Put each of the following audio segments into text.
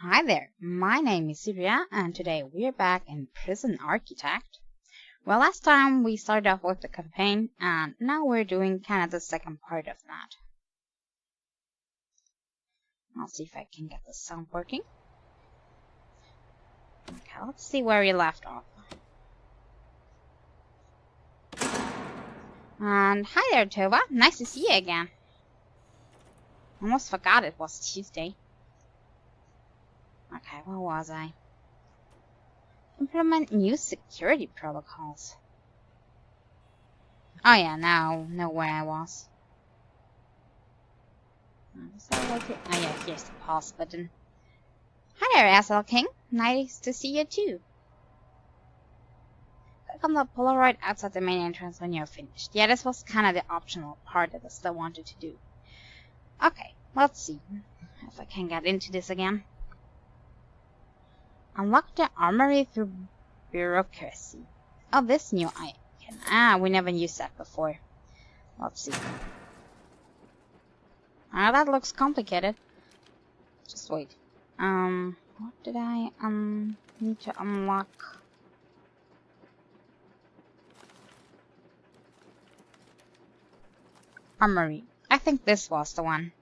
Hi there, my name is Sylvia, and today we're back in Prison Architect. Well, last time we started off with the campaign, and now we're doing kind of the second part of that. I'll see if I can get the sound working. Okay, let's see where we left off. And hi there, Tova. Nice to see you again. Almost forgot it was Tuesday. Okay, where was I? Implement new security protocols. Oh yeah, now know where I was. Oh yeah, here's the pause button. Hi there, SL King. Nice to see you too. Click on the Polaroid outside the main entrance when you're finished. Yeah, this was kind of the optional part that I still wanted to do. Okay, let's see if I can get into this again. Unlock the armory through bureaucracy. Oh, this new icon. Ah, we never used that before. Let's see. Ah, that looks complicated. Just wait. What did I need to unlock? Armory. I think this was the one.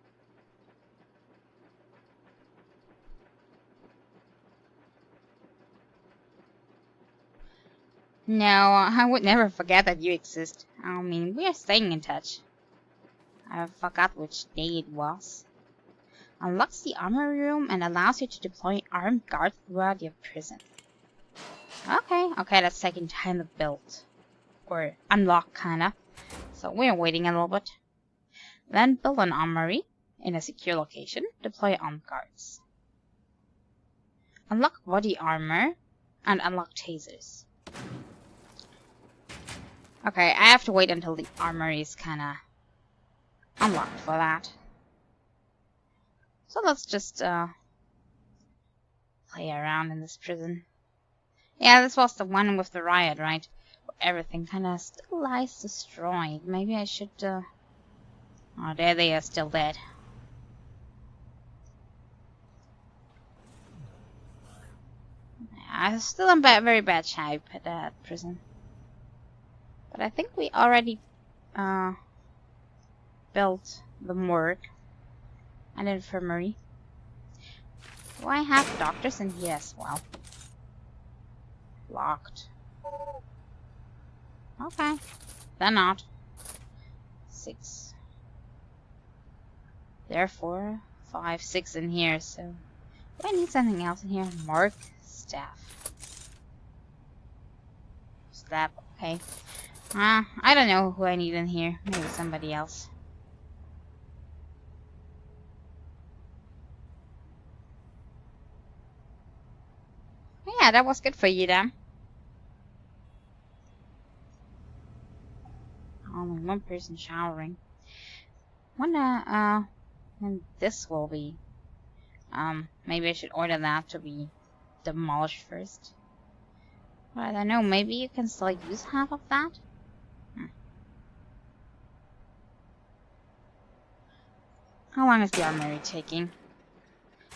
No, I would never forget that you exist. I mean, we are staying in touch. I forgot which day it was. Unlocks the armory room and allows you to deploy armed guards throughout your prison. Okay, that's taking time to build. Or unlock, kinda. So we're waiting a little bit. Then build an armory in a secure location. Deploy armed guards. Unlock body armor and unlock tasers. Okay, I have to wait until the armory is kinda unlocked for that. So let's just play around in this prison. Yeah, this was the one with the riot, right? Where everything kinda still lies destroyed. Maybe I should oh, there they are, still dead. Yeah, still in very bad shape at that prison. But I think we already built the morgue and infirmary. Do I have doctors in here as well? Locked. Okay. They're not. 6. There are 4, 5, 6 in here, so... Do I need something else in here? Morgue staff. Staff, okay. I don't know who I need in here. Maybe somebody else. Yeah, that was good for you then. Only one person showering. Wonder when this will be. Maybe I should order that to be demolished first. But I don't know, maybe you can still use half of that? How long is the armory taking?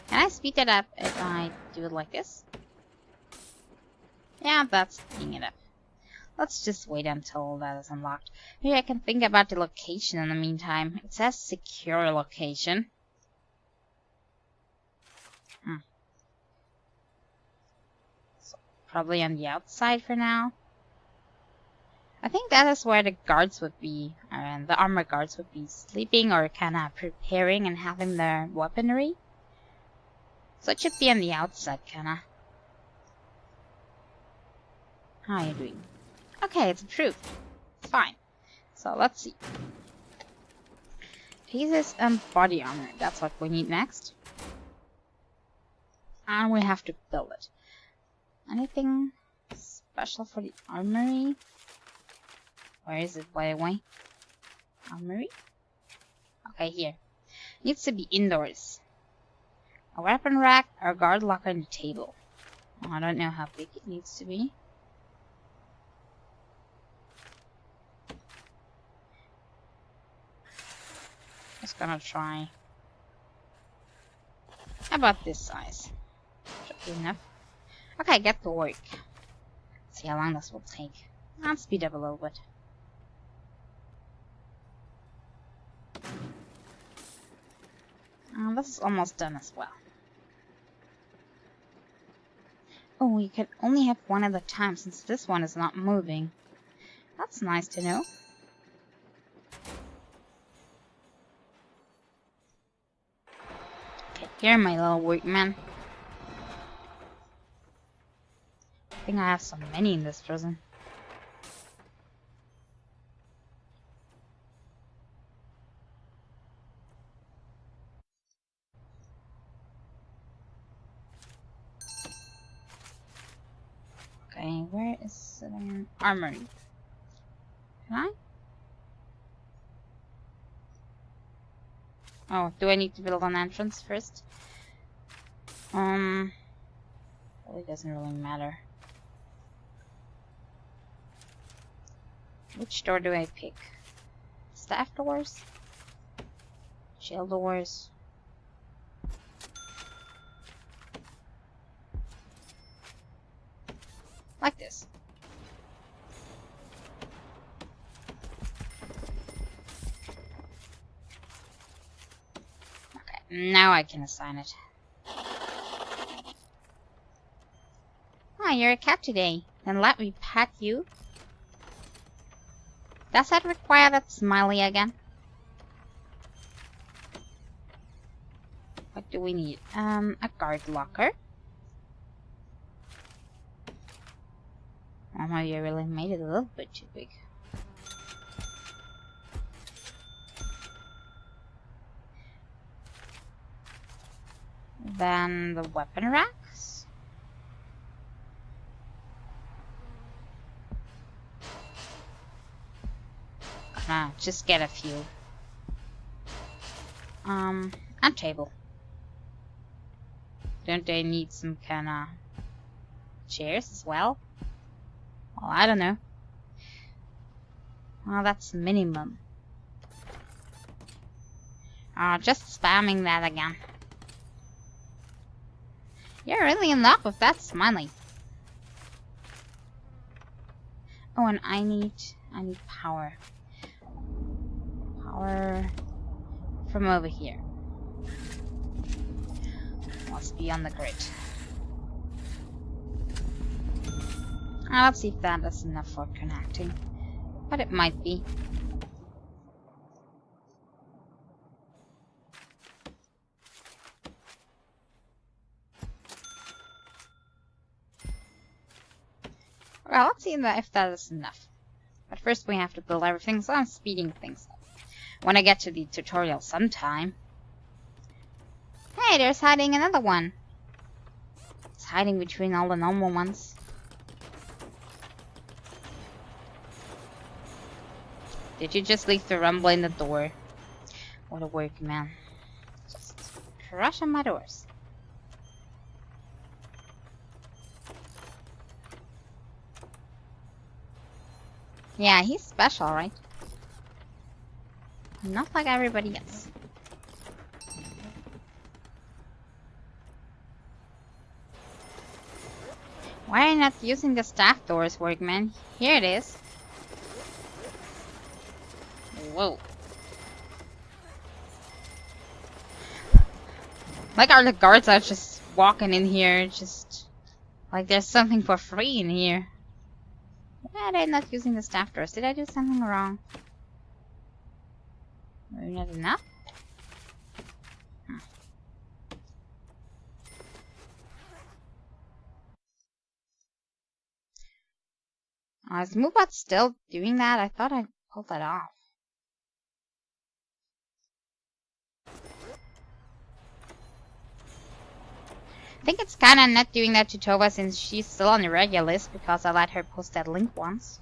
Can I speed it up if I do it like this? Yeah, that's speeding it up. Let's just wait until that is unlocked. Maybe I can think about the location in the meantime. It says secure location. So probably on the outside for now. I think that is where the guards would be, and the armor guards would be sleeping or kinda preparing and having their weaponry. So it should be on the outside, kinda. How are you doing? Okay, it's approved. Fine. So let's see. Tasers and body armor. That's what we need next. And we have to build it. Anything special for the armory? Where is it, by the way? Armory? Okay, here. Needs to be indoors. A weapon rack or guard locker on the table. Oh, I don't know how big it needs to be. Just gonna try. How about this size? Good enough. Okay, get to work. Let's see how long this will take. I'll speed up a little bit. This is almost done as well. Oh, you can only have one at a time since this one is not moving. That's nice to know. Okay, here, my little workman. I think I have so many in this prison. Okay, where is the armory? Can I? Oh, do I need to build an entrance first? Well, it doesn't really matter. Which door do I pick? Staff doors? Shield doors? Like this. Okay, now I can assign it. Ah, you're a cat today. Then let me pet you. Does that require that smiley again? What do we need? A guard locker. Oh, maybe I really made it a little bit too big. Then the weapon racks. Nah, just get a few. And table. Don't they need some kinda chairs as well? Well, I don't know. Well, that's minimum. Just spamming that again. You're really in love with that smiley. Oh, and I need power. Power from over here. Must be on the grid. Let's see if that is enough for connecting. But it might be. Well, let's see if that is enough. But first we have to build everything, so I'm speeding things up. When I get to the tutorial sometime. Hey, there's hiding another one. It's hiding between all the normal ones. Did you just leave the rumble in the door? What a workman. Just crushing my doors. Yeah, he's special, right? Not like everybody else. Why are you not using the staff doors, workman? Here it is. Whoa. Like the guards are just walking in here, just like there's something for free in here. Why are they not using the staff doors? Did I do something wrong? Maybe not enough? Is Moobot still doing that? I thought I pulled that off. I think it's kinda not doing that to Tova since she's still on the regular list because I let her post that link once.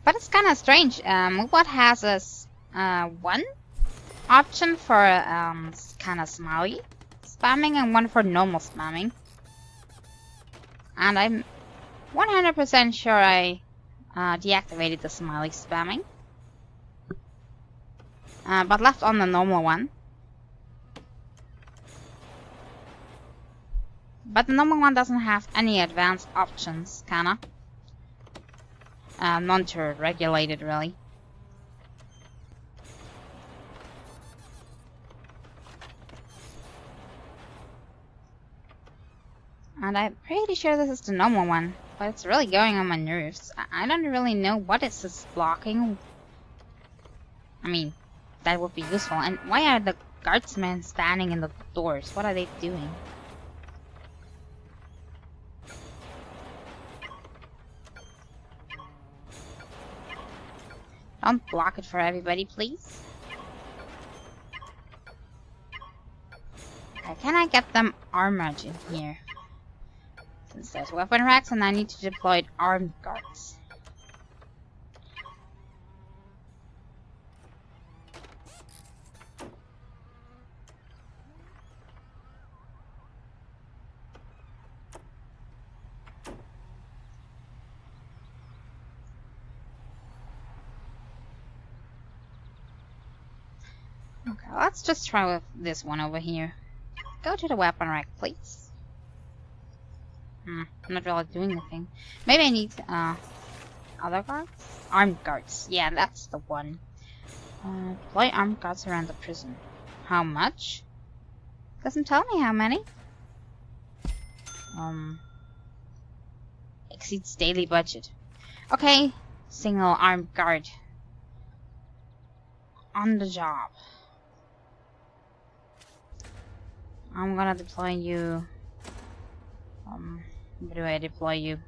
But it's kinda strange. Moobot has a one option for kinda smiley spamming and one for normal spamming. And I'm 100% sure I deactivated the smiley spamming. but left on the normal one. But the normal one doesn't have any advanced options, kinda. Non-turret regulated, really. And I'm pretty sure this is the normal one, but it's really going on my nerves. I don't really know what is this blocking. I mean, that would be useful. And why are the guardsmen standing in the doors? What are they doing? Don't block it for everybody, please. Okay, can I get them armored in here? Since there's weapon racks and I need to deploy armed guards. Okay, let's just try with this one over here. Go to the weapon rack, please. I'm not really doing anything. Maybe I need other guards? Armed guards. Yeah, that's the one. Deploy armed guards around the prison. How much? Doesn't tell me how many. Exceeds daily budget. Okay, single armed guard. On the job. I'm gonna deploy you. Where do I deploy you?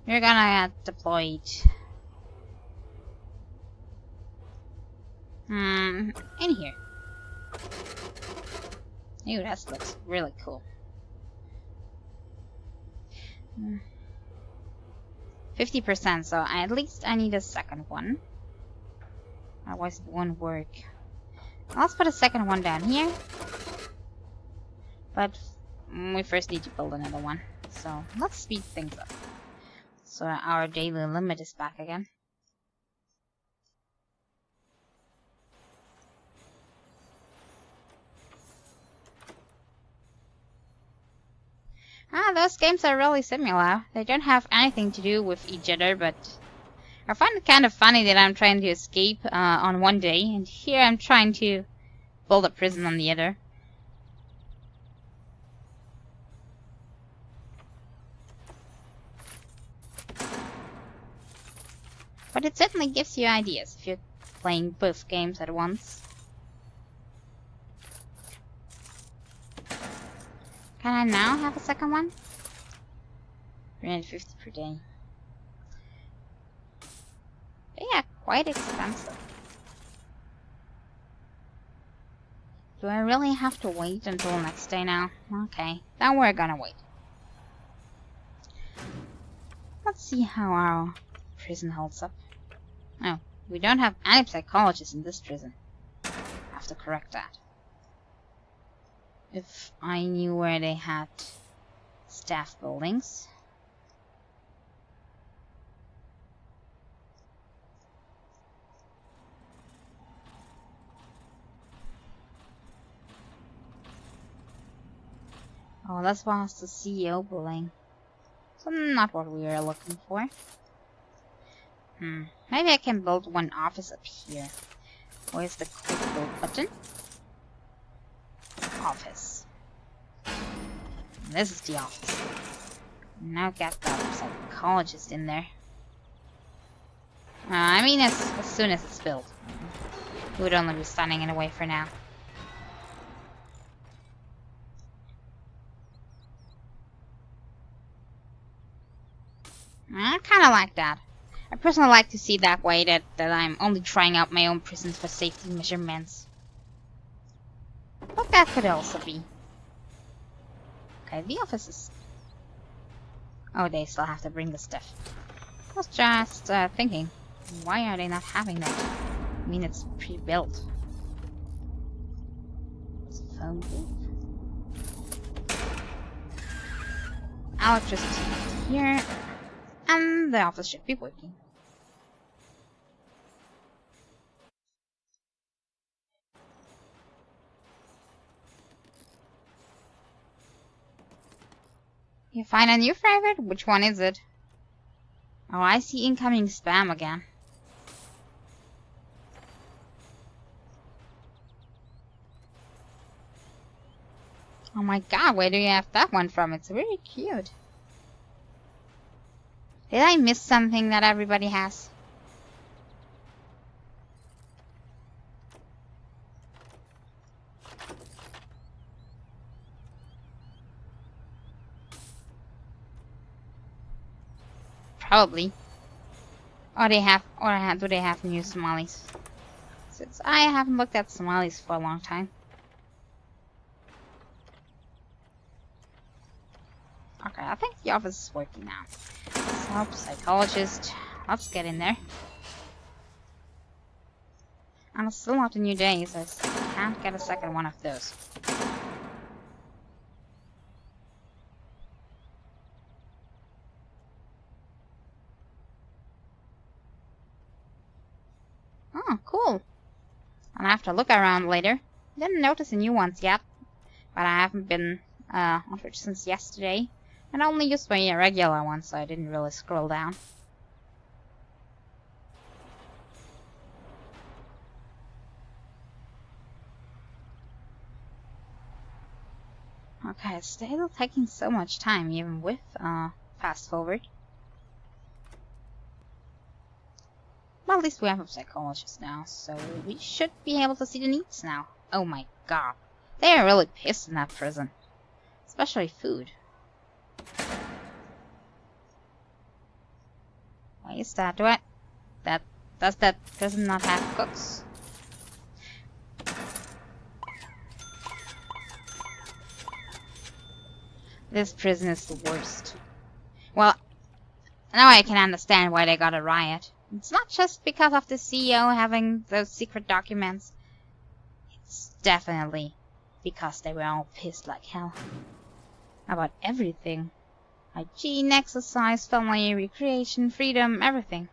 You're gonna get deployed. In here. Ew, that looks really cool. 50%, so at least I need a second one. Otherwise it won't work. Let's put a second one down here. But we first need to build another one. So let's speed things up. So our daily limit is back again. Those games are really similar. They don't have anything to do with each other, but I find it kind of funny that I'm trying to escape on one day, and here I'm trying to build a prison on the other. But it certainly gives you ideas if you're playing both games at once. Can I now have a second one? 350 per day. They are quite expensive. Do I really have to wait until next day now? Okay, then we're gonna wait. Let's see how our prison holds up. Oh, we don't have any psychologists in this prison. I have to correct that. If I knew where they had staff buildings. Oh, this was the CEO building. So not what we were looking for. Maybe I can build one office up here. Where's the quick build button? Office. This is the office. Now get that psychologist in there. I mean, as soon as it's built. It would only be standing in the way for now. I kinda like that. I personally like to see that way, that I'm only trying out my own prisons for safety measurements. But that could also be. Okay, the offices. Oh, they still have to bring the stuff. I was just thinking, why are they not having that? I mean, it's pre-built. It's a phone booth. Electricity here. and the office should be working. You find a new favorite? Which one is it? Oh, I see incoming spam again. Oh my god, where do you have that one from? It's very cute. Did I miss something that everybody has? Probably. Or do they have new Somalis? Since I haven't looked at Somalis for a long time. Okay, I think the office is working now. So, psychologist. Let's get in there. And it's still not a new day, so I can't get a second one of those. Oh, cool. I'll have to look around later. Didn't notice the new ones yet, but I haven't been on Twitch since yesterday, and I only used my regular one, so I didn't really scroll down. Okay, it's still taking so much time, even with fast forward. Well, at least we have a psychologist now, so we should be able to see the needs now. Oh my god. They are really pissed in that prison. Especially food. Why is that? Does that prison not have cooks? This prison is the worst. Well, now I can understand why they got a riot. It's not just because of the CEO having those secret documents. It's definitely because they were all pissed like hell. About everything. Hygiene, exercise, family, recreation, freedom, everything.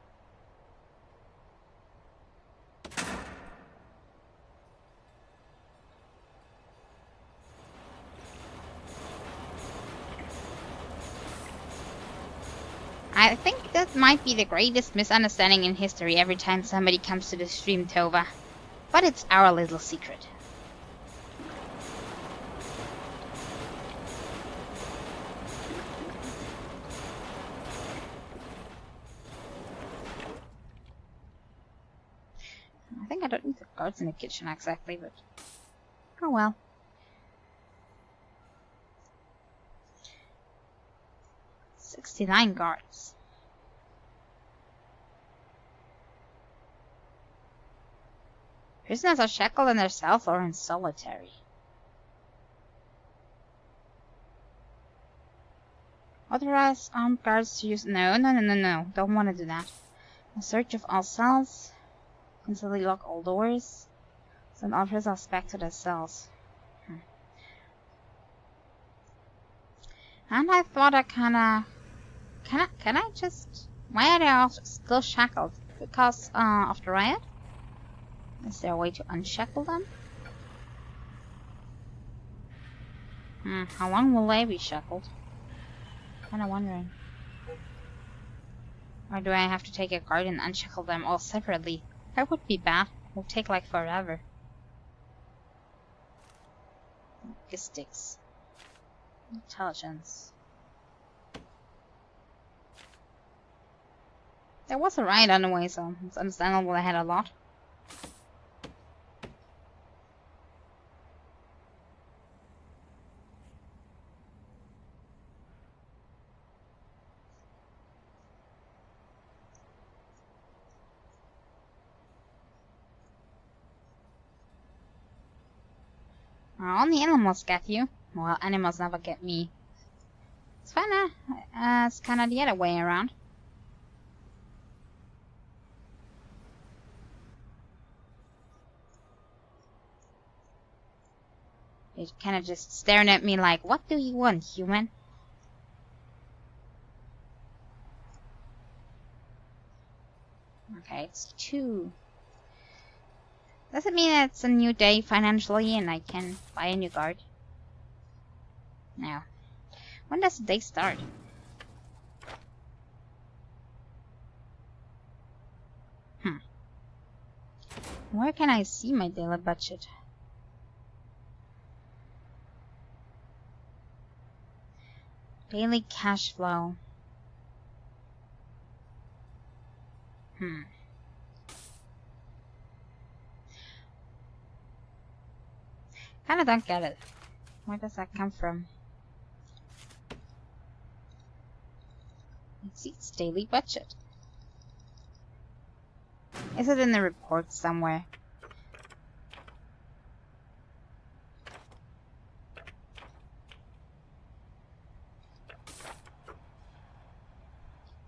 I think that might be the greatest misunderstanding in history every time somebody comes to the stream, Tova. But it's our little secret. I think I don't need the guards in the kitchen exactly, but... oh well. "69 guards. Prisoners are shackled in their cells or in solitary. Authorize armed guards to use... No. Don't want to do that. A search of all cells. Constantly lock all doors. Send all prisoners back to their cells. And I thought I kinda... Can I just... Why are they all still shackled? Because of the riot? Is there a way to unshackle them? How long will they be shackled? Kinda wondering. Or do I have to take a guard and unshackle them all separately? That would be bad. It would take like forever. Logistics. Intelligence. There was a riot on the way, so it's understandable I had a lot. Only animals get you. Well, animals never get me. It's kinda the other way around. They're kinda just staring at me like, what do you want, human? Okay, it's 2. Does it mean it's a new day financially and I can buy a new guard? No. When does the day start? Where can I see my daily budget? Daily cash flow. Kinda don't get it. Where does that come from? It sees daily budget. Is it in the report somewhere?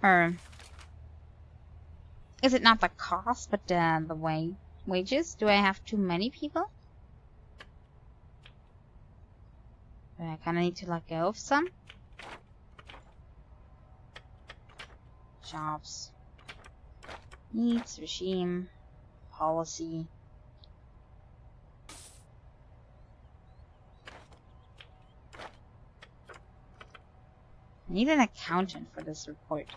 Or is it not the cost, but the wages? Do I have too many people? Do I kinda need to let go of some? Jobs. Needs, regime, policy. I need an accountant for this report.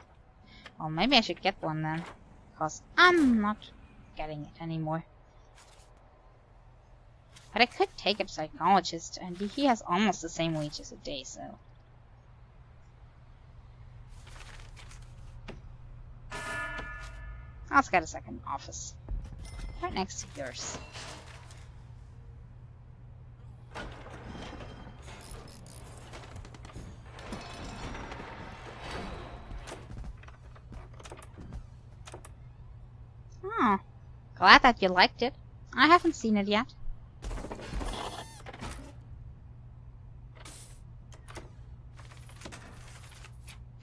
Well, maybe I should get one then. Because I'm not getting it anymore. But I could take a psychologist, and he has almost the same wages a day, so... Let's get a second office. Right next to yours. Oh, glad that you liked it. I haven't seen it yet.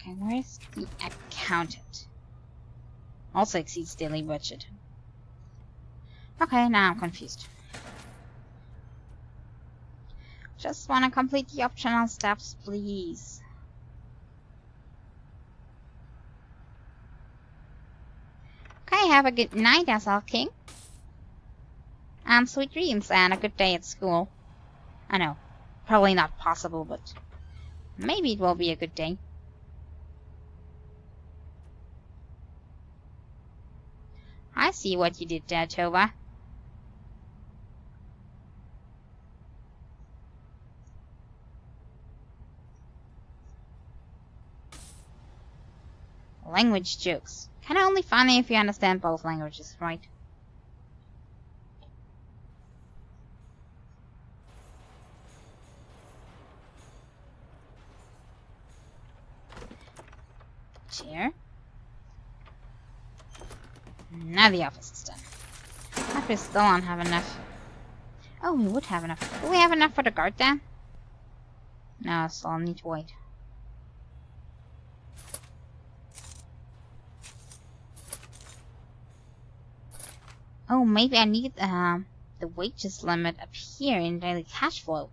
Okay, where's the accountant? Also exceeds daily budget. Okay, now I'm confused. Just wanna complete the optional steps, please. Okay, have a good night, SL King. And sweet dreams, and a good day at school. I know, probably not possible, but maybe it will be a good day. I see what you did there, Tova. Language jokes. Kinda only funny if you understand both languages, right? Chair. Now the office is done. If we still don't have enough. Oh, we would have enough. Do we have enough for the guard then? No, still need to wait. Oh, maybe I need the wages limit up here in daily cash flow.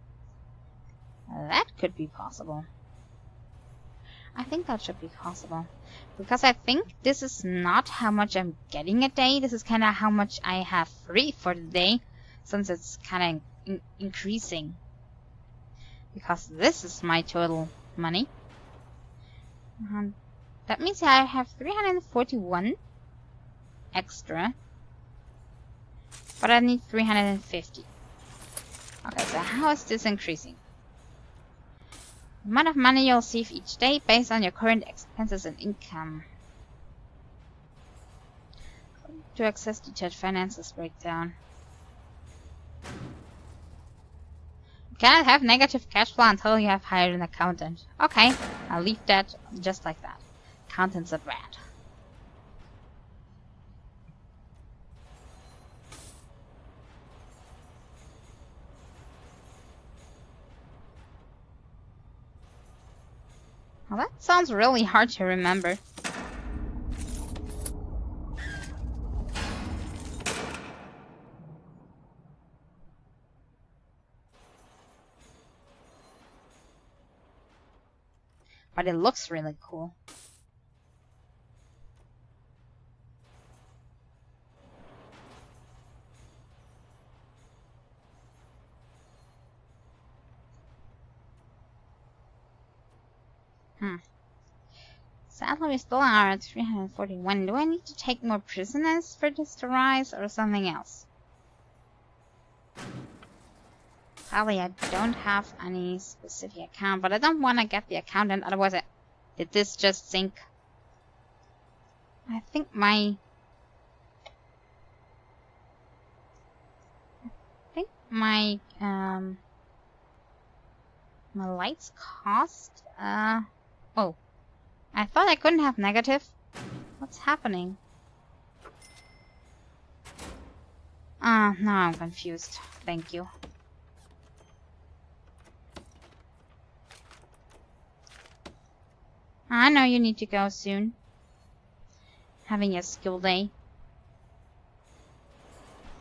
That could be possible. I think that should be possible. Because I think this is not how much I'm getting a day. This is kind of how much I have free for the day. Since it's kind of increasing. Because this is my total money. That means I have 341 extra. But I need 350. Okay, so how is this increasing? The amount of money you'll receive each day based on your current expenses and income. To access detailed finances breakdown. You cannot have negative cash flow until you have hired an accountant. Okay, I'll leave that just like that. Accountants are bad. Well, that sounds really hard to remember. But it looks really cool. Sadly, we still are at 341. Do I need to take more prisoners for this to rise, or something else? Probably I don't have any specific account, but I don't want to get the account, and otherwise did this just sink? I think my my lights cost, oh. I thought I couldn't have negative. What's happening? Now I'm confused. Thank you. I know you need to go soon. Having a school day.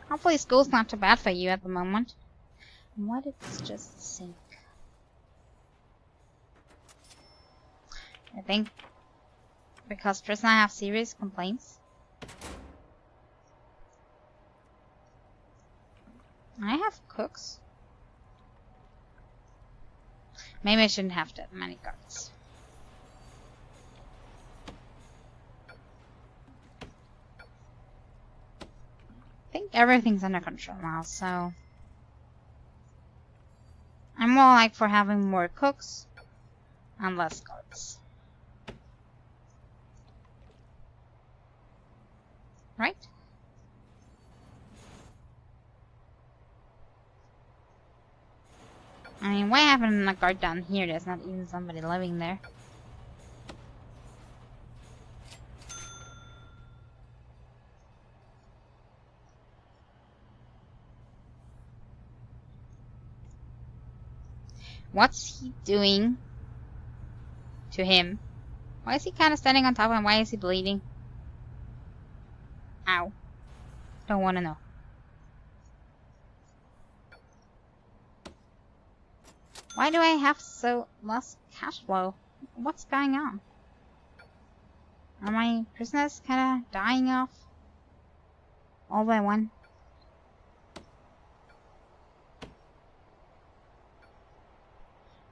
Hopefully school's not too bad for you at the moment. Why did this just sink? I think because prisoners have serious complaints. I have cooks. Maybe I shouldn't have that many guards. I think everything's under control now, so I'm more like for having more cooks and less guards. Right? I mean, why having a guard down here? There's not even somebody living there. What's he doing to him? Why is he kind of standing on top and why is he bleeding? Ow. Don't want to know. Why do I have so less cash flow? What's going on? Are my prisoners kind of dying off? All by one?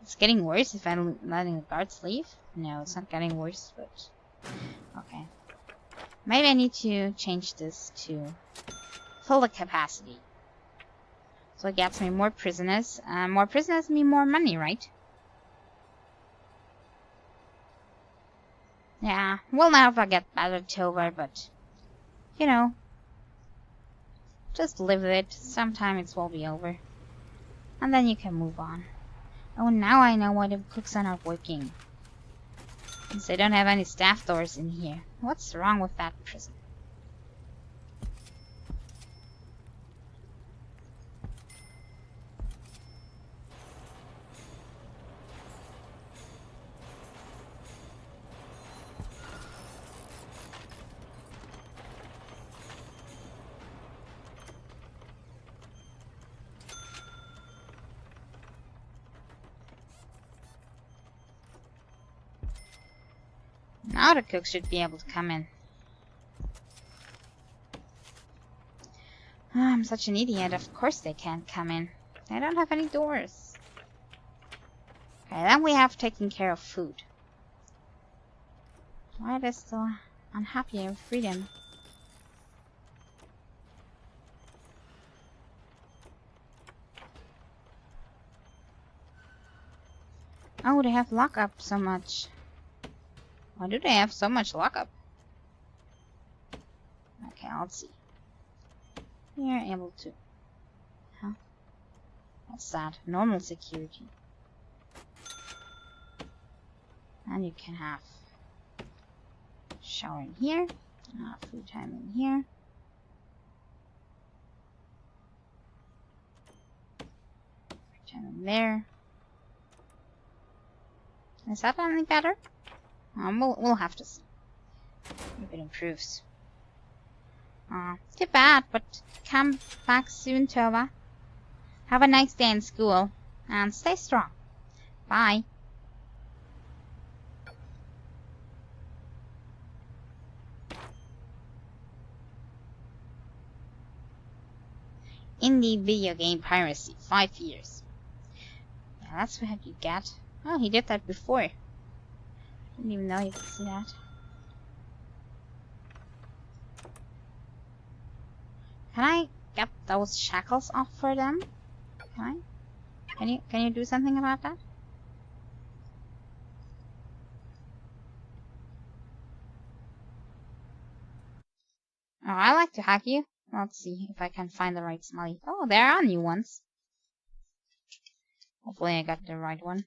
It's getting worse if I'm letting the guards leave? No, it's not getting worse, but... Okay. Maybe I need to change this to full capacity. So it gets me more prisoners. More prisoners mean more money, right? Yeah, we'll never get better Tover, but... You know... Just live with it. Sometime it will be over. And then you can move on. Oh, now I know why the cooks are not working. Since they don't have any staff doors in here. What's wrong with that prison? Now the cooks should be able to come in. Oh, I'm such an idiot. Of course they can't come in. They don't have any doors. Okay, then we have taken care of food. Why are they still unhappy with freedom? Oh, they have lockup so much. Why do they have so much lockup? Okay, let's see. You're able to... Huh? What's that? Normal security. And you can have... shower in here. Food time in here. Food time in there. Is that any better? We'll have to see if it improves. Too bad, but come back soon, Tova. Have a nice day in school, and stay strong. Bye. Indie video game piracy, 5 years. Yeah, that's what you get. Oh, he did that before. Didn't even know you could see that. Can I get those shackles off for them? Can I? Can you do something about that? Oh, I like to hack you. Let's see if I can find the right smiley. Oh, there are new ones. Hopefully I got the right one.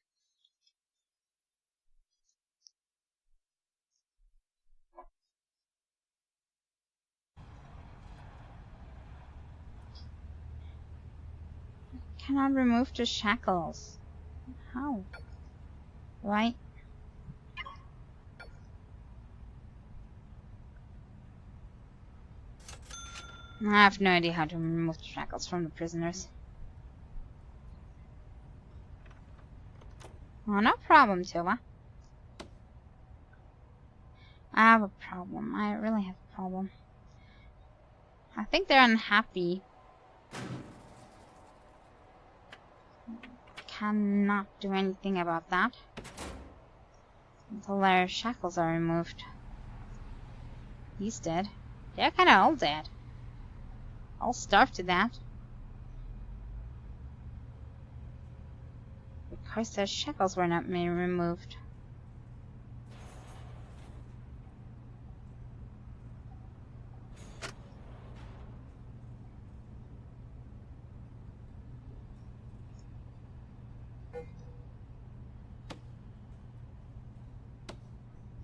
Cannot remove the shackles. How? Right? I have no idea how to remove the shackles from the prisoners. Oh, no problem, Tova. I have a problem. I really have a problem. I think they're unhappy. Cannot do anything about that until their shackles are removed. He's dead. They're kinda all dead. All starved to death. Because their shackles were not removed.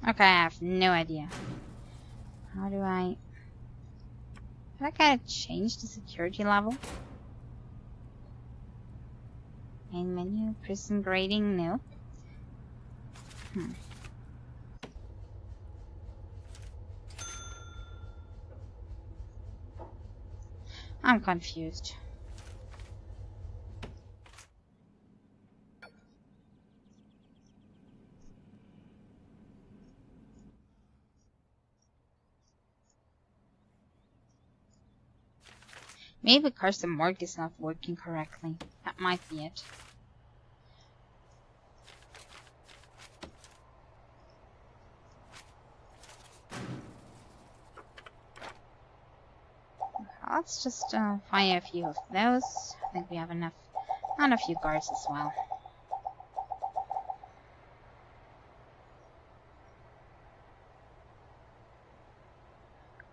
Okay, I have no idea. How do I... Can I kind of change the security level? Main menu, prison grading, no. I'm confused. Maybe because the morgue is not working correctly. That might be it. Let's just fire a few of those. I think we have enough. And a few guards as well.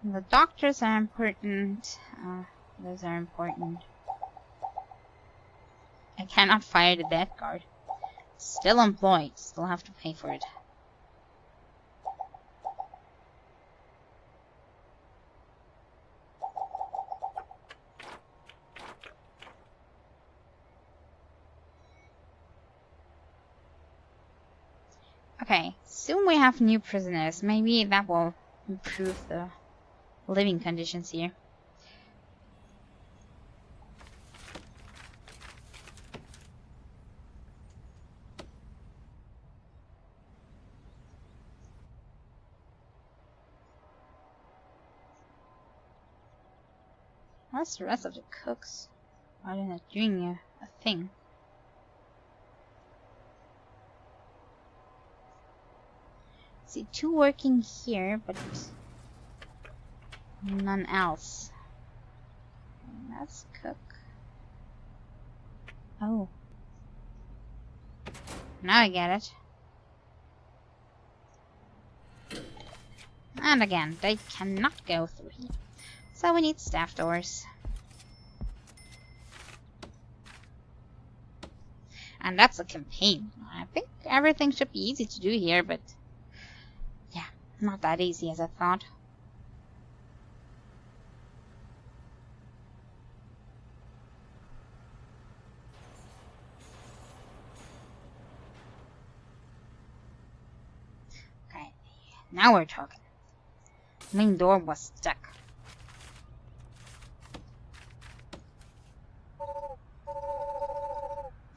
The doctors are important. Those are important. I cannot fire the death guard. Still employed. Still have to pay for it. Okay, soon we have new prisoners. Maybe that will improve the living conditions here. Where's the rest of the cooks? Why are they not doing a thing? See, 2 working here, but none else. Let's cook. Oh. Now I get it. And again, they cannot go through here. So we need staff doors. And that's a campaign. I think everything should be easy to do here, but yeah, not that easy as I thought. Okay, now we're talking. Main door was stuck.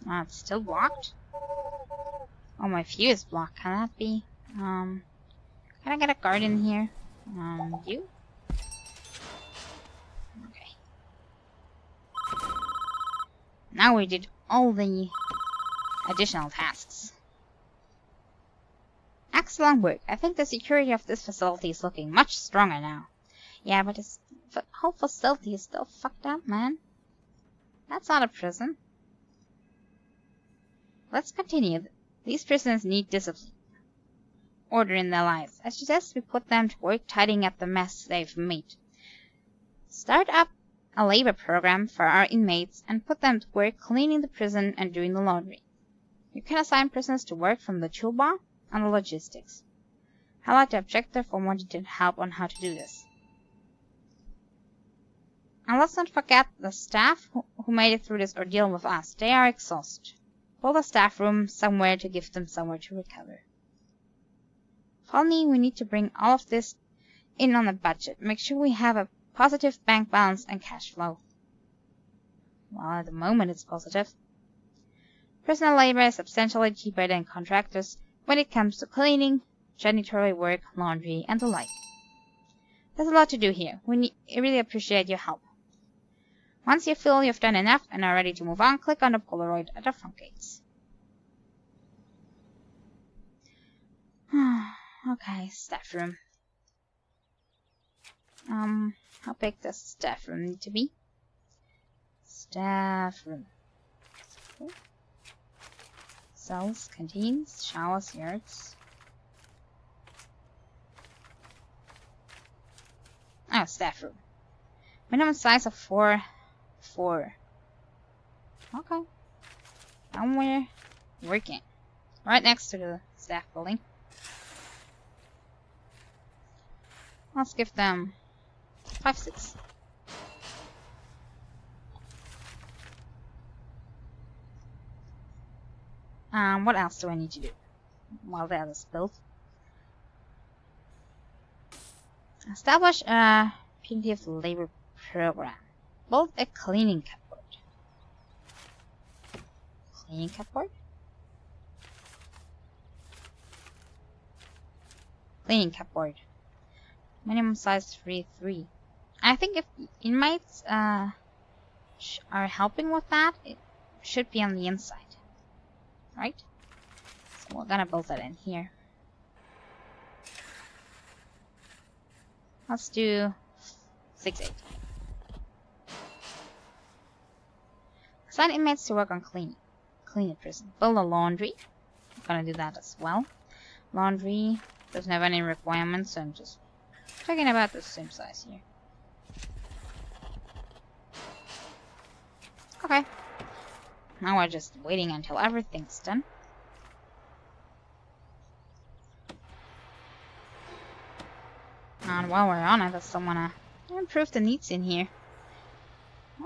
It's still blocked? Oh, my view is blocked. Can that be? Can I get a guard in here? You? Okay. Now we did all the additional tasks. Excellent work. I think the security of this facility is looking much stronger now. Yeah, but this whole facility is still fucked up, man. That's not a prison. Let's continue. These prisoners need discipline. Order in their lives. I suggest we put them to work tidying up the mess they've made. Start up a labor program for our inmates and put them to work cleaning the prison and doing the laundry. You can assign prisoners to work from the toolbar and the logistics. Highlight the objective for more detailed help on how to do this. And let's not forget the staff who made it through this ordeal with us. They are exhausted. Build a staff room somewhere to give them somewhere to recover. Finally, we need to bring all of this in on a budget. Make sure we have a positive bank balance and cash flow. Well, at the moment it's positive. Personal labor is substantially cheaper than contractors when it comes to cleaning, janitorial work, laundry, and the like. There's a lot to do here. We really appreciate your help. Once you feel you've done enough and are ready to move on, click on the Polaroid at the front gates. Okay, staff room. How big does the staff room need to be? Staff room. Okay. Cells, canteens, showers, yards. Oh, staff room. Minimum size of 4. Okay. And we're working. Right next to the staff building. Let's give them 5, 6. What else do I need to do while that is built? Establish a punitive labor program. Build a cleaning cupboard. Cleaning cupboard? Cleaning cupboard. Minimum size 3. I think if inmates are helping with that, it should be on the inside. Right? So we're gonna build that in here. Let's do 6, 8. Assign inmates to work on cleaning the prison. Build a laundry. I'm gonna do that as well. Laundry doesn't have any requirements, so I'm just talking about the same size here. Okay. Now we're just waiting until everything's done. And while we're on it, I still wanna improve the needs in here.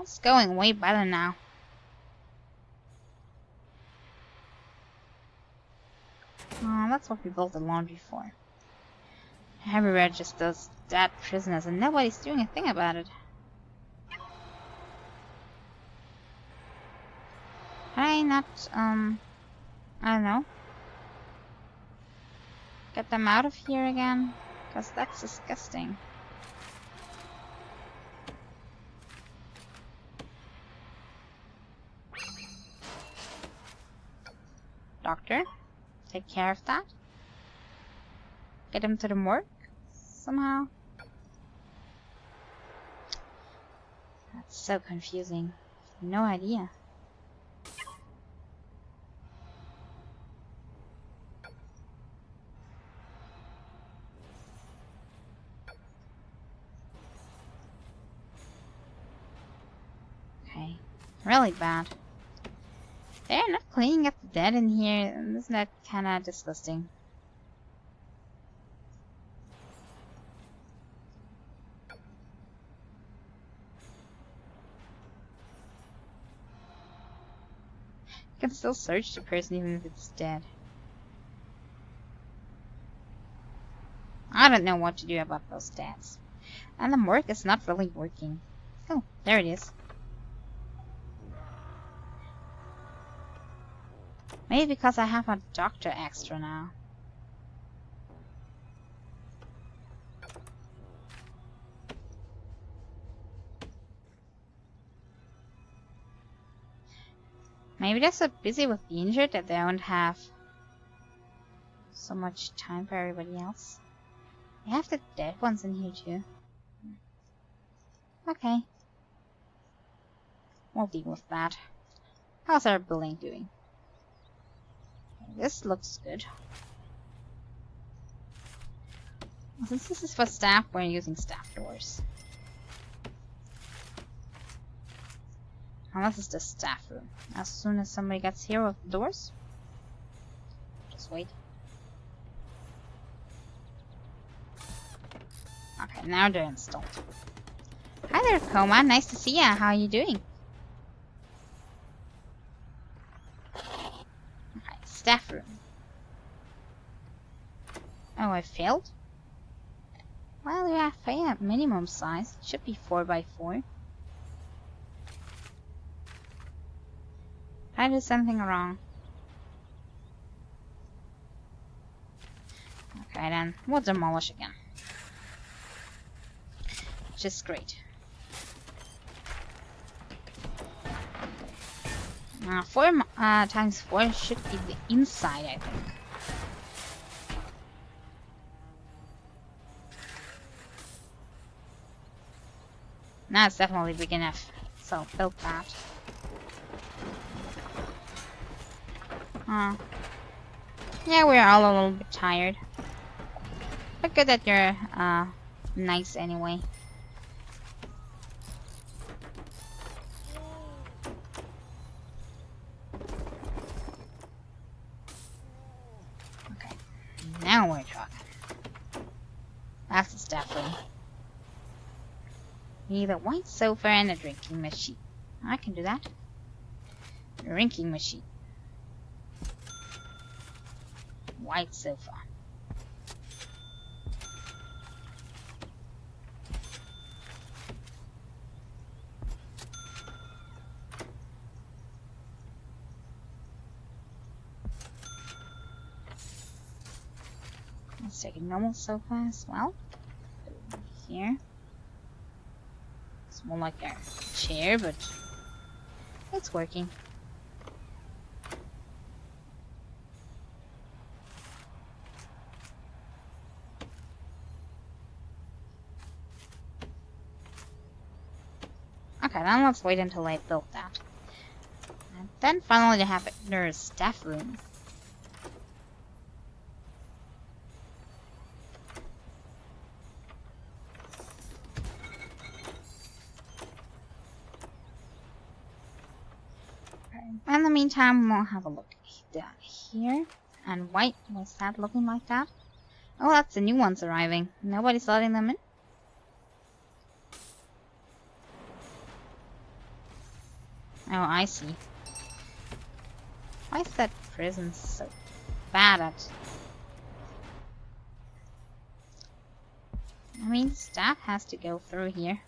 It's going way better now. That's what we built the laundry for. Everywhere just does dead prisoners and nobody's doing a thing about it. Can I not, I don't know, get them out of here again? Because that's disgusting. Doctor, take care of that. Get him to the morgue somehow. That's so confusing. No idea. Okay, really bad. They're not cleaning up the dead in here. Isn't that kinda disgusting? You can still search the person even if it's dead. I don't know what to do about those stats. And the morgue is not really working. Oh, there it is. Maybe because I have a doctor extra now. Maybe they're so busy with the injured that they don't have so much time for everybody else. They have the dead ones in here too. Okay. We'll deal with that. How's our building doing? This looks good. Since this is for staff, we're using staff doors. And this is the staff room. As soon as somebody gets here with the doors, just wait. Okay, now they're installed. Hi there, Coma. Nice to see ya. How are you doing? Okay, staff room. Oh, I failed? Well, you have failed at minimum size. It should be 4x4. I did something wrong. Okay, then we'll demolish again. Which is great. 4 times 4 should be the inside, I think. Now it's definitely big enough, so build that. Yeah, we're all a little bit tired. But good that you're nice anyway. Okay, now we're talking. That's the staff room. We need a white sofa and a drinking machine. I can do that. Drinking machine. White sofa. Let's take a normal sofa as well. Here. It's more like a chair, but it's working. Okay, then let's wait until I build that. And then finally to have their staff room. In the meantime, we'll have a look down here. And white, what's that looking like that? Oh, that's the new ones arriving. Nobody's letting them in? Oh, I see. Why is that prison so bad at... I mean, staff has to go through here.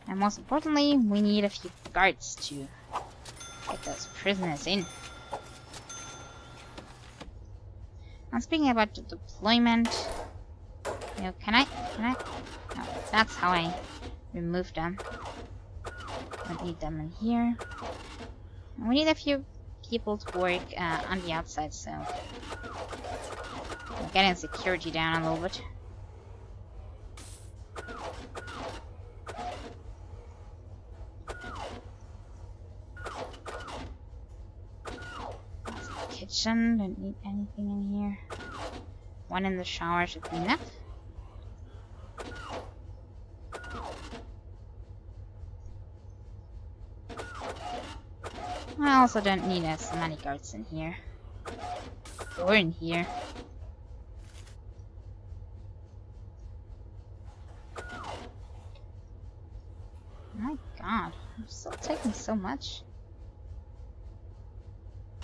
And most importantly, we need a few guards to get those prisoners in. Now, speaking about the deployment, you know, can I? No, that's how I remove them. I need them in here. And we need a few people to work on the outside, so we're getting security down a little bit. Kitchen, don't need anything in here. One in the shower should be enough. I also don't need as many guards in here. Or in here. My god, I'm still taking so much.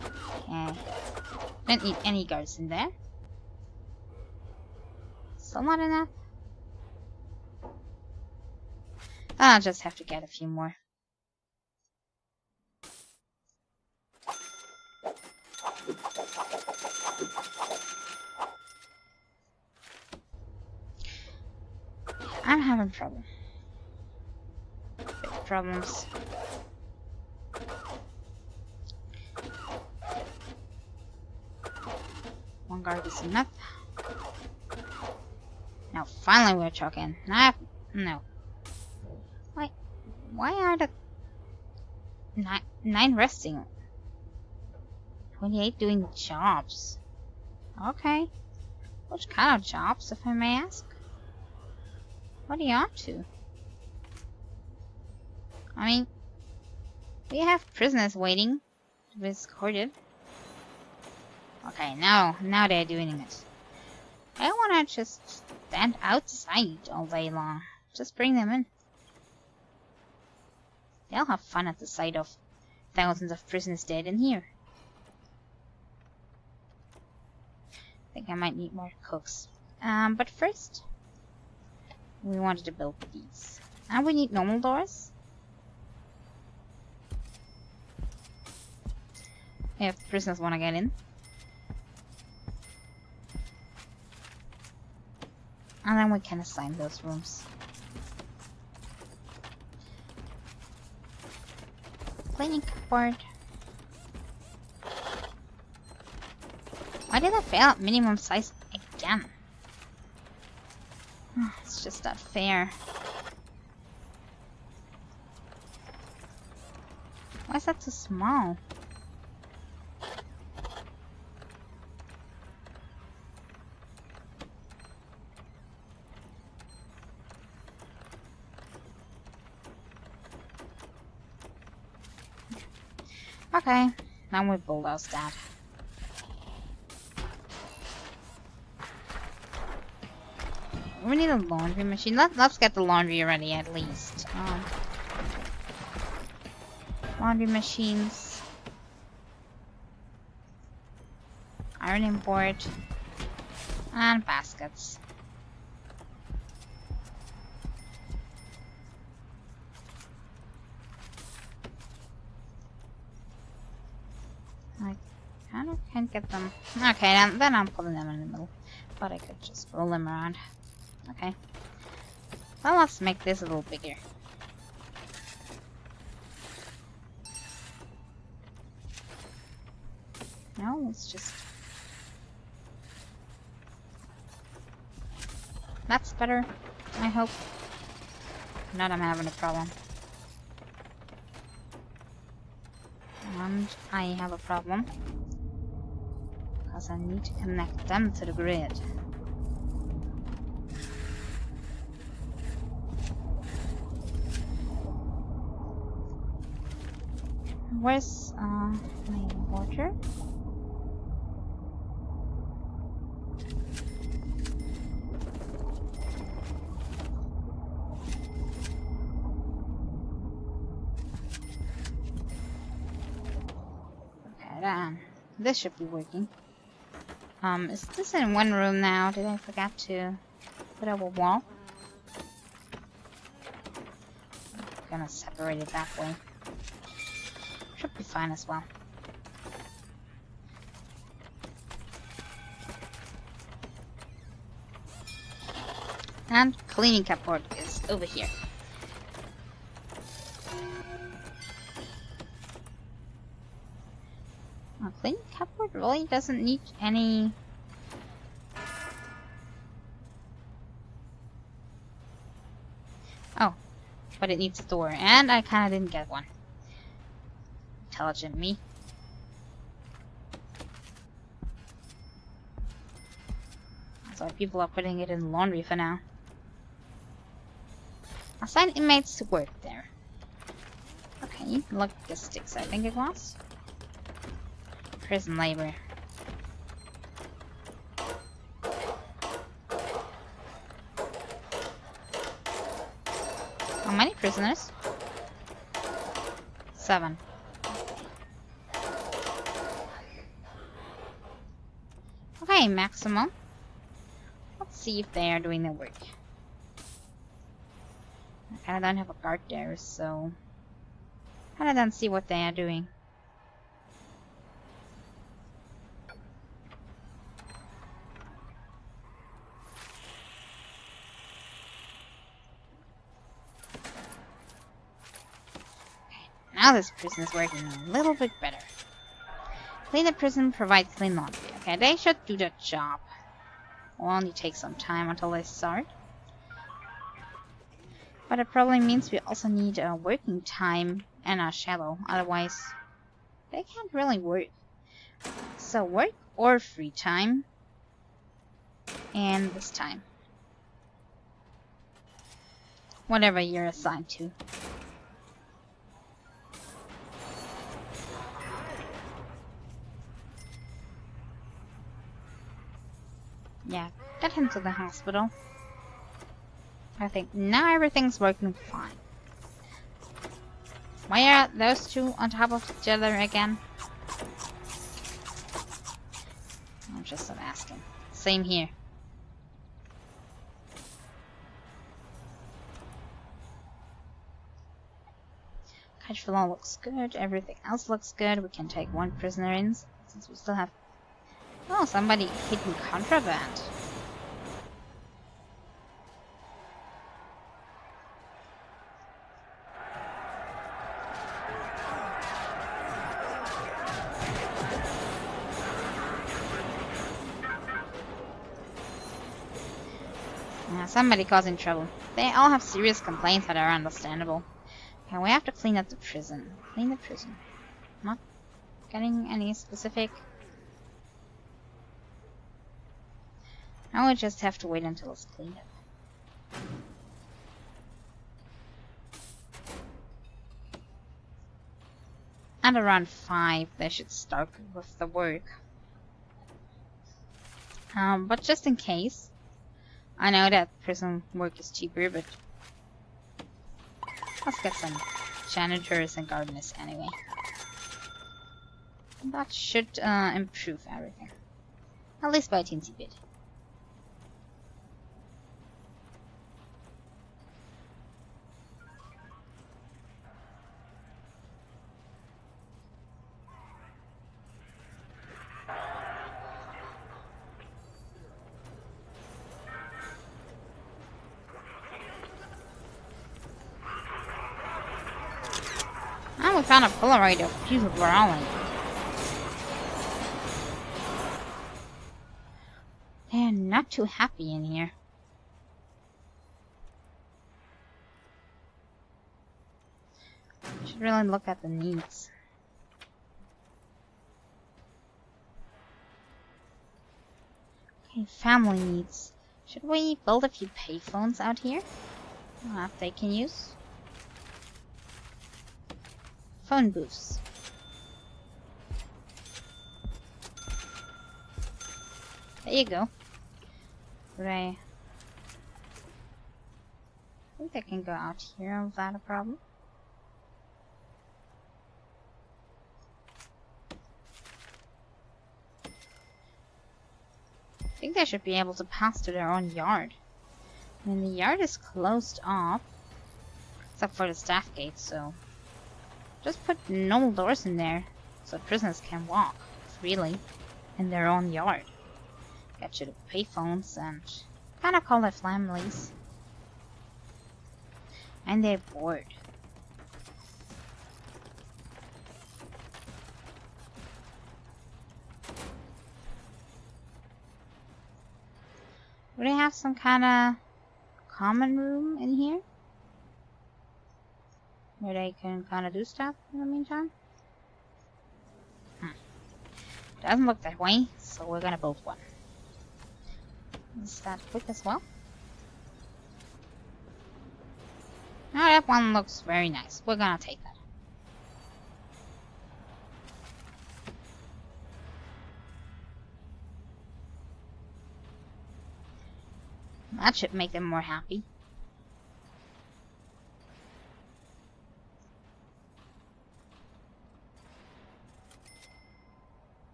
Okay. Don't need any guards in there. Still not enough. I'll just have to get a few more. I'm having trouble. Big problems. One guard is enough. Now, finally we're choking. No. Why are the 9 resting? 28 doing jobs. Okay. Which kind of jobs, if I may ask? What are you up to? I mean, we have prisoners waiting to be escorted. Okay, now they're doing it. I don't wanna just stand outside all day long. Just bring them in. They'll have fun at the sight of thousands of prisoners dead in here. I think I might need more cooks. But first, we wanted to build these. And we need normal doors. If prisoners want to get in. And then we can assign those rooms. Cleaning cupboard. Why did I fail at minimum size again? It's just not fair. Why is that so small? Okay, now we bulldoze that. We need a laundry machine. Let's get the laundry ready at least. Laundry machines. Ironing board. And baskets. I kind of can't get them. Okay, then I'm putting them in the middle. But I could just roll them around. Okay. Well, let's make this a little bigger. No, let's just... That's better, I hope. If not, I'm having a problem. And I have a problem. Because I need to connect them to the grid. Where's my water? Okay, then this should be working. Is this in one room now? Did I forget to put up a wall? I'm gonna separate it that way. Should be fine as well. And cleaning cupboard is over here. Cleaning cupboard really doesn't need any... Oh, but it needs a door, and I kinda didn't get one. Intelligent me. That's why people are putting it in laundry for now. Assign inmates to work there. Okay, logistics I think it was. Prison labor. How many prisoners? 7. Okay, maximum. Let's see if they are doing their work. I kinda don't have a guard there, so... kinda don't see what they are doing. Okay, now this prison is working a little bit better. Clean the prison, provide clean laundry. Okay, they should do that job. Will only take some time until they start. But it probably means we also need a working time and a shadow. Otherwise, they can't really work. So work or free time. And this time. Whatever you're assigned to. Yeah, get him to the hospital. I think now everything's working fine. Why are those two on top of each other again? I'm just asking. Same here. Catchful looks good. Everything else looks good. We can take one prisoner in since we still have... Oh, somebody hidden contraband. Somebody causing trouble. They all have serious complaints that are understandable. Okay, we have to clean up the prison. Clean the prison. Not getting any specific. Now we just have to wait until it's cleaned up. At around 5, they should start with the work. But just in case, I know that prison work is cheaper, but let's get some janitors and gardeners anyway. That should improve everything. At least by a teensy bit. We found a Polaroid of people growling. They're not too happy in here. Should really look at the needs. Okay, family needs. Should we build a few payphones out here that they can use? Phone booths. There you go. I think they can go out here without a problem. I think they should be able to pass to their own yard. I mean, the yard is closed off, except for the staff gate, so just put normal doors in there so prisoners can walk freely in their own yard. Get you the payphones and kind of call their families. And they're bored. Would they have some kind of common room in here? Where they can kind of do stuff in the meantime? Doesn't look that way, so we're gonna build one. Is that quick as well? Oh, that one looks very nice. We're gonna take that. That should make them more happy.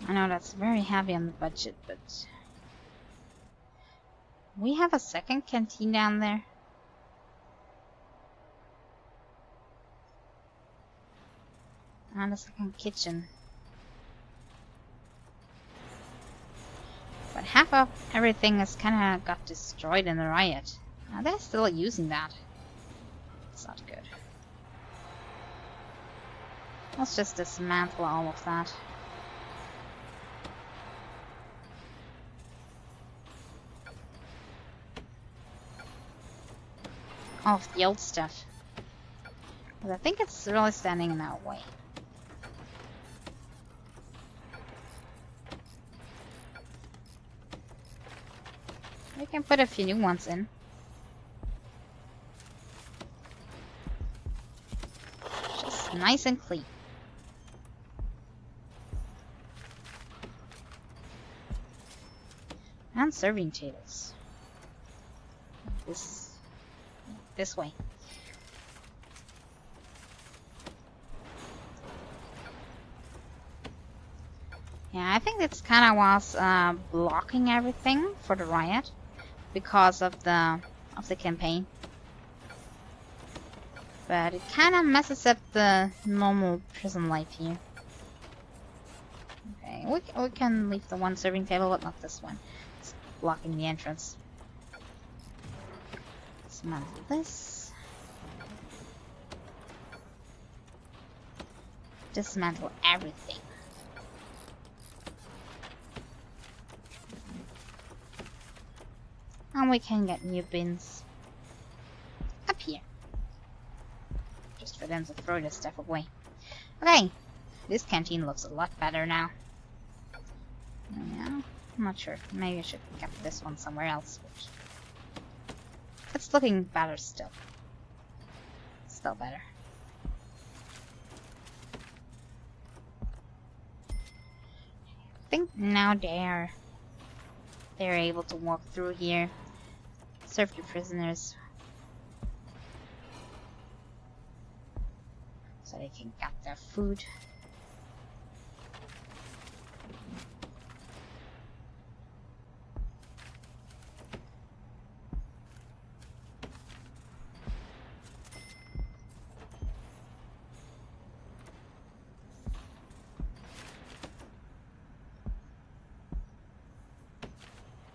I know that's very heavy on the budget, but we have a second canteen down there. And a second kitchen. But half of everything is kind of got destroyed in the riot. They're still using that. It's not good. Let's just dismantle all of that. All of the old stuff. But I think it's really standing in our way. We can put a few new ones in. Just nice and clean. And serving tables. This way. Yeah, I think it's kind of was blocking everything for the riot because of the campaign. But it kind of messes up the normal prison life here. Okay, we can leave the one serving table, but not this one. It's blocking the entrance. Dismantle this. Dismantle everything. And we can get new bins up here. Just for them to throw this stuff away. Okay, this canteen looks a lot better now. Yeah, I'm not sure. Maybe I should have kept this one somewhere else. But it's looking better still. Still better. I think now they're able to walk through here, serve the prisoners, so they can get their food.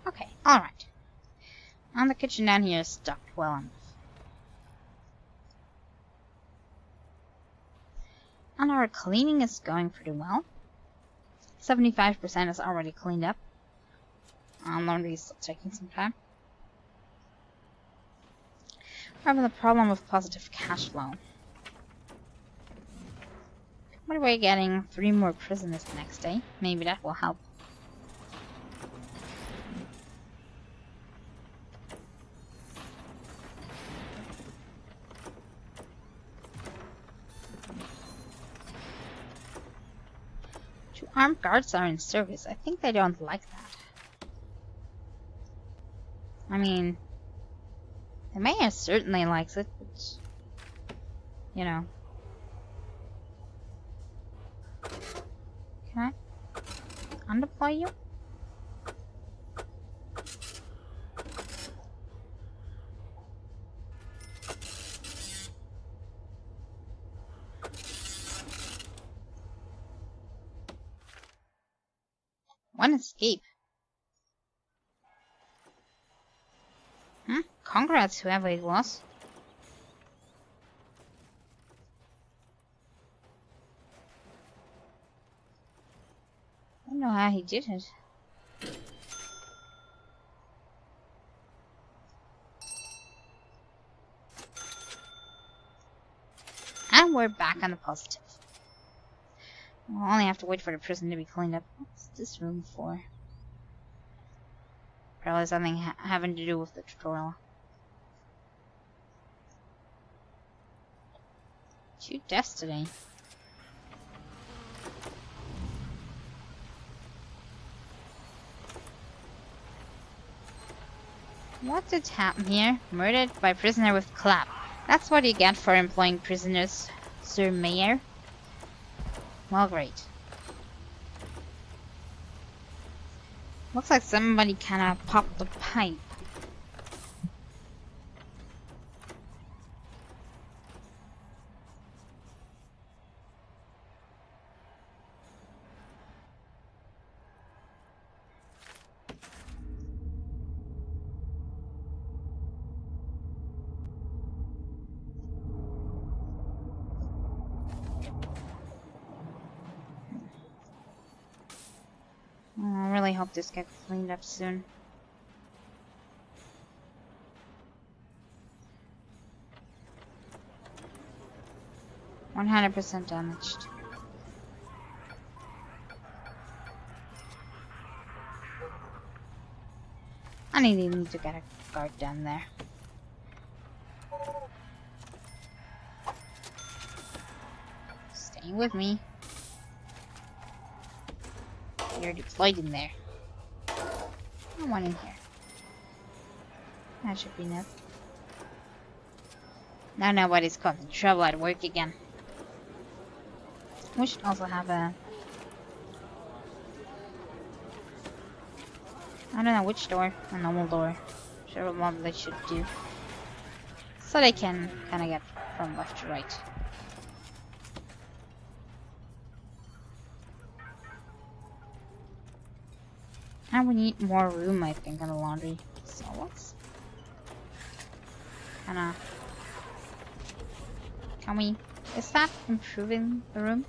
Okay, alright. And the kitchen down here is stocked well enough. And our cleaning is going pretty well. 75% is already cleaned up. Laundry is still taking some time. We're having a problem with positive cash flow. But we're getting 3 more prisoners the next day. Maybe that will help. Armed guards are in service. I think they don't like that. I mean, the mayor certainly likes it, but you know. Can I undeploy you? One escape. Congrats, whoever it was. I don't know how he did it. And we're back on the positive. We'll only have to wait for the prison to be cleaned up. What's this room for? Probably something having to do with the tutorial. Two deaths today. What did happen here? Murdered by prisoner with clap. That's what you get for employing prisoners, Sir Mayor. Well, great. Looks like somebody kinda popped the pipe. really hope this gets cleaned up soon. %100 damaged. I need to get a guard down there. Stay with me. You're deployed in there. No one in here. That should be enough. Now nobody's causing trouble at work again. We should also have a... I don't know which door. A normal door. Whichever one they should do. So they can kind of get from left to right. And we need more room, I think, on the laundry. So let's kinda... Can we... Is that improving the room?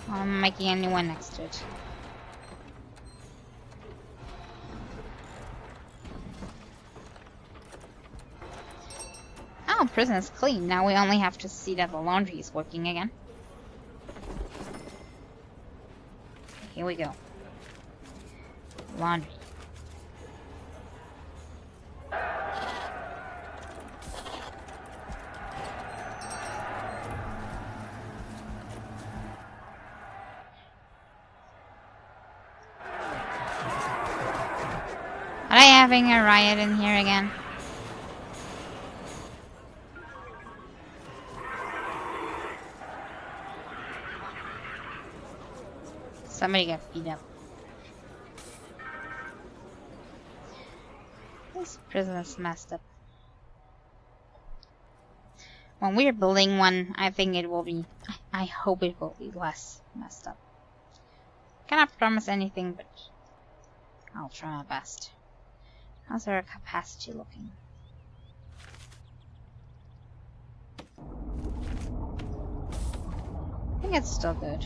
Or am I making a new one next to it? Oh, prison is clean. Now we only have to see that the laundry is working again. Here we go. Laundry. Are they having a riot in here again? Somebody got beat up. This prison is messed up. When we're building one, I think it will be... I hope it will be less messed up. Cannot promise anything, but I'll try my best. How's our capacity looking? I think it's still good.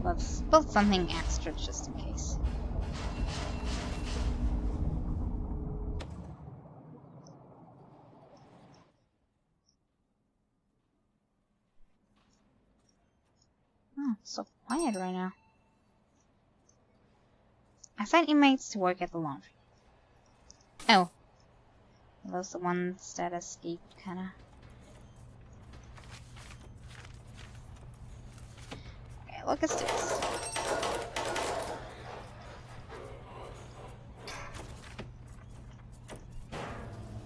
Let's build something extra just in case. Oh, it's so quiet right now. Assign inmates to work at the laundry. Oh. Are those the ones that escaped, kinda? Okay, look at this.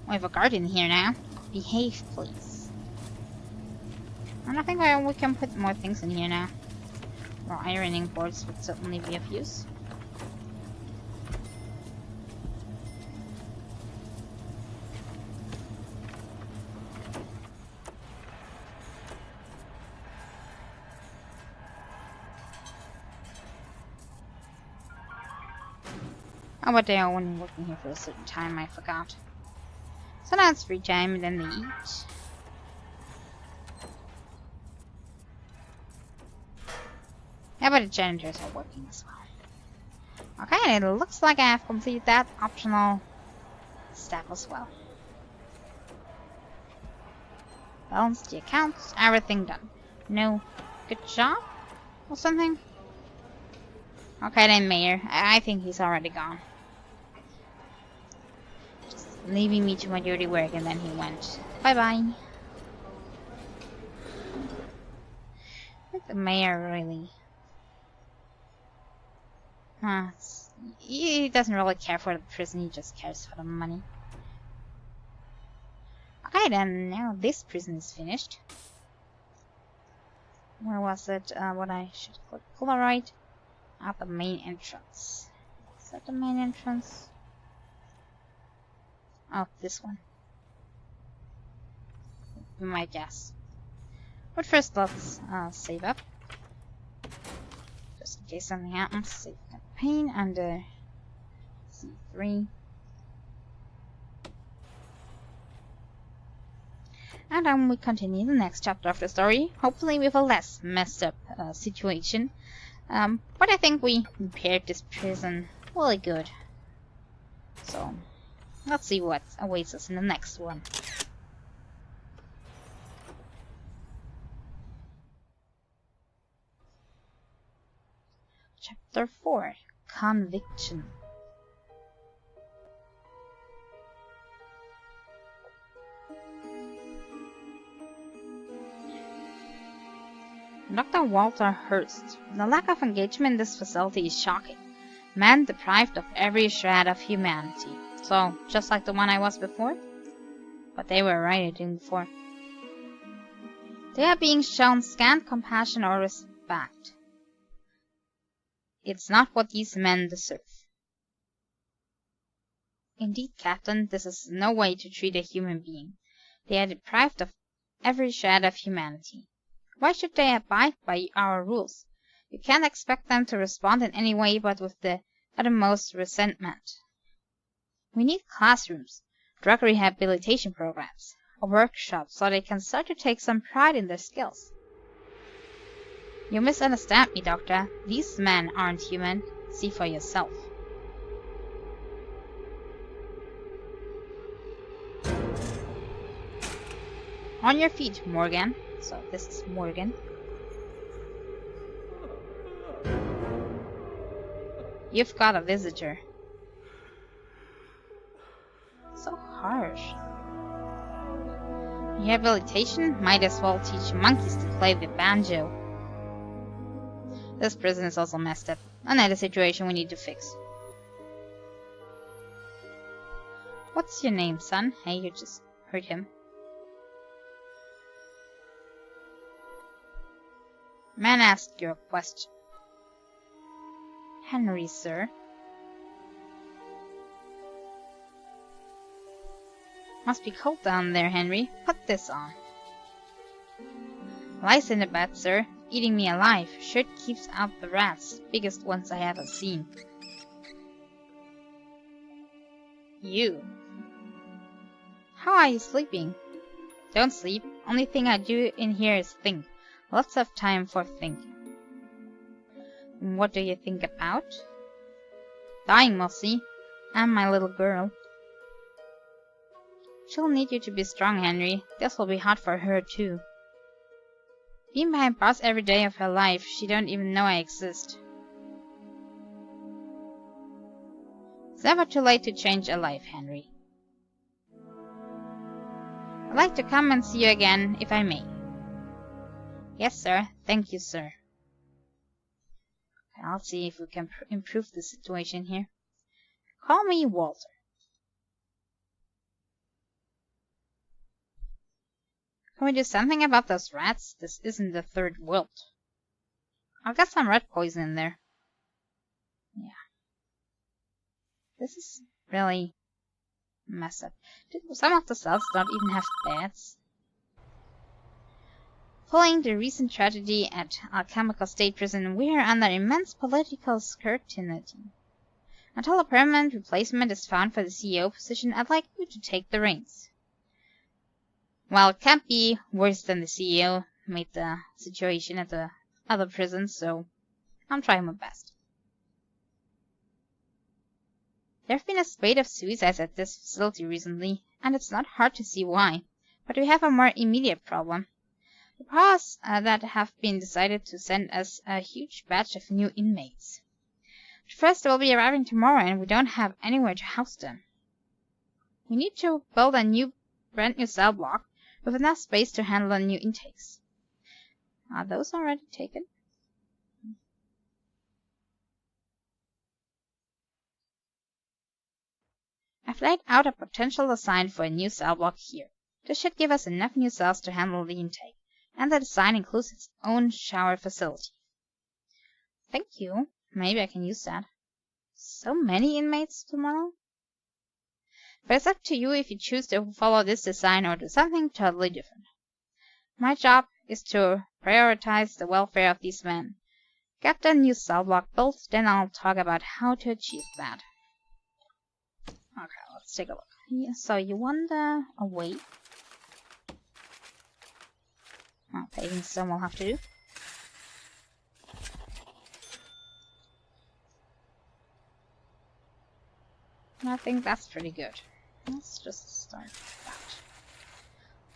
We have a guard in here now. Behave, please. And I think we can put more things in here now. More ironing boards would certainly be of use. Oh, but they are only working here for a certain time, I forgot. So now it's free time and then they eat. Yeah, but the janitors are working as well. Okay, and it looks like I have completed that optional step as well. Balance the accounts, everything done. No good job or something? Okay then, Mayor. I think he's already gone. Just leaving me to my dirty work and then he went. Bye-bye. The Mayor really... he doesn't really care for the prison, he just cares for the money. Okay then, now this prison is finished. Where was it? What I should click Polaroid at the main entrance. Is that the main entrance? Oh, this one. My guess. But first, let's save up. Just in case something happens. Save campaign under C3. And then we continue the next chapter of the story, hopefully with a less messed up situation. But I think we repaired this prison really good. So, let's see what awaits us in the next one. Chapter 4, Conviction. Dr. Walter Hurst. The lack of engagement in this facility is shocking. Men deprived of every shred of humanity. So, just like the one I was before? But they were right, I didn't before. They are being shown scant compassion or respect. It's not what these men deserve. Indeed, Captain, this is no way to treat a human being. They are deprived of every shred of humanity. Why should they abide by our rules? You can't expect them to respond in any way but with the uttermost resentment. We need classrooms, drug rehabilitation programs, a workshop so they can start to take some pride in their skills. You misunderstand me, Doctor. These men aren't human. See for yourself. On your feet, Morgan. So this is Morgan. You've got a visitor. So harsh. Rehabilitation might as well teach monkeys to play the banjo. This prison is also messed up. Another situation we need to fix. What's your name, son? Hey, you just heard him. Man asked you a question. Henry, sir. Must be cold down there, Henry. Put this on. Lies in the bed, sir. Eating me alive. Shirt keeps out the rats. Biggest ones I ever seen. You. How are you sleeping? Don't sleep. Only thing I do in here is think. Lots of time for thinking. What do you think about? Dying mostly. And my little girl. She'll need you to be strong, Henry. This will be hard for her, too. Being my boss every day of her life, she don't even know I exist. It's never too late to change a life, Henry. I'd like to come and see you again, if I may. Yes, sir. Thank you, sir. I'll see if we can improve the situation here. Call me Walter. Can we do something about those rats? This isn't the third world. I've got some rat poison in there. Yeah. This is really messed up. Some of the cells don't even have beds. Following the recent tragedy at Alchemical State Prison, we are under immense political scrutiny. Until a permanent replacement is found for the CEO position, I'd like you to take the reins. Well, it can't be worse than the CEO made the situation at the other prison, so I'm trying my best. There have been a spate of suicides at this facility recently, and it's not hard to see why. But we have a more immediate problem. The powers that have been decided to send us a huge batch of new inmates. But first, they will be arriving tomorrow, and we don't have anywhere to house them. We need to build a brand new cell block with enough space to handle the new intakes. Are those already taken? I've laid out a potential design for a new cell block here. This should give us enough new cells to handle the intake, and the design includes its own shower facility. Thank you. Maybe I can use that. So many inmates tomorrow? But it's up to you if you choose to follow this design or do something totally different. My job is to prioritize the welfare of these men. Get the new cell block built, then I'll talk about how to achieve that. Okay, let's take a look. Yeah, so you wander away. Paving stone will have to do. And I think that's pretty good. Let's just start with that.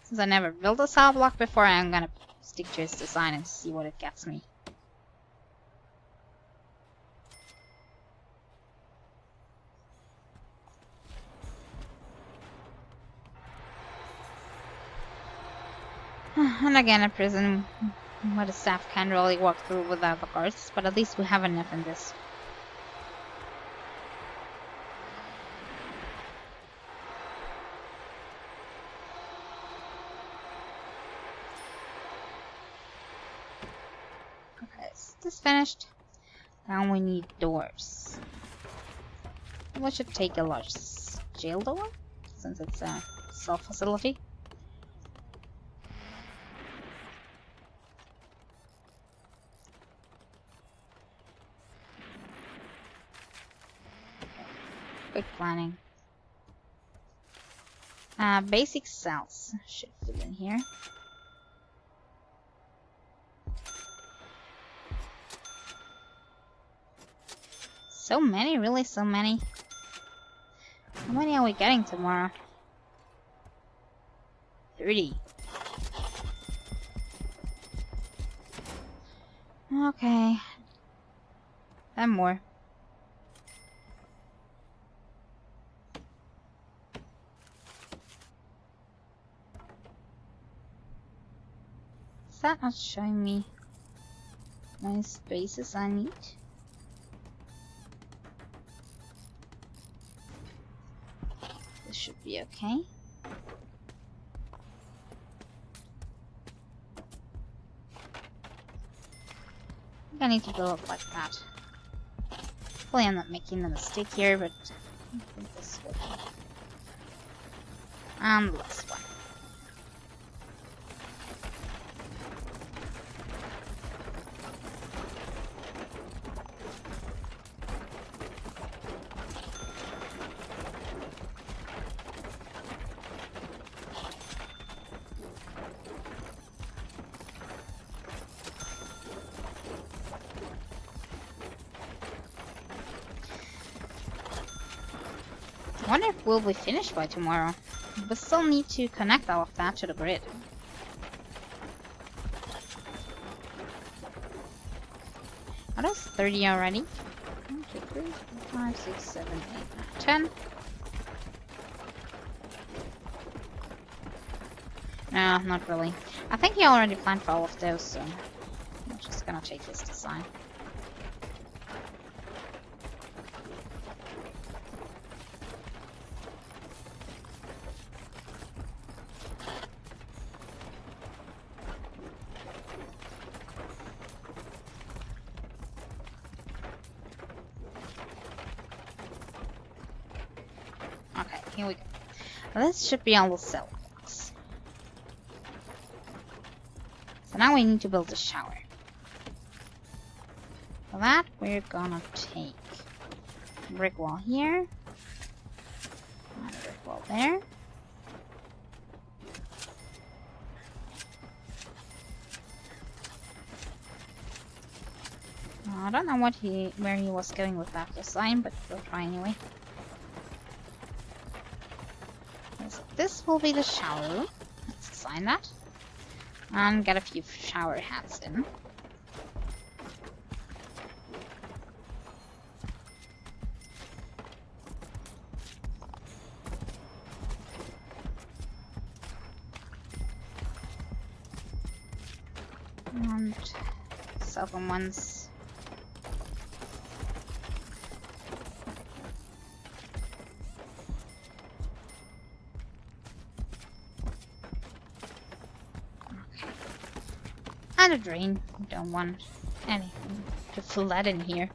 Since I never built a cell block before, I'm gonna stick to its design and see what it gets me. And again, a prison where the staff can't really walk through without the guards, but at least we have enough in this. Okay, is this finished? Now we need doors. We should take a large jail door, since it's a cell facility. Good planning. Basic cells should fit in here. So many, really so many. How many are we getting tomorrow? 30. Okay. 10 more. Is that not showing me how many spaces I need? This should be okay. I think I need to build it like that. Hopefully I'm not making a mistake here, but I think this will be. And the last one. I wonder if we'll be finished by tomorrow. We still need to connect all of that to the grid. Are those 30 already? 1, 2, 3, 4, 5, 6, 7, 8, 9, 10. No, not really. I think he already planned for all of those, so I'm just gonna take his design. Okay, here we go. This should be all the cell blocks. So now we need to build a shower. For that, we're gonna take a brick wall here, and a brick wall there. I don't know where he was going with that design, but we'll try anyway. So this will be the shower room. Let's design that. And get a few shower heads in. And 7 ones. And a drain. We don't want anything to flood in here.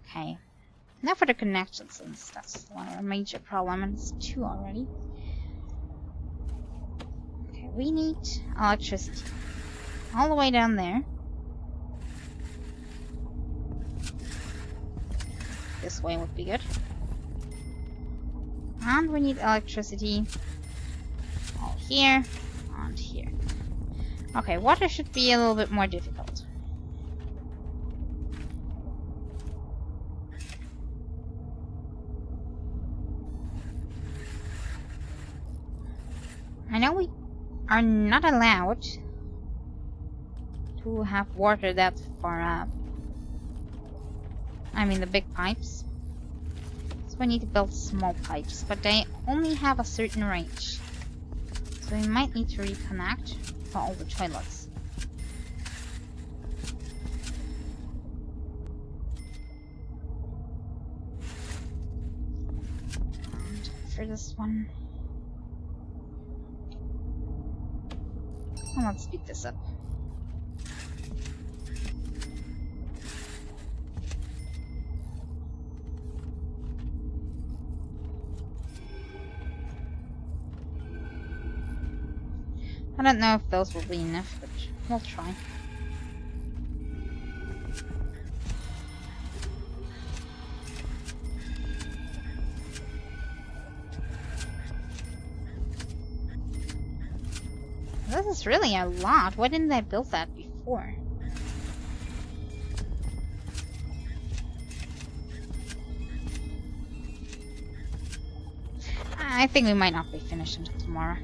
Okay. Now for the connections, since that's one of our major problem, and it's 2 already. Okay, we need electricity all the way down there. This way would be good. And we need electricity all here. And here. Okay, water should be a little bit more difficult. I know we are not allowed to have water that far up. I mean the big pipes. So we need to build small pipes, but they only have a certain range. So we might need to reconnect for all the toilets. And for this one, well, let's speed this up. I don't know if those will be enough, but we'll try. This is really a lot. Why didn't I build that before? I think we might not be finished until tomorrow.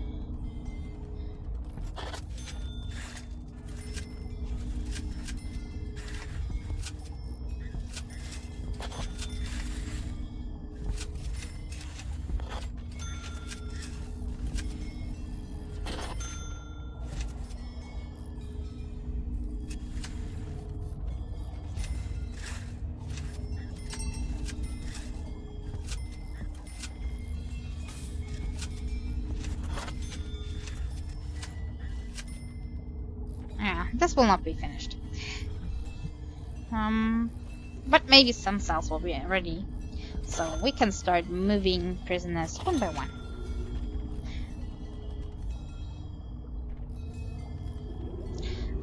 Yeah, this will not be finished. But maybe some cells will be ready, so we can start moving prisoners one by one.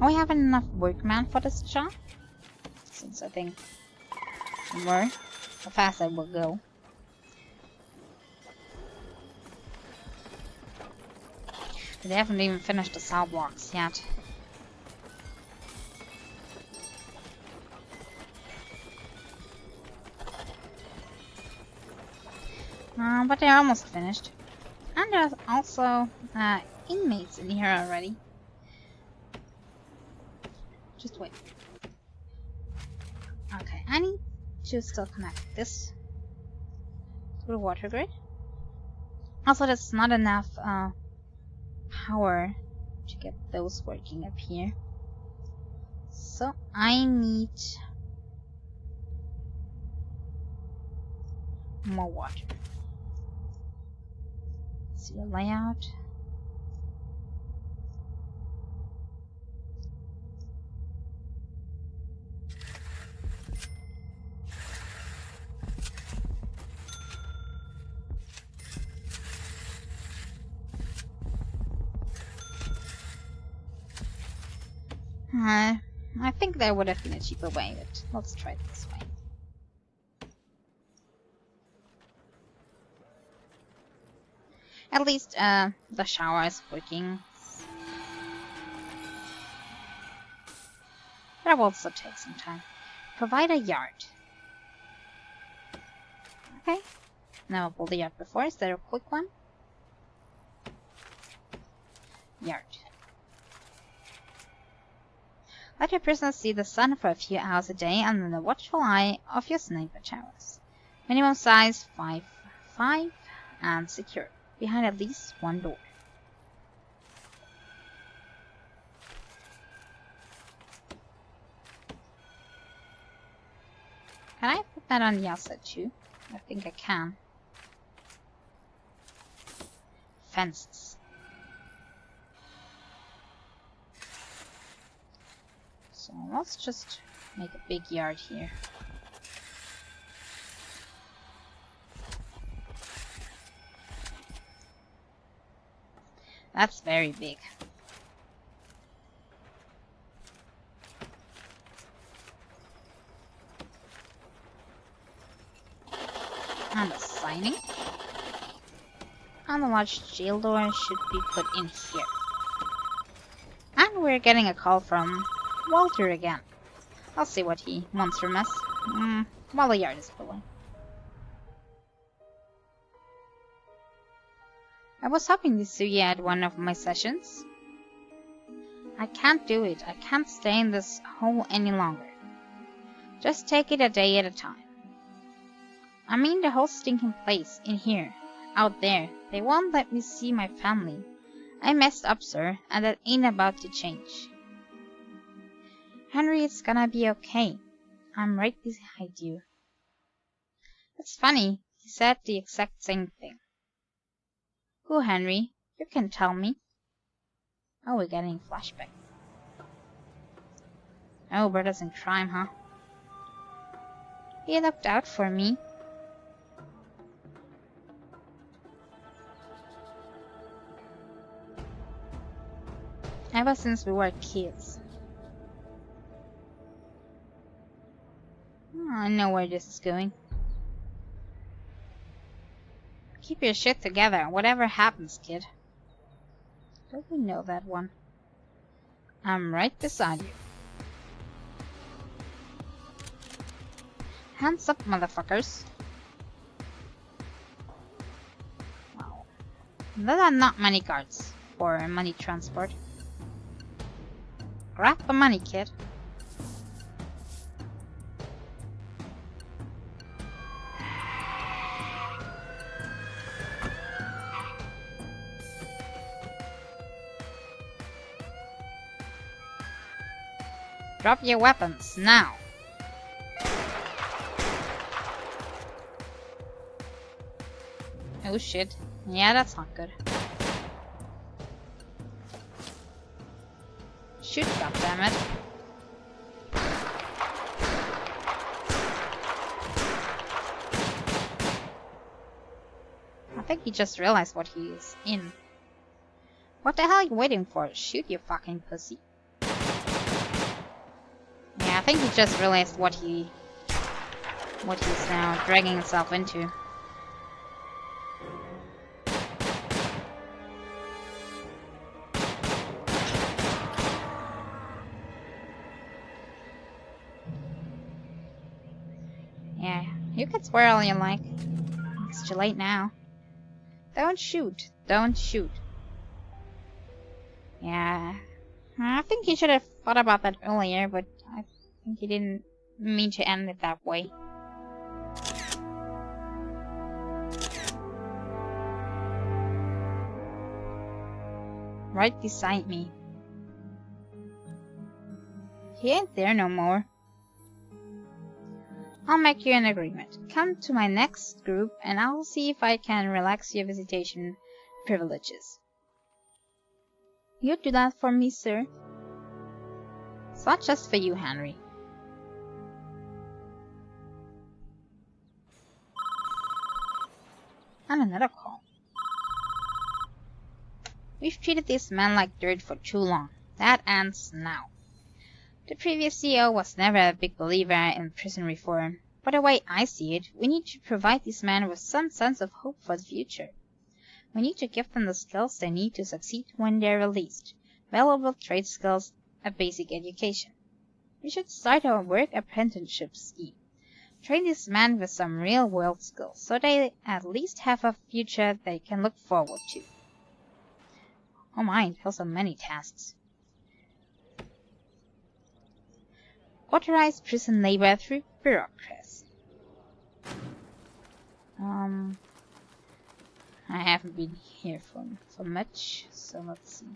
Are we having enough workmen for this job? Since I think more, the faster it will go. They haven't even finished the cell blocks yet. But they're almost finished. And there's also inmates in here already. Just wait. Okay, I need to still connect this to the water grid. Also, there's not enough power to get those working up here. So I need more water. See the layout. I think there would have been a cheaper way, but let's try it this way. At least the shower is working. That will also take some time. Provide a yard. Okay. Never pulled the yard before. Is there a quick one? Yard. Let your prisoners see the sun for a few hours a day under the watchful eye of your sniper towers. Minimum size 5'5" and secure behind at least one door. Can I put that on the outside too? I think I can. Fences. So let's just make a big yard here. That's very big. And the signing. And the large jail door should be put in here. And we're getting a call from Walter again. I'll see what he wants from us while the yard is filling. I was hoping to see you at one of my sessions. I can't do it. I can't stay in this hole any longer. Just take it a day at a time. I mean the whole stinking place, in here, out there. They won't let me see my family. I messed up, sir, and that ain't about to change. Henry, it's gonna be okay. I'm right behind you. It's funny, he said the exact same thing. Who, Henry? You can tell me. Oh, we're getting flashback. Oh, brothers in crime, huh? He looked out for me. Ever since we were kids. I know where this is going. Keep your shit together, whatever happens, kid. Don't we know that one? I'm right beside you. Hands up, motherfuckers. Wow. There are not many guards for money transport. Grab the money, kid. Drop your weapons, now! Oh shit. Yeah, that's not good. Shoot, goddammit. I think he just realized what he is in. What the hell are you waiting for? Shoot, you fucking pussy. Yeah, I think he just realized what he's now dragging himself into. Yeah, you can swear all you like. It's too late now. Don't shoot. Don't shoot. Yeah, I think he should have thought about that earlier, but I think he didn't mean to end it that way. Right beside me. He ain't there no more. I'll make you an agreement. Come to my next group and I'll see if I can relax your visitation privileges. You do that for me, sir? It's not just for you, Henry. And another call. We've treated this man like dirt for too long. That ends now. The previous CEO was never a big believer in prison reform, but the way I see it, we need to provide these men with some sense of hope for the future. We need to give them the skills they need to succeed when they're released, valuable trade skills, a basic education. We should start a work apprenticeship scheme. Train these men with some real-world skills, so they at least have a future they can look forward to. Oh my, those are many tasks. Authorize prison labor through bureaucracy. I haven't been here for much, so let's see.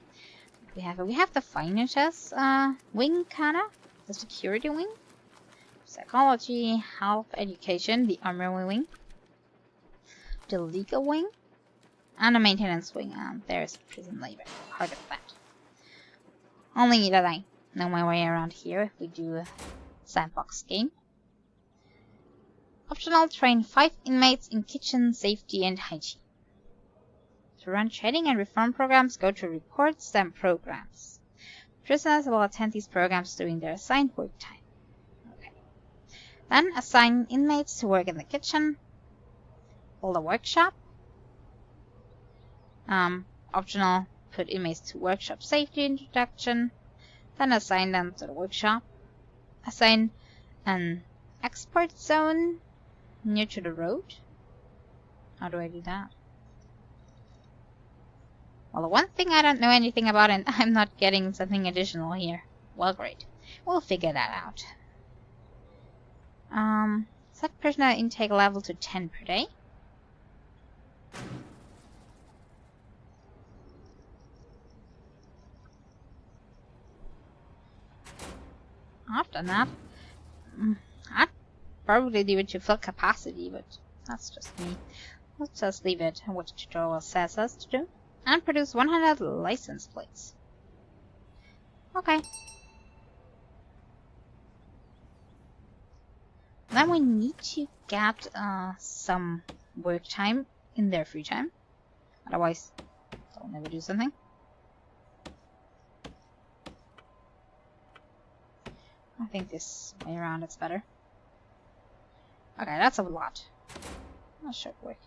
We have the finances wing, kinda, the security wing, psychology, health, education, the armory wing, the legal wing, and the maintenance wing. There's prison labor, part of that. Only that I know my way around here if we do a sandbox game. Optional, train 5 inmates in kitchen safety and hygiene. To run training and reform programs, go to reports and programs. Prisoners will attend these programs during their assigned work time. Okay. Then assign inmates to work in the kitchen, or the workshop. Optional, put inmates to workshop safety introduction. Then assign them to the workshop. Assign an export zone near to the road. How do I do that? Well, the one thing I don't know anything about, and I'm not getting something additional here. Well, great. We'll figure that out. Set prisoner intake level to 10 per day. I've done that. I'd probably leave it to full capacity, but that's just me. Let's just leave it what the tutorial says us to do. And produce 100 license plates. Okay. Then we need to get some work time in their free time. Otherwise, they'll never do something. I think this way around it's better. Okay, that's a lot. That should work.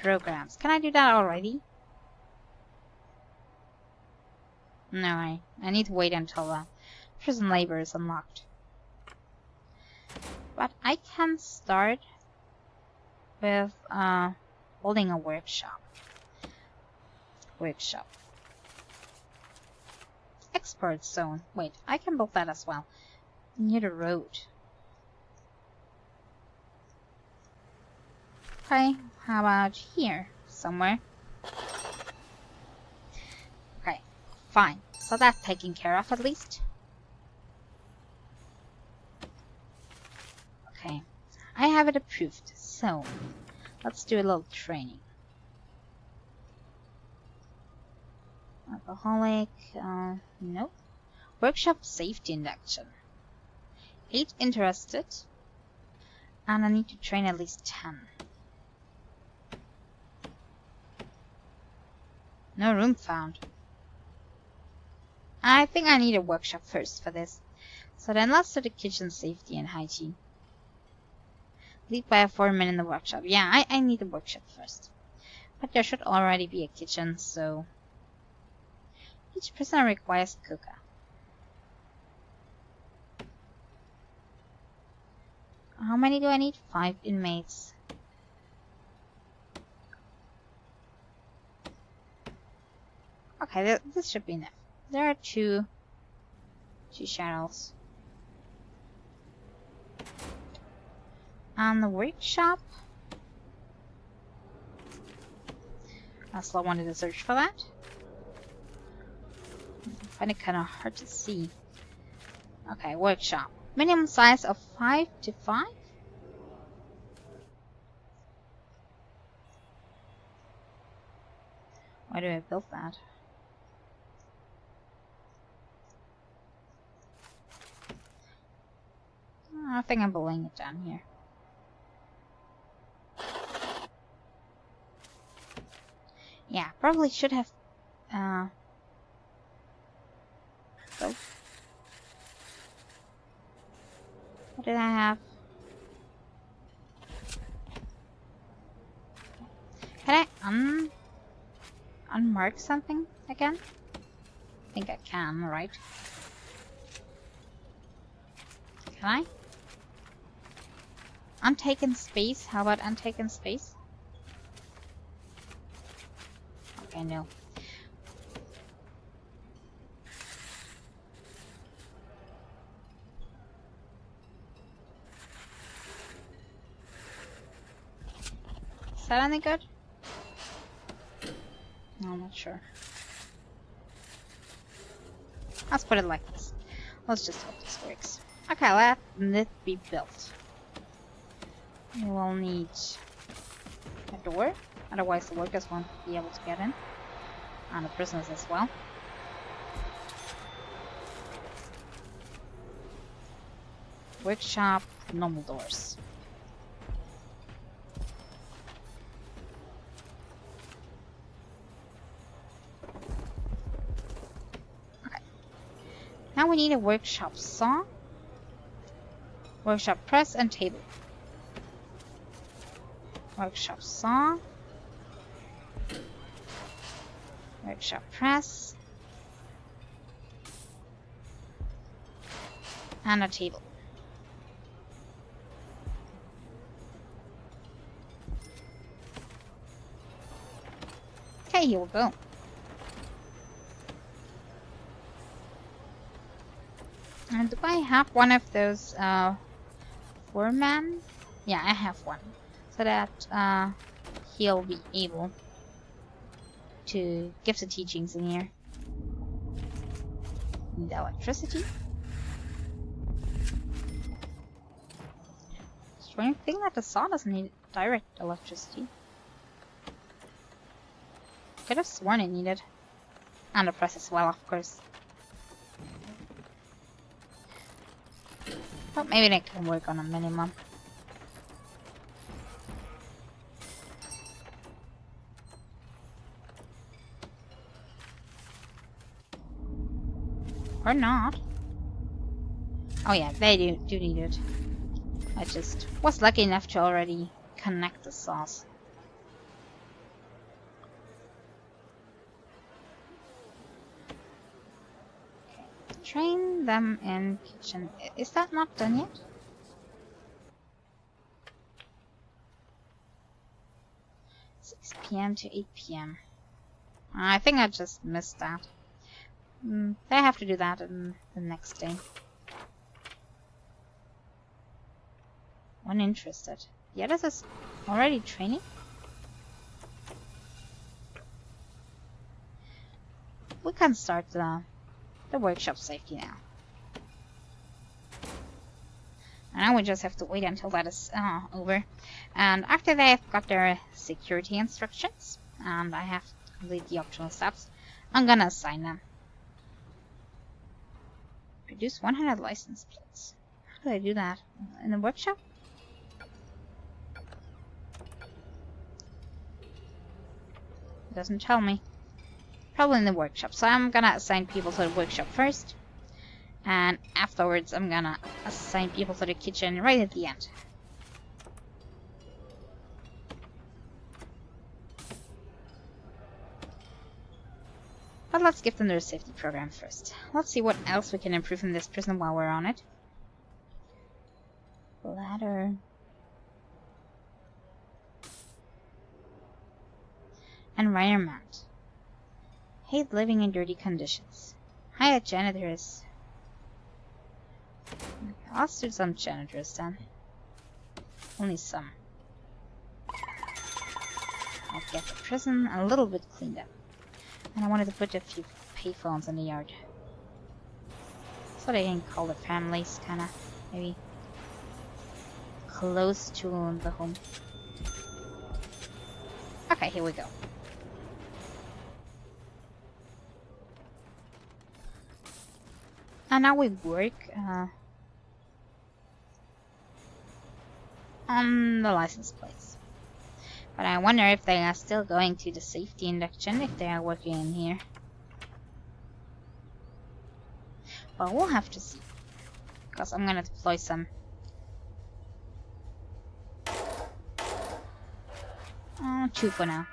Programs. Can I do that already? No, I need to wait until prison labor is unlocked. But I can start with building a workshop. Export zone. Wait, I can build that as well. Near the road. Okay, how about here? Somewhere. Okay, fine. So that's taken care of at least. Okay, I have it approved. So, let's do a little training. Alcoholic, nope. Workshop safety induction. 8 interested. And I need to train at least 10. No room found. I think I need a workshop first for this. So then let's do the kitchen safety and hygiene. Lead by a foreman in the workshop. Yeah, I need a workshop first. But there should already be a kitchen, so... Each prisoner requires a cooker. How many do I need? 5 inmates. Okay, this should be enough. There are two shadows. And the workshop. I still wanted to search for that. I find it kind of hard to see. Okay, workshop. Minimum size of 5 to 5. Why do I build that? I think I'm building it down here. Yeah, probably should have so what did I have? Can I unmark something again? I think I can, right? Can I? Untaken space? How about untaken space? Okay, no. Is that any good? No, I'm not sure. Let's put it like this. Let's just hope this works. Okay, let it be built. We will need a door, otherwise the workers won't be able to get in. And the prisoners as well. Workshop, normal doors. Okay. Now we need a workshop saw, workshop press, and table. Workshop saw, workshop press, and a table. Okay, here we go. And do I have one of those foreman? Yeah, I have one. So that he'll be able to give the teachings in here. Need electricity. Strange thing that the saw doesn't need direct electricity. Could have sworn it needed. And the press as well, of course. But maybe they can work on a minimum. Or not. Oh yeah, they do need it. I just was lucky enough to already connect the saws. Okay. Train them in kitchen. Is that not done yet? PM to 8 PM. I think I just missed that. They have to do that in the next day. Uninterested. Yeah, this is already training. We can start the workshop safety now. And now we just have to wait until that is over. And after they've got their security instructions, and I have to complete the optional steps, I'm gonna assign them. Produce 100 license plates. How do I do that? In the workshop? It doesn't tell me. Probably in the workshop. So I'm gonna assign people to the workshop first. And afterwards I'm gonna assign people to the kitchen right at the end. But let's give them their safety program first. Let's see what else we can improve in this prison while we're on it. Ladder. Environment. Hate living in dirty conditions. Hire janitors. Let's do some janitors then. Only some. I'll get the prison a little bit cleaned up. And I wanted to put a few payphones in the yard. So they can call their families, kinda, maybe close to the home. Okay, here we go. And now we work on the license plates. But I wonder if they are still going to the safety induction if they are working in here. Well, we'll have to see. Because I'm gonna deploy some. 2 for now.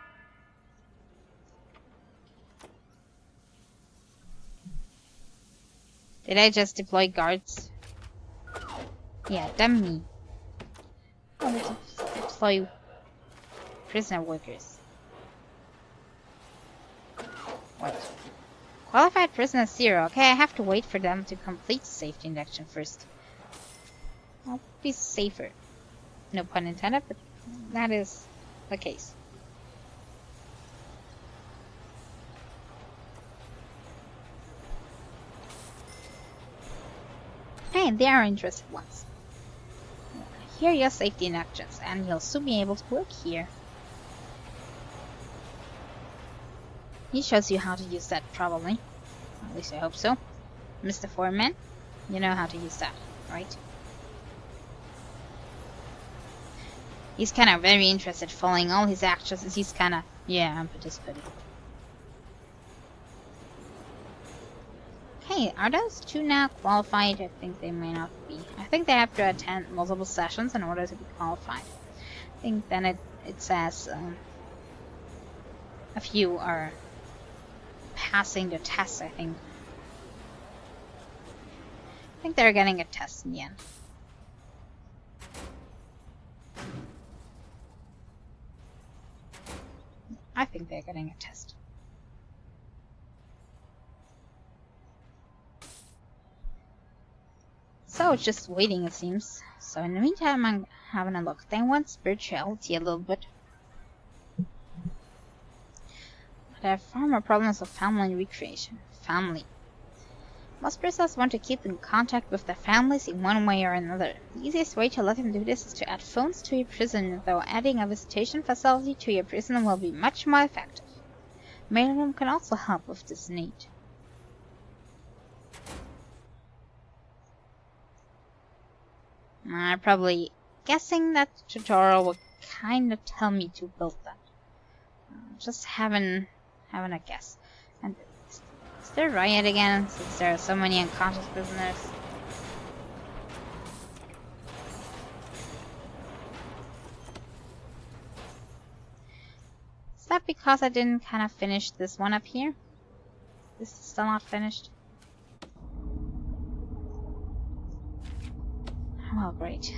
Did I just deploy guards? Yeah, dummy. I want to deploy prisoner workers. What? Qualified prisoner 0. Okay, I have to wait for them to complete safety induction first. I'll be safer. No pun intended, but that is the case. Hey, they are interested ones. Here are your safety inductions, and you'll soon be able to work here. He shows you how to use that, probably. At least I hope so. Mr. Foreman, you know how to use that, right? He's kind of very interested following all his actions. He's kind of, yeah, I'm participating. Okay, are those 2 now qualified? I think they may not be. I think they have to attend multiple sessions in order to be qualified. I think then it says a few are passing the test, I think. I think they're getting a test in the end. I think they're getting a test. So, just waiting, it seems. So, in the meantime, I'm having a look. They want spirituality a little bit. But I have far more problems with family and recreation. Family. Most prisoners want to keep in contact with their families in one way or another. The easiest way to let them do this is to add phones to your prison, though adding a visitation facility to your prison will be much more effective. Mailroom can also help with this need. I'm probably guessing that the tutorial will kind of tell me to build that. Just having a guess. And is there a riot again, since there are so many unconscious prisoners? Is that because I didn't kind of finish this one up here? This is still not finished? Oh, great.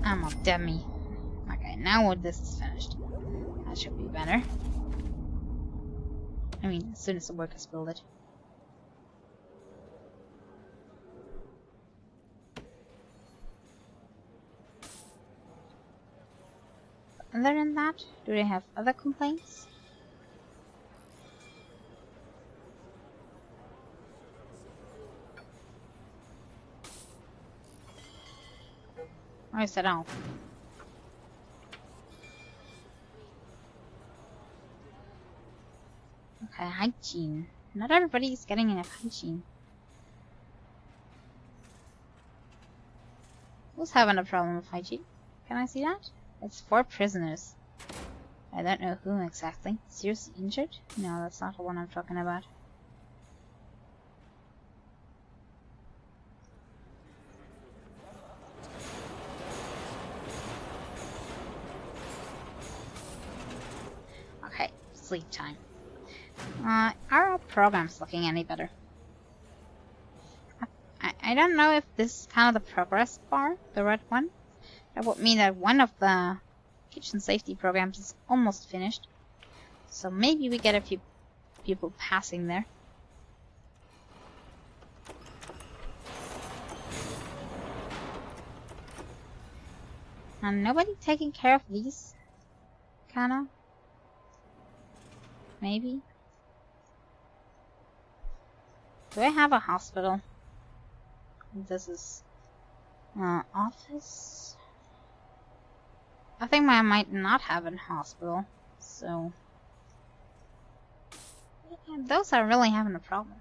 I'm a dummy. Okay, now this is finished. That should be better. I mean, as soon as the workers build it. Other than that, do they have other complaints? Or is that all? Okay, hygiene. Not everybody is getting enough hygiene. Who's having a problem with hygiene? Can I see that? It's 4 prisoners. I don't know who exactly. Seriously injured? No, that's not the one I'm talking about. Okay, sleep time. Are our programs looking any better? I don't know if this is kind of the progress bar, the red one. That would mean that one of the kitchen safety programs is almost finished. So maybe we get a few people passing there. And nobody taking care of these? Kinda? Maybe? Do I have a hospital? This is office. I think I might not have a hospital, so yeah, those are really having a problem.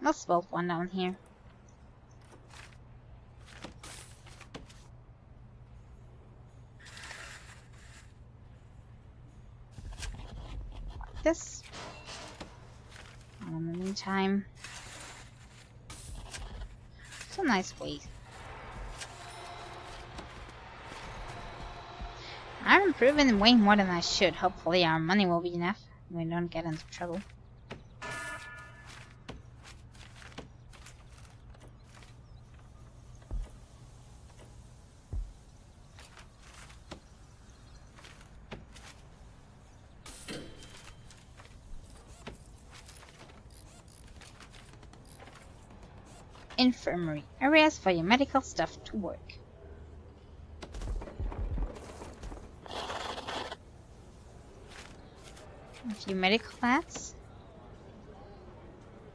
Let's build one down here. Like this. In the meantime, it's a nice way. I'm improving way more than I should. Hopefully our money will be enough and we don't get into trouble. Infirmary. Areas for your medical stuff to work. A few medical mats.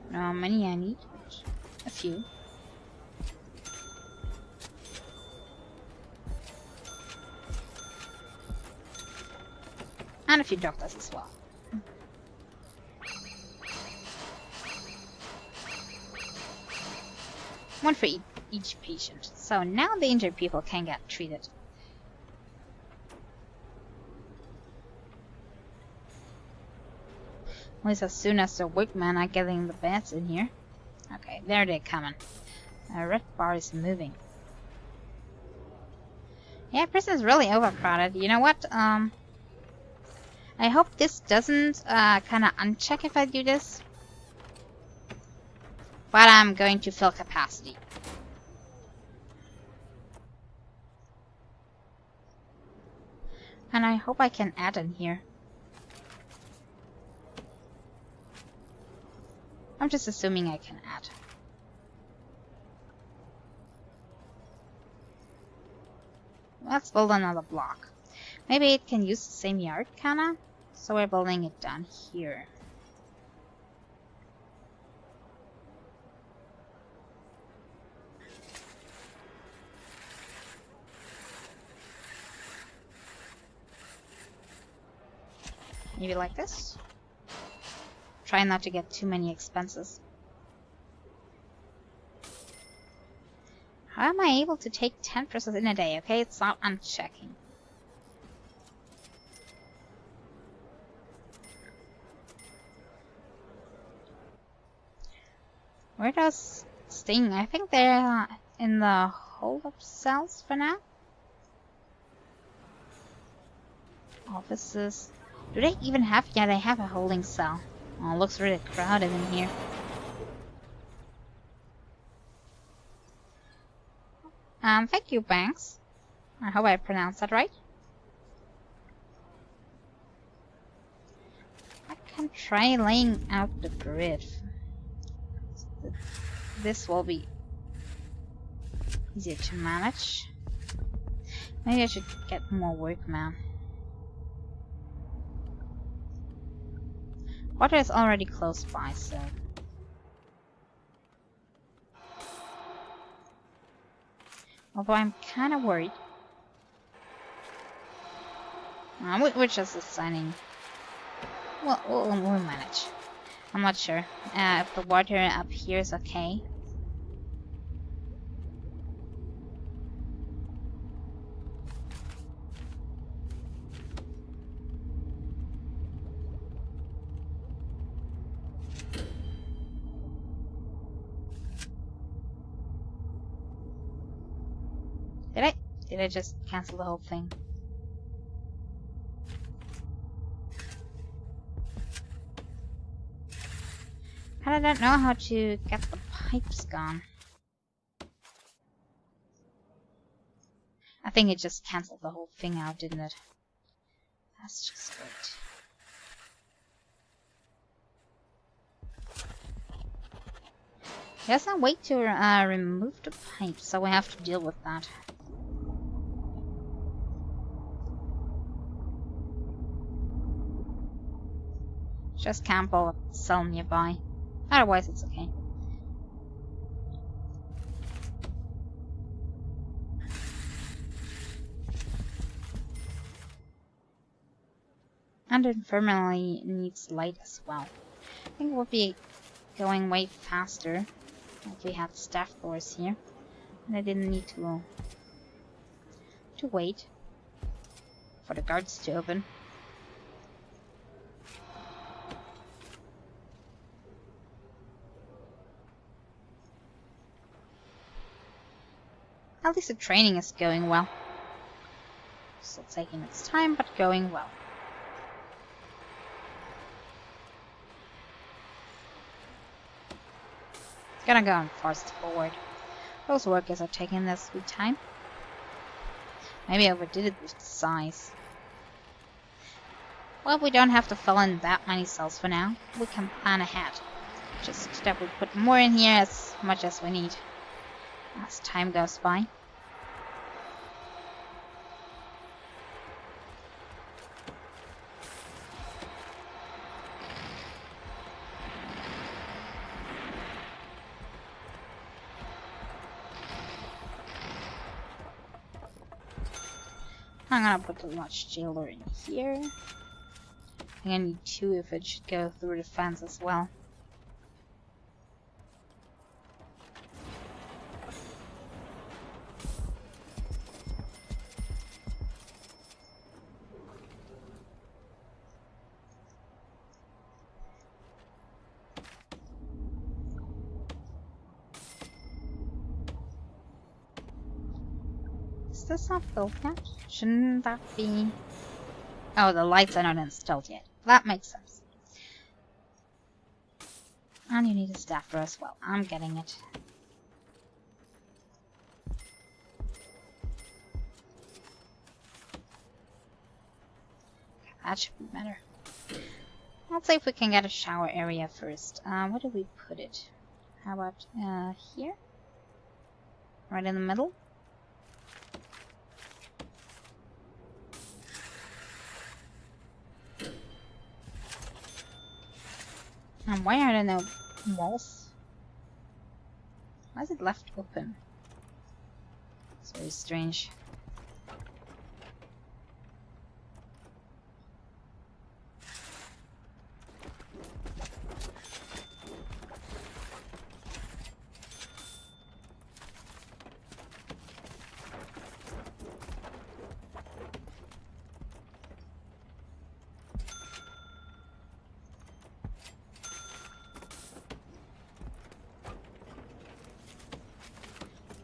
I don't know how many I need, but a few. And a few doctors as well. One for each patient. So now the injured people can get treated. At least as soon as the workmen are getting the beds in here. Okay, there they're coming. The red bar is moving. Yeah, prison is really overcrowded. You know what? I hope this doesn't kind of uncheck if I do this. But I'm going to fill capacity. And I hope I can add in here. I'm just assuming I can add. Let's build another block. Maybe it can use the same yard, kinda? So we're building it down here. Maybe like this. Try not to get too many expenses. How am I able to take 10% in a day? Okay, it's not unchecking. Where does Sting? I think they're in the hold-up cells for now. Offices. Do they even have? Yeah, they have a holding cell. Oh, it looks really crowded in here. Thank you, Banks. I hope I pronounced that right. I can try laying out the grid. This will be easier to manage. Maybe I should get more workmen. Water is already close by, so... Although I'm kind of worried. We're just assigning... Well, we'll manage. I'm not sure if the water up here is okay. Did I just cancel the whole thing? And I don't know how to get the pipes gone. I think it just cancelled the whole thing out, didn't it? That's just great. There's no way to remove the pipes, so we have to deal with that. Just can't build a cell nearby. Otherwise, it's okay. And infirmary needs light as well. I think it would be going way faster if we had staff floors here. And I didn't need to wait for the guards to open. At least the training is going well. Still taking its time, but going well. It's gonna go on fast forward. Those workers are taking their sweet time. Maybe I overdid it with the size. Well, we don't have to fill in that many cells for now. We can plan ahead. Just that we put more in here as much as we need as time goes by. I'm gonna put the large jailer in here. I think I need 2 if it should go through the fence as well. Is this not built yet? Shouldn't that be... Oh, the lights are not installed yet. That makes sense. And you need a staffer as well. I'm getting it. That should be better. Let's see if we can get a shower area first. Where do we put it? How about here? Right in the middle? And why are there no walls? Why is it left open? It's very strange.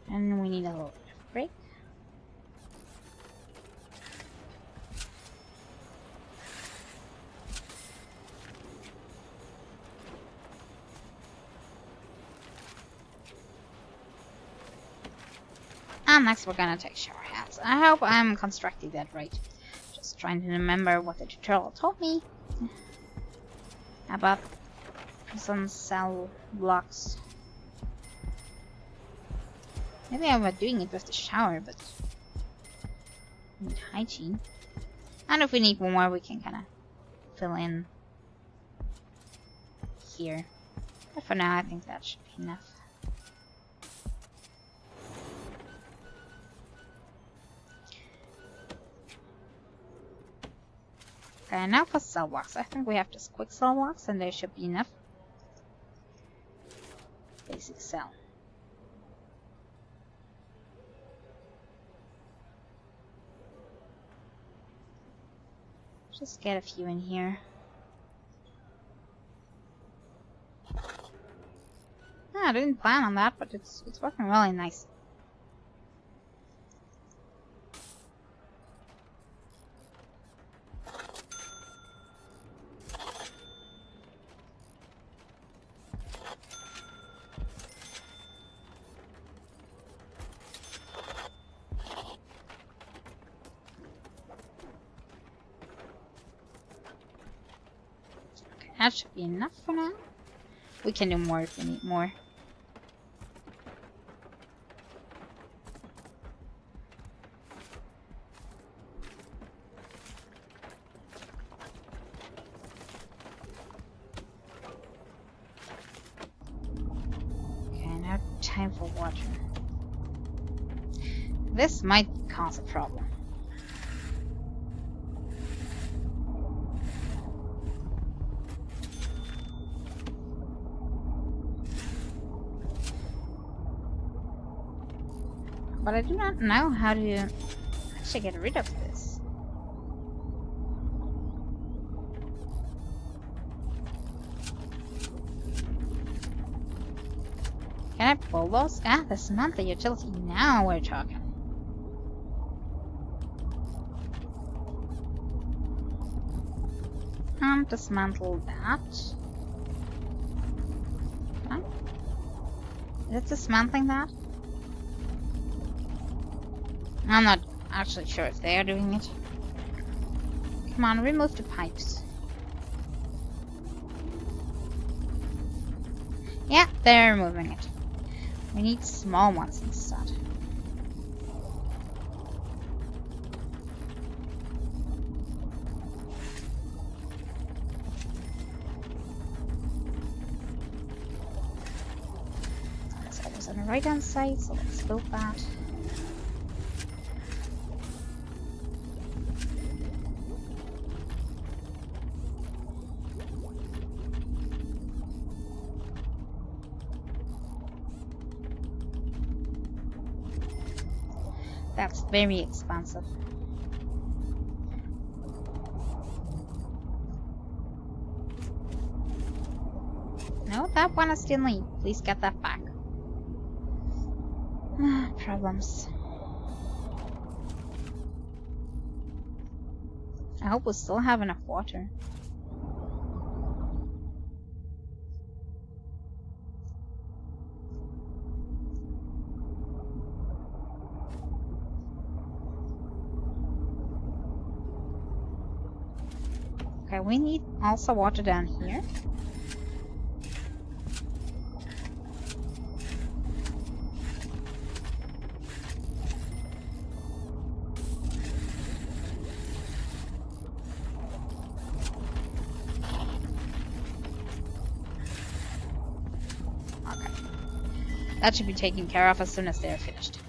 And we need a little bit of brick. And next we're gonna take shower heads. I hope I'm constructing that right. Just trying to remember what the tutorial told me about prison cell blocks. Maybe I was doing it with the shower, but we need hygiene. And if we need one more, we can kind of fill in here. But for now, I think that should be enough. Okay, now for cell blocks. I think we have just quick cell blocks, and there should be enough. Basic cell. Just get a few in here. I didn't plan on that, but it's working really nice. That should be enough for now. We can do more if we need more. Okay, now time for water. This might cause a problem. But I do not know how to actually get rid of this. Can I pull those? Ah, dismantle the utility. Now we're talking. Dismantle that. Huh? Is it dismantling that? I'm not actually sure if they are doing it. Come on, remove the pipes. Yeah, they're removing it. We need small ones instead. So it was on the right hand side, so let's build that. That's very expensive. No, that one I still need. Please get that back. Problems. I hope we still have enough water. Okay, we need also water down here. Okay. That should be taken care of as soon as they're finished.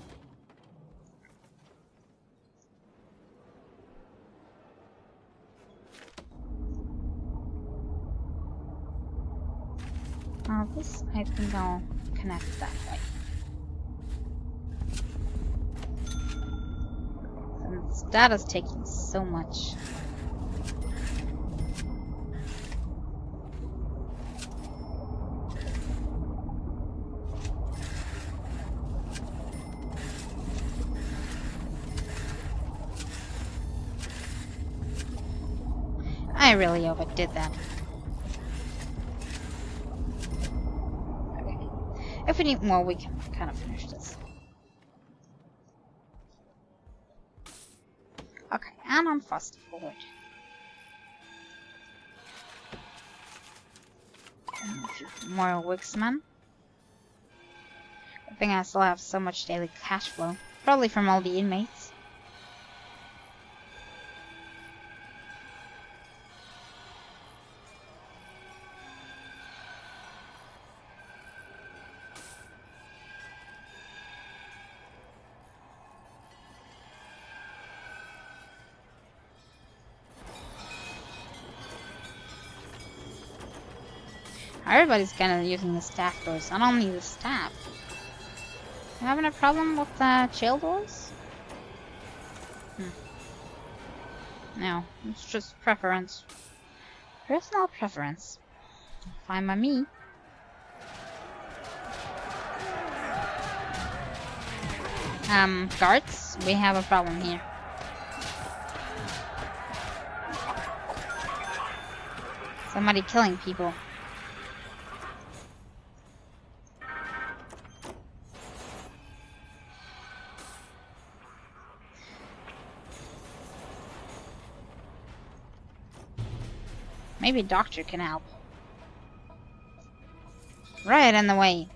This, I think I'll connect that way. Since that is taking so much. I really overdid that. Okay. If we need more, we can kind of finish this. Okay, and I'm fast forward. More Wixman. I think I still have so much daily cash flow. Probably from all the inmates. Everybody's kind of using the staff doors, not only the staff. You having a problem with the jail doors? No, it's just preference. Personal preference. Fine by me. Guards, we have a problem here. Somebody killing people. Maybe a doctor can help. Right in the way.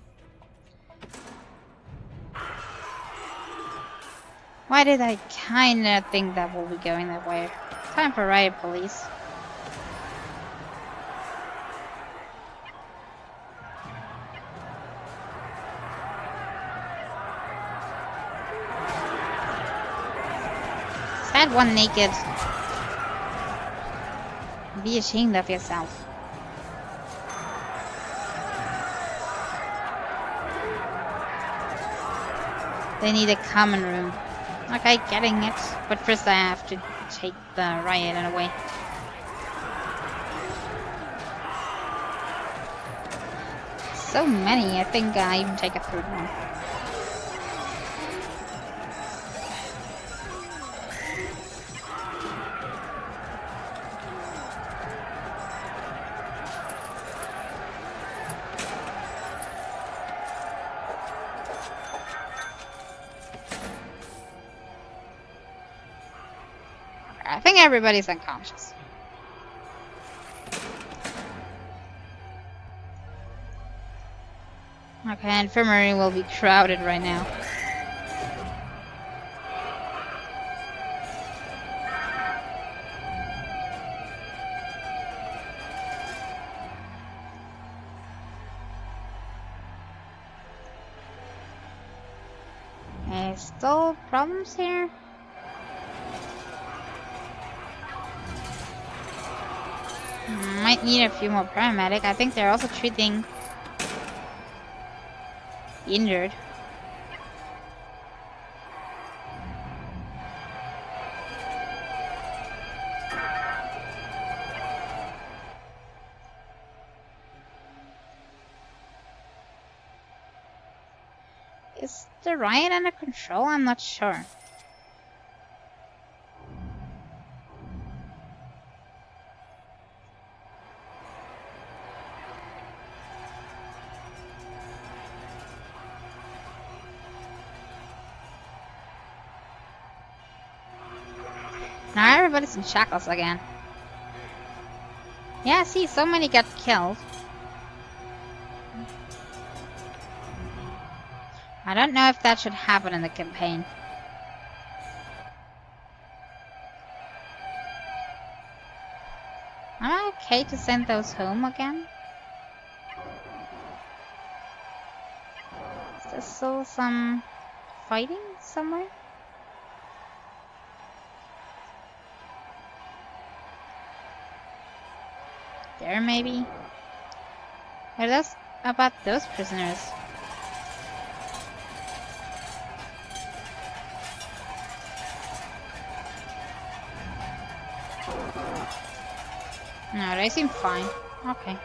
Why did I kinda think that we'll be going that way? Time for riot police. Just had one naked. Be ashamed of yourself. They need a common room. Okay, getting it. But first I have to take the riot away. So many, I think I even take a third one. I think everybody's unconscious. Okay, infirmary will be crowded right now. Okay, still problems here? Might need a few more paramedic. I think they're also treating the injured. Is the riot under control? I'm not sure. Now everybody's in shackles again. Yeah, see, so many got killed. I don't know if that should happen in the campaign. Am I okay to send those home again? Is there still some fighting somewhere? There, maybe? What are those about those prisoners? No, they seem fine. Okay.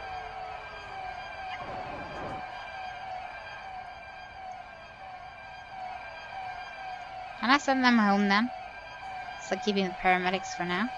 Can I send them home then? So keeping the paramedics for now.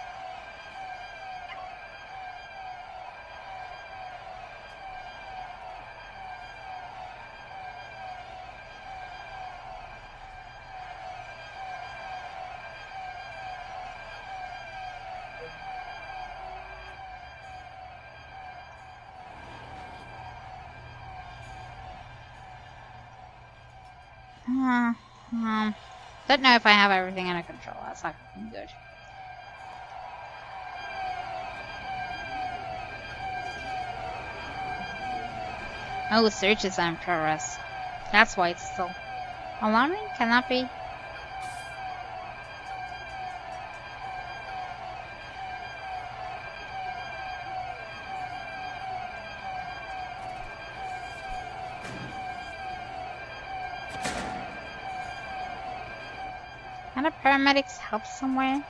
Don't know if I have everything under control. That's not good. Oh, search is in progress. That's why it's still alarming. Can that be? Can the paramedics help somewhere?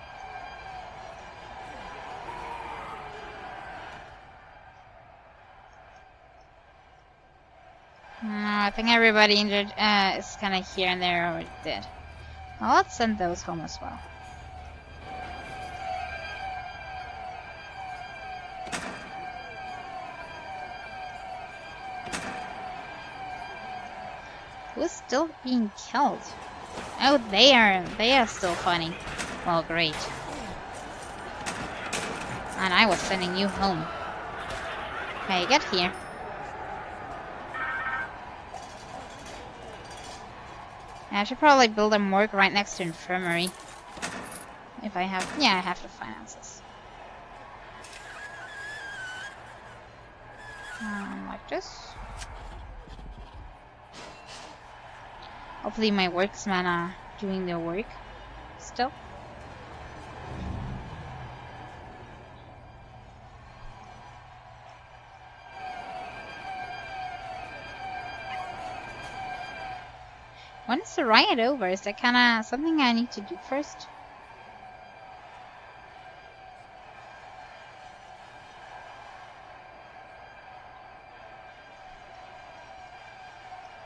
No, I think everybody injured is kind of here and there or dead. Well, let's send those home as well. Who's still being killed? Oh, they are still fighting. Well, great. And I was sending you home. Hey, get here. I should probably build a morgue right next to infirmary. If I have... yeah, I have the finances. Like this. Hopefully my worksmen are doing their work still. When is the riot over? Is that kinda something I need to do first?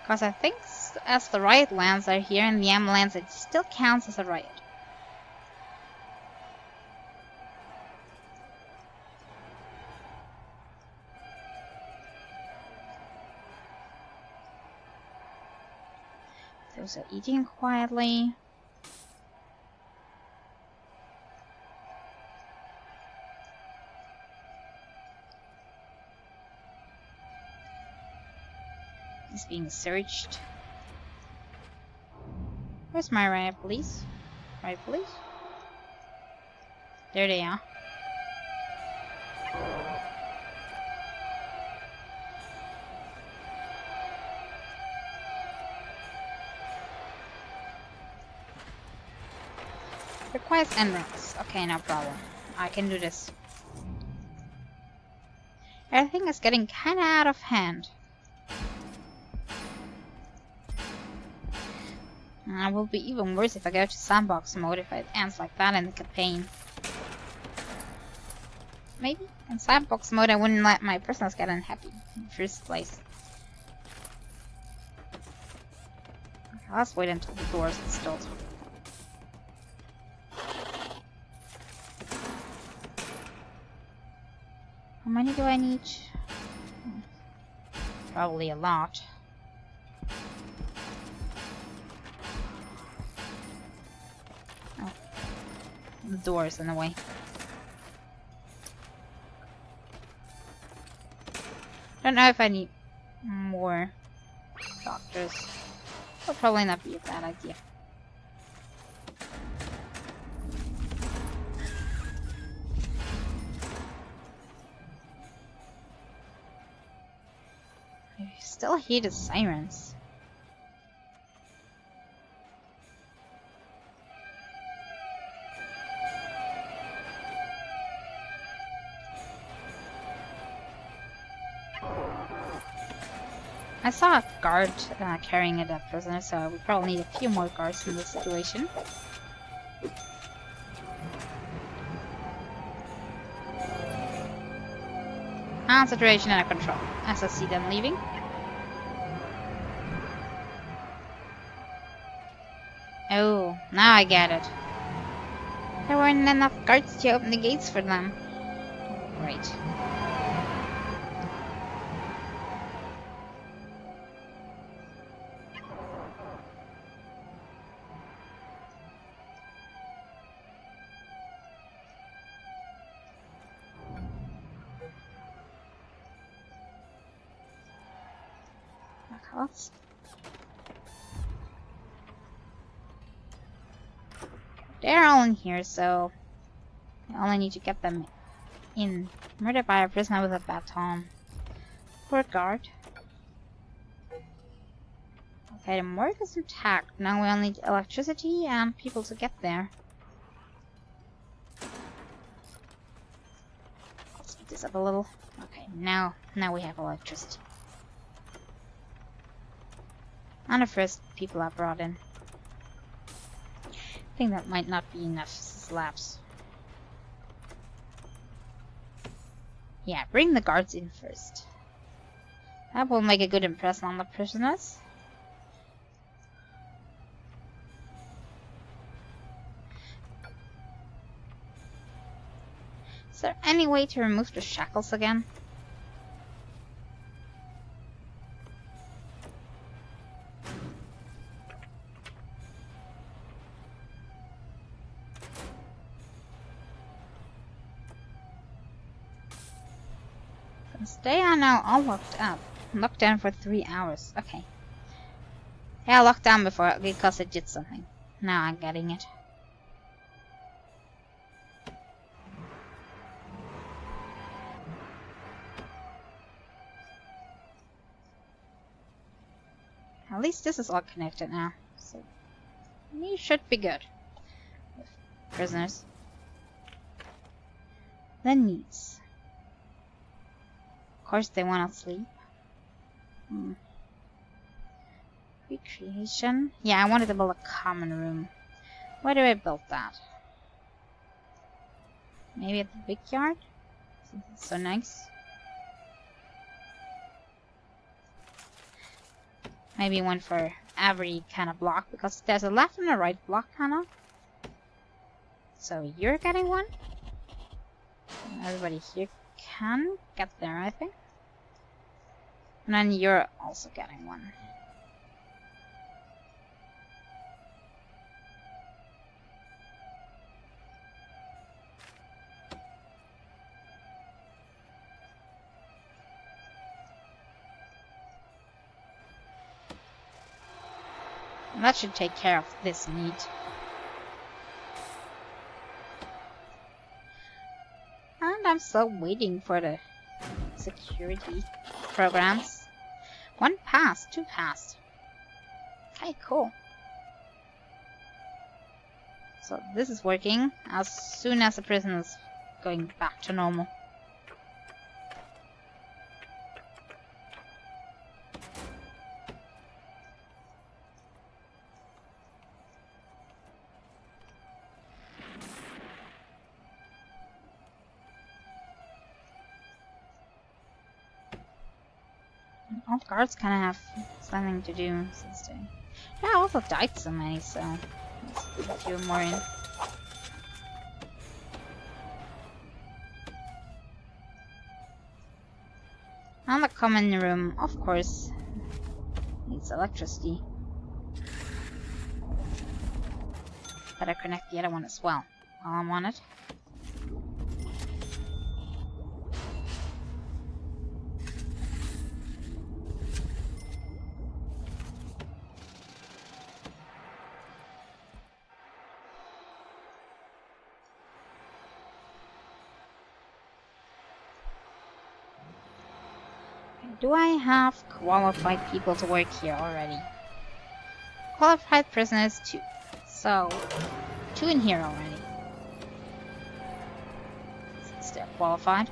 Because I think as the riot lands are here in the ambulance, it still counts as a riot. Those are eating quietly. He's being searched. Where's my riot police? Riot police? There they are. Requires entrance. Okay, no problem. I can do this. Everything is getting kinda out of hand. It will be even worse if I go to sandbox mode if it ends like that in the campaign. Maybe in sandbox mode I wouldn't let my prisoners get unhappy in the first place. Okay, let's wait until the door is installed. How many do I need? Probably a lot. The door is in the way. don't know if I need more doctors. Would probably not be a bad idea. I still hear the sirens. I saw a guard carrying a dead prisoner, so we probably need a few more guards in this situation. And situation under control, as I see them leaving. Oh, now I get it. There weren't enough guards to open the gates for them. Right. They're all in here, so I only need to get them in. Murdered by a prisoner with a baton. Poor guard. Okay, the morgue is intact. Now we only need electricity and people to get there. I'll speed this up a little. Okay, now we have electricity. And the first people are brought in. I think that might not be enough slabs. Yeah, bring the guards in first. That will make a good impression on the prisoners. Is there any way to remove the shackles again? They are now all locked up. Locked down for 3 hours. Okay. They are locked down before because it did something. Now I'm getting it. At least this is all connected now. So we should be good. Prisoners. The needs. Of course they wanna sleep. Recreation. Yeah, I wanted to build a common room. Where do I build that? Maybe at the big yard? Since it's so nice. Maybe one for every kind of block, because there's a left and a right block kind of. So you're getting one. Everybody here can get there, I think. And then you're also getting one. And that should take care of this need. And I'm still waiting for the security programs. 1 passed, 2 passed. Okay, cool. So this is working as soon as the prison is going back to normal. All guards kind of have something to do since they... Yeah, I also died so many, so let's put a few more in. And the common room, of course, needs electricity. Better connect the other one as well while I'm on it. Do I have qualified people to work here already? Qualified prisoners 2. So, 2 in here already. Since they're qualified.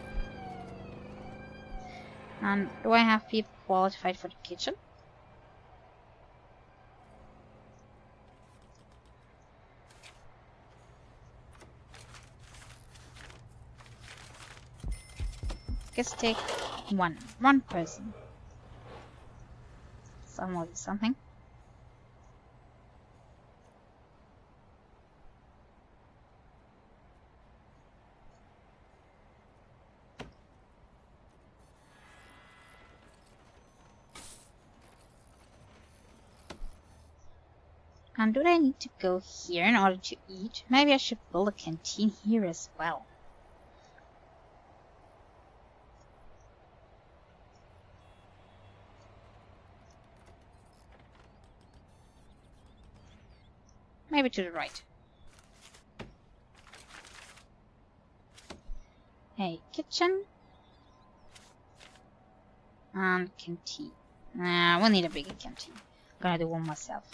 And do I have people qualified for the kitchen? Just take one person. Someone will do something. And do I need to go here in order to eat? Maybe I should build a canteen here as well. Maybe to the right. A kitchen. And canteen. Nah, we'll need a bigger canteen. Gonna do one myself.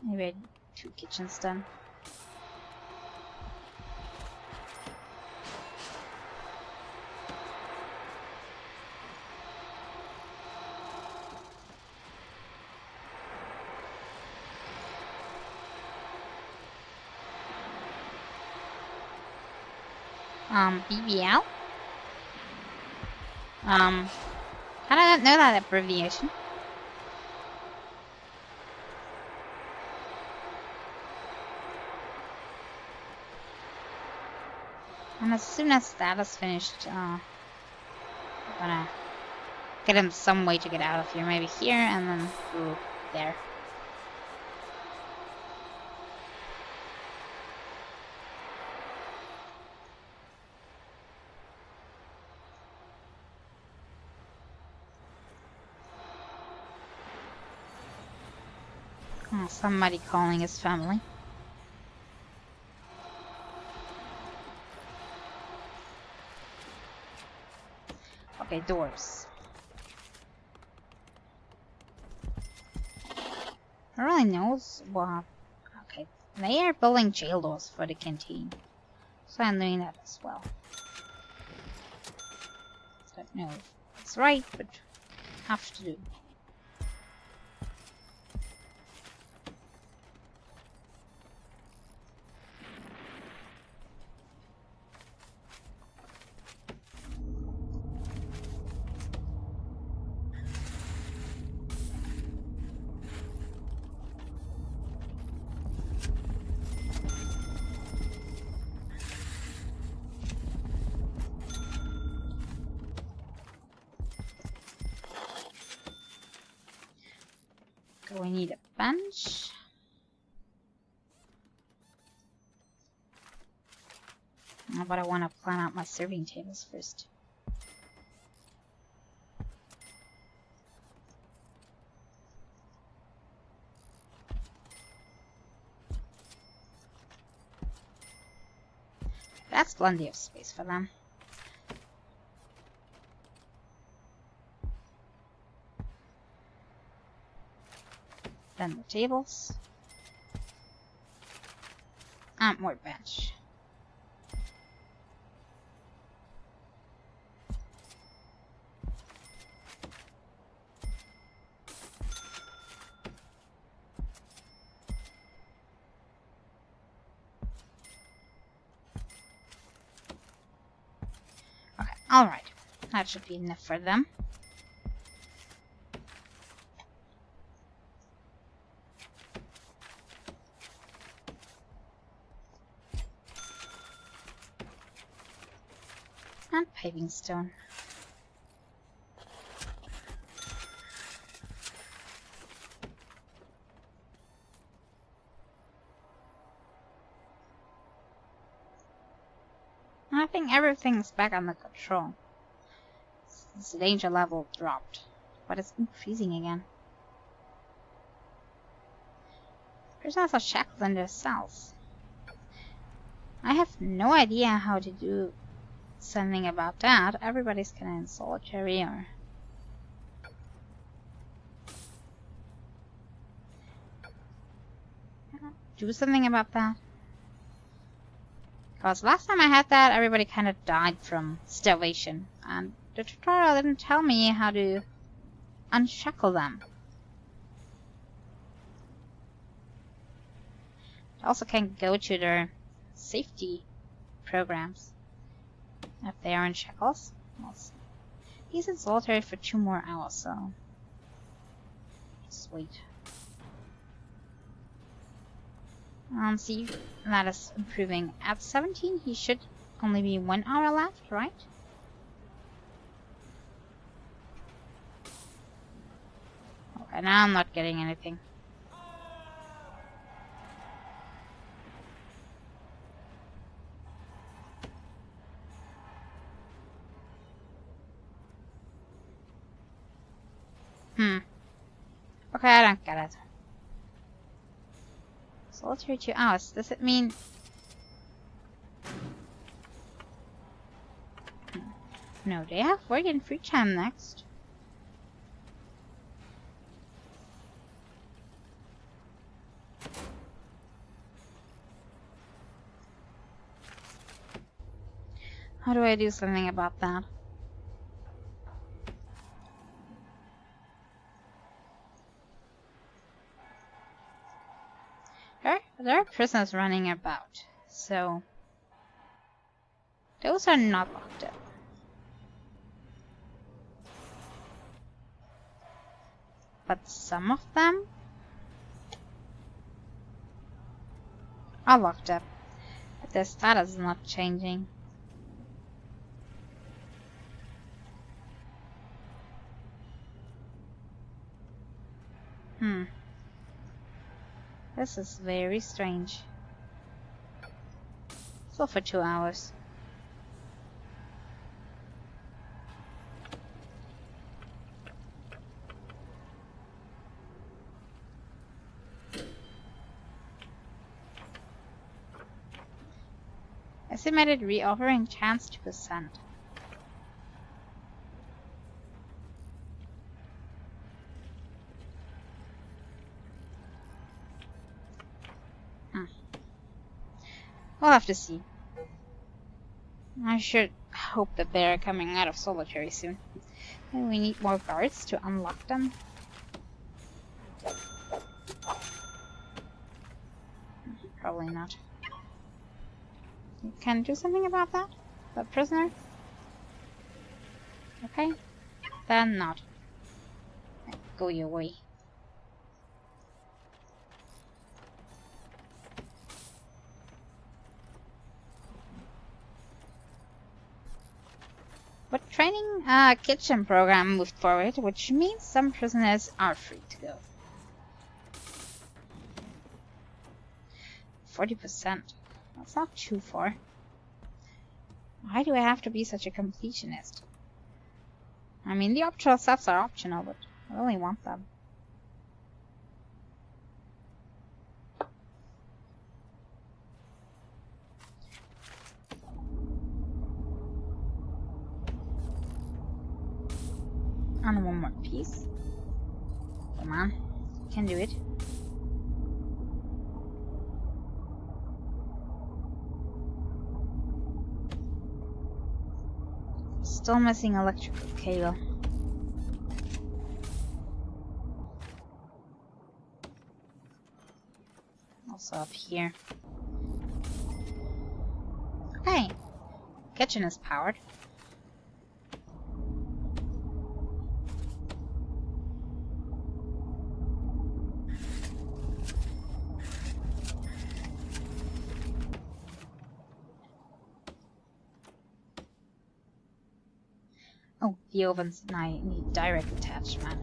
Maybe 2 kitchens done. BBL? How do I not know that abbreviation? And as soon as that is finished, I'm gonna get him some way to get out of here. Maybe here and then through there. Oh, somebody calling his family. Okay, doors. Who really knows what? Okay, they are building jail doors for the canteen. So I'm doing that as well. Don't know if it's right, but have to do. We need a bench. But I want to plan out my serving tables first. That's plenty of space for them. Then the tables. And more bench. Okay, alright. That should be enough for them. And paving stone. I think everything's back under control. Its danger level dropped, but it's increasing again. Prisoners are shackled in their cells. I have no idea how to do something about that. Everybody's kind of in solitary or... do something about that. Because last time I had that, everybody kind of died from starvation. And the tutorial didn't tell me how to unshackle them. I also can go to their safety programs if they are in shackles. He's in solitary for 2 more hours, so sweet. See, that is improving. At 17, he should only be 1 hour left, right? Okay, now I'm not getting anything. Okay, I don't get it. Solitary 2 hours. Does it mean... No, they have work and free time next. How do I do something about that? There are prisoners running about, so those are not locked up. But some of them are locked up, but their status is not changing. This is very strange. So for 2 hours. Estimated reoffering chance 2%. We'll have to see. I should hope that they're coming out of solitary soon. And we need more guards to unlock them. Probably not. You can do something about that? That prisoner? Okay. Then not. Go your way. But training kitchen program moved forward, which means some prisoners are free to go. 40%. That's not too far. Why do I have to be such a completionist? I mean, the optional sets are optional, but I really want them. And one more piece. Come on, you can do it. Still missing electrical cable. Also up here. Okay, kitchen is powered. Oh, the ovens need direct attachment.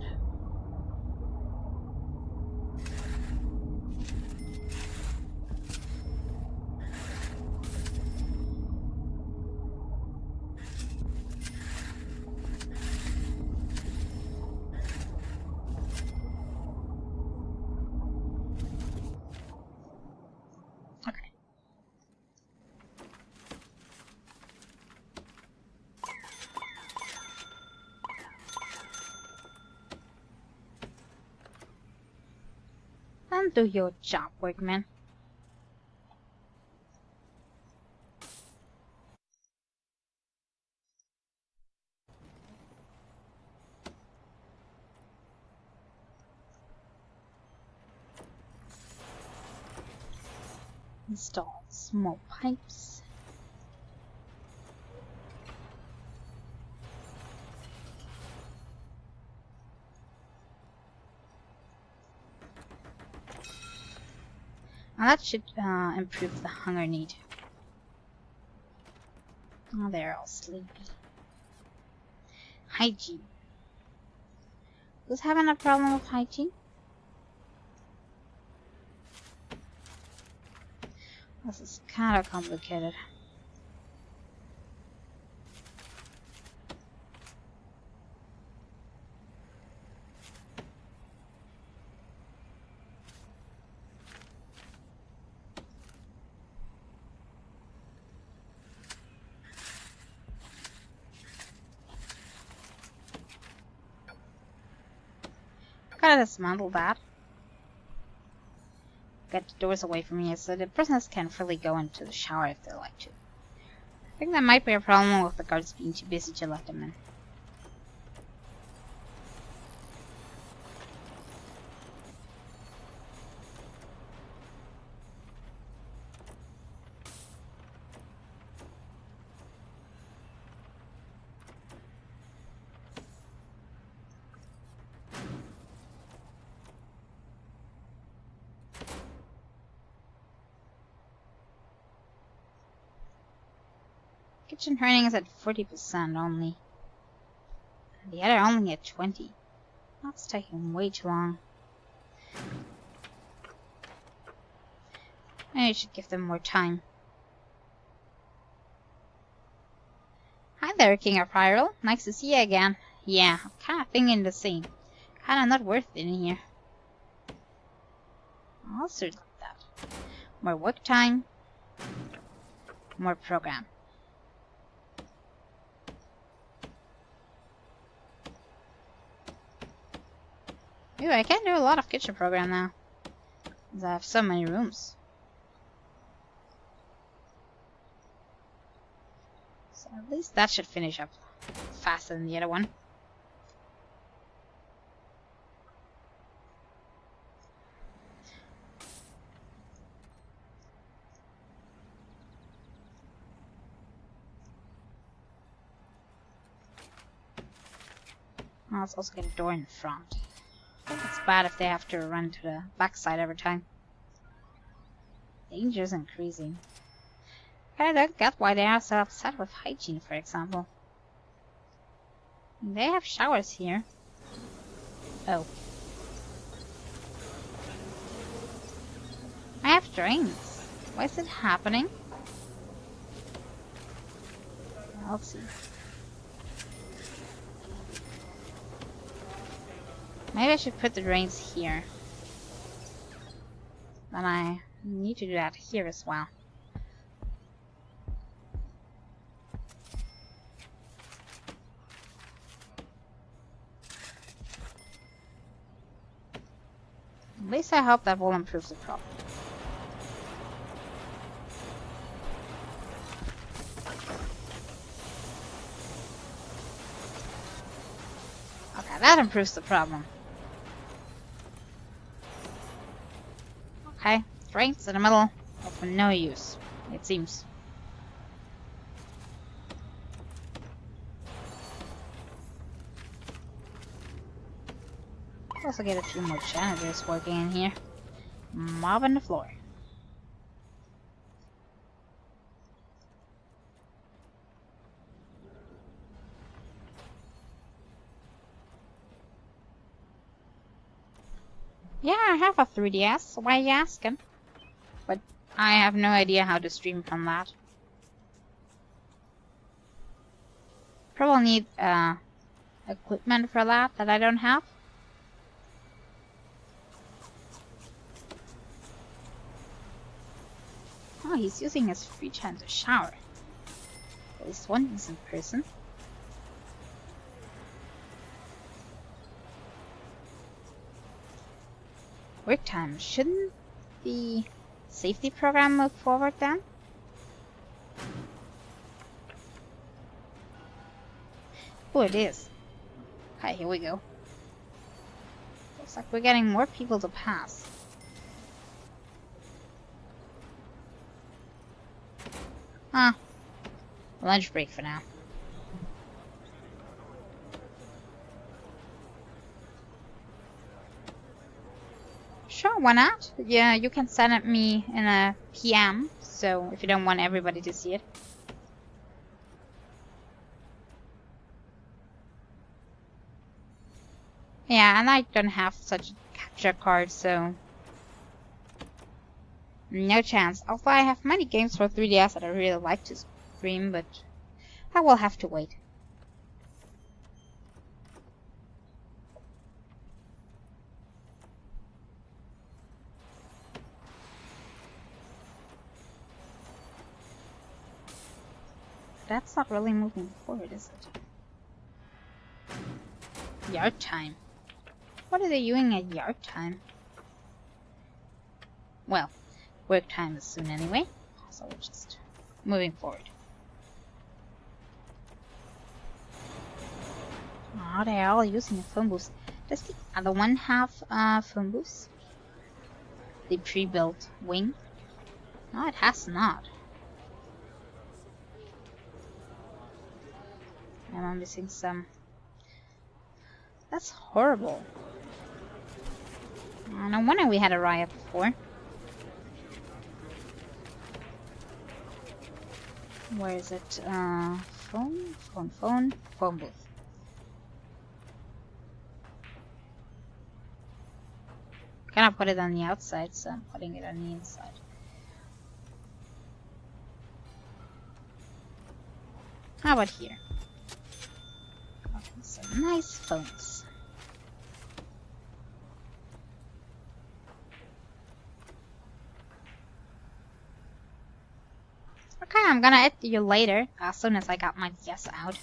on, do your job, workman. Install small pipes. Now that should improve the hunger need. Oh, they're all sleepy. Hygiene. Who's having a problem with hygiene? This is kind of complicated. Gotta dismantle that. Get the doors away from here so the prisoners can freely go into the shower if they like to. I think that might be a problem with the guards being too busy to let them in. Kitchen turning is at 40% only. And the other only at 20%. That's taking way too long. Maybe I should give them more time. Hi there, King of Hyrule. Nice to see you again. Yeah, I'm kinda thinking the same. Kinda not worth it in here. I'll sort like that. More work time. More program. Ooh, I can do a lot of kitchen program now. Because I have so many rooms. So at least that should finish up faster than the other one. Let's also get a door in the front. It's bad if they have to run to the backside every time. Danger's increasing. I don't get why they are so upset with hygiene, for example. They have showers here. Oh. I have drains. Why is it happening? Let's see. Maybe I should put the drains here. Then I need to do that here as well. At least I hope that will improve the problem. Okay, that improves the problem. Okay, drains in the middle of no use, it seems. Also get a few more janitors working in here. Mopping the floor. Yeah, I have a 3DS. Why are you asking? But I have no idea how to stream from that. Probably need equipment for that I don't have. Oh, he's using his free time to shower. At least one decent person. Work time. Shouldn't the safety program move forward then? Oh, it is. Okay, here we go. Looks like we're getting more people to pass. Huh. Lunch break for now. Sure, why not? Yeah, you can send it me in a PM, so if you don't want everybody to see it. Yeah, and I don't have such a capture card, so no chance. Although I have many games for 3DS that I really like to stream, but I will have to wait. That's not really moving forward, is it? Yard time. What are they doing at yard time? Well, work time is soon anyway, so we're just moving forward. Oh, they're all using a phone booth. Does the other one have a phone booth? The pre-built wing? No, it has not. I'm missing some. That's horrible. No wonder we had a riot before. Where is it? Phone booth. Cannot put it on the outside, so I'm putting it on the inside. How about here? Okay, some nice phones. Okay, I'm gonna add you later, as soon as I got my DS out.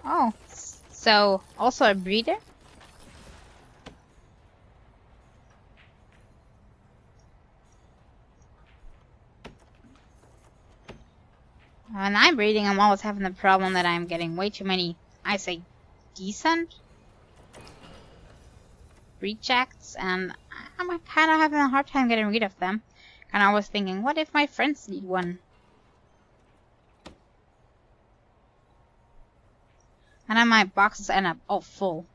Oh, so also a breeder? When I'm breeding, I'm always having the problem that I'm getting way too many, I say, decent rejects, and I'm kind of having a hard time getting rid of them. And I was thinking, what if my friends need one? And then my boxes end up all full.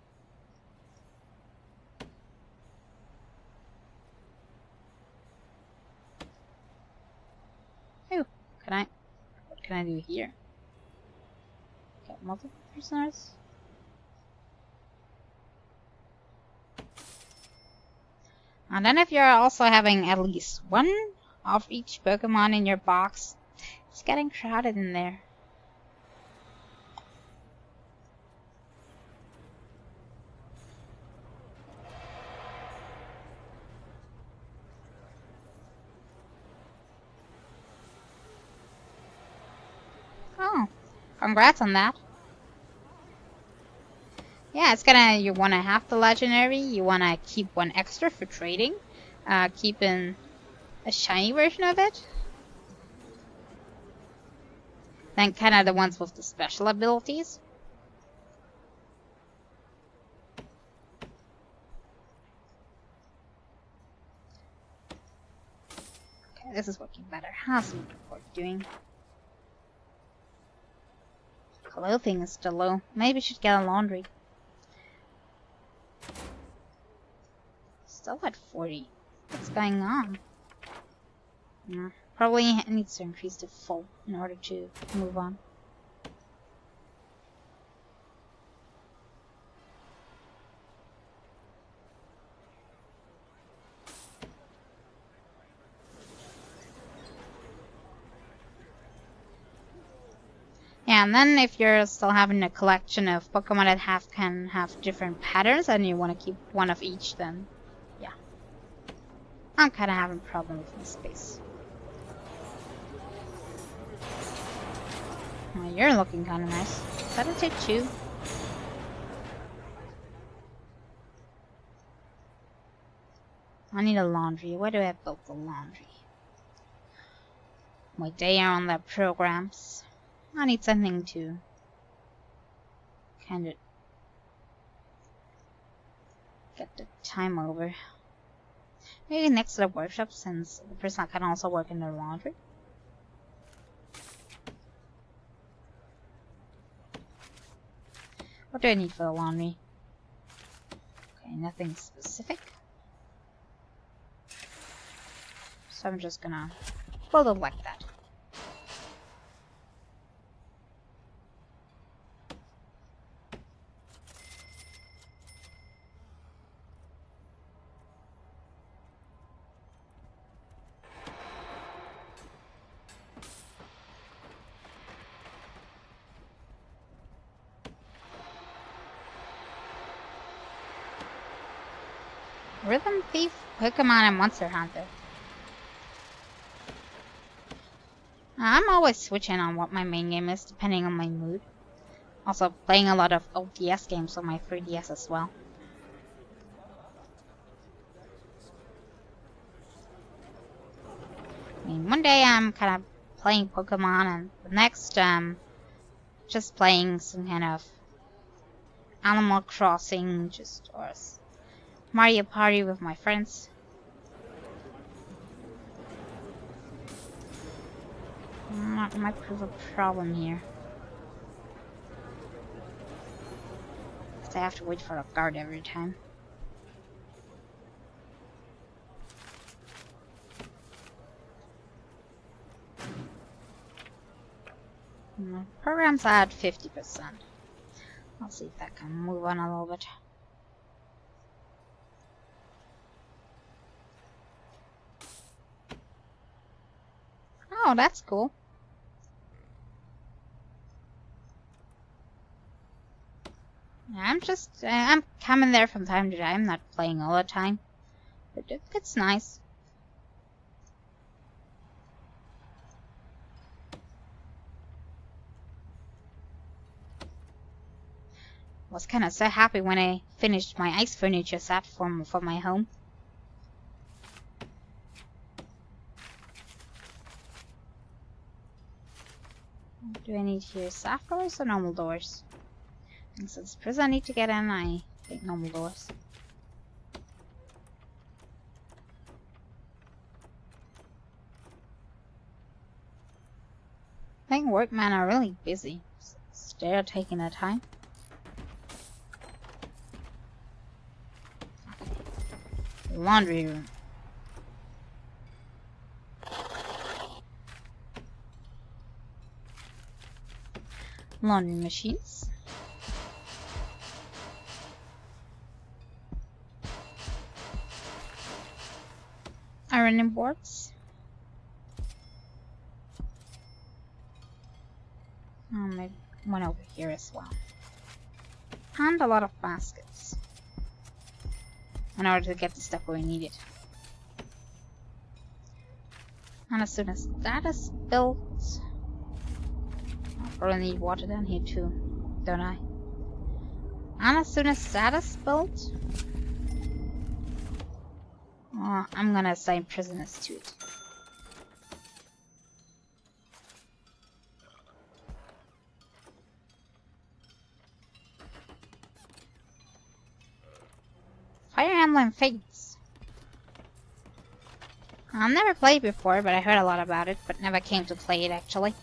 Ooh, what can I do here? Get multiple prisoners. And then if you're also having at least one of each Pokemon in your box, it's getting crowded in there. Oh, congrats on that. Yeah, it's gonna, you wanna have the legendary, you wanna keep one extra for trading, keeping a shiny version of it. Then kinda the ones with the special abilities. Okay, this is working better. How's the report doing? Clothing is still low. Maybe we should get a laundry. Still at 40. What's going on? Yeah, probably needs to increase to full in order to move on. Yeah, and then if you're still having a collection of Pokemon that can have different patterns and you want to keep one of each, then yeah. I'm kind of having a problem with my space. Well, you're looking kind of nice. Is that a too? I need a laundry. Where do I have built the laundry? Wait, they are on their programs. I need something to kind of get the time over. Maybe next to the workshop, since the person can also work in their laundry. What do I need for the laundry? Okay, nothing specific. So I'm just gonna build it like that. Rhythm Thief, Pokemon, and Monster Hunter. I'm always switching on what my main game is, depending on my mood. Also, playing a lot of old DS games on my 3DS as well. I mean, one day I'm kind of playing Pokemon, and the next, just playing some kind of Animal Crossing, or Mario Party with my friends. That might prove a problem here. Because I have to wait for a guard every time. Program's at 50%. I'll see if that can move on a little bit. Oh, that's cool. I'm coming there from time to time. I'm not playing all the time. But it's nice. Was kind of so happy when I finished my ice furniture set for my home. Do I need here soft doors or normal doors? And since prison I need to get in, I think normal doors. I think workmen are really busy. They're taking their time. Laundry room. Laundry machines. Ironing boards. Maybe one over here as well. And a lot of baskets. In order to get the stuff where we need it. And as soon as that is built, I'll probably need water down here too, don't I? And as soon as that is built, I'm gonna assign prisoners to it. Fire Emblem Fates. I've never played before, but I heard a lot about it, but never came to play it actually.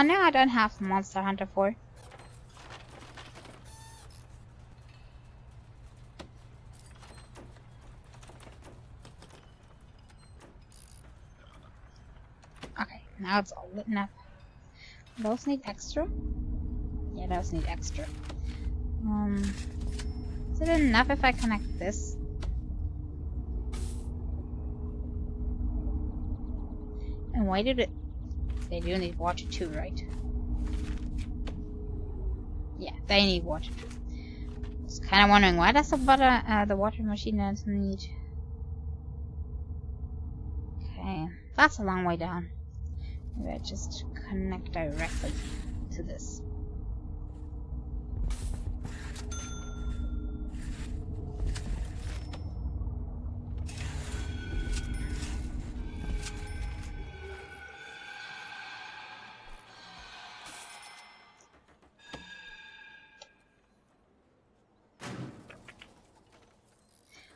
No, I don't have Monster Hunter 4. Okay, now it's all lit up. Those need extra? Yeah, those need extra. Is it enough if I connect this? And why did it... They do need water too, right? Yeah, they need water too. I was kind of wondering, why does the water machine doesn't need... Okay, that's a long way down. Maybe I just connect directly to this.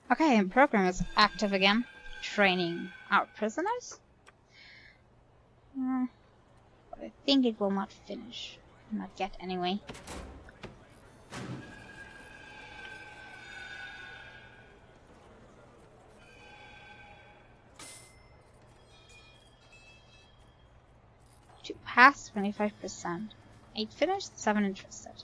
Okay, program is active again. Training our prisoners. But I think it will not finish. Not yet, anyway. To pass 25%. 8 finished, 7 interested.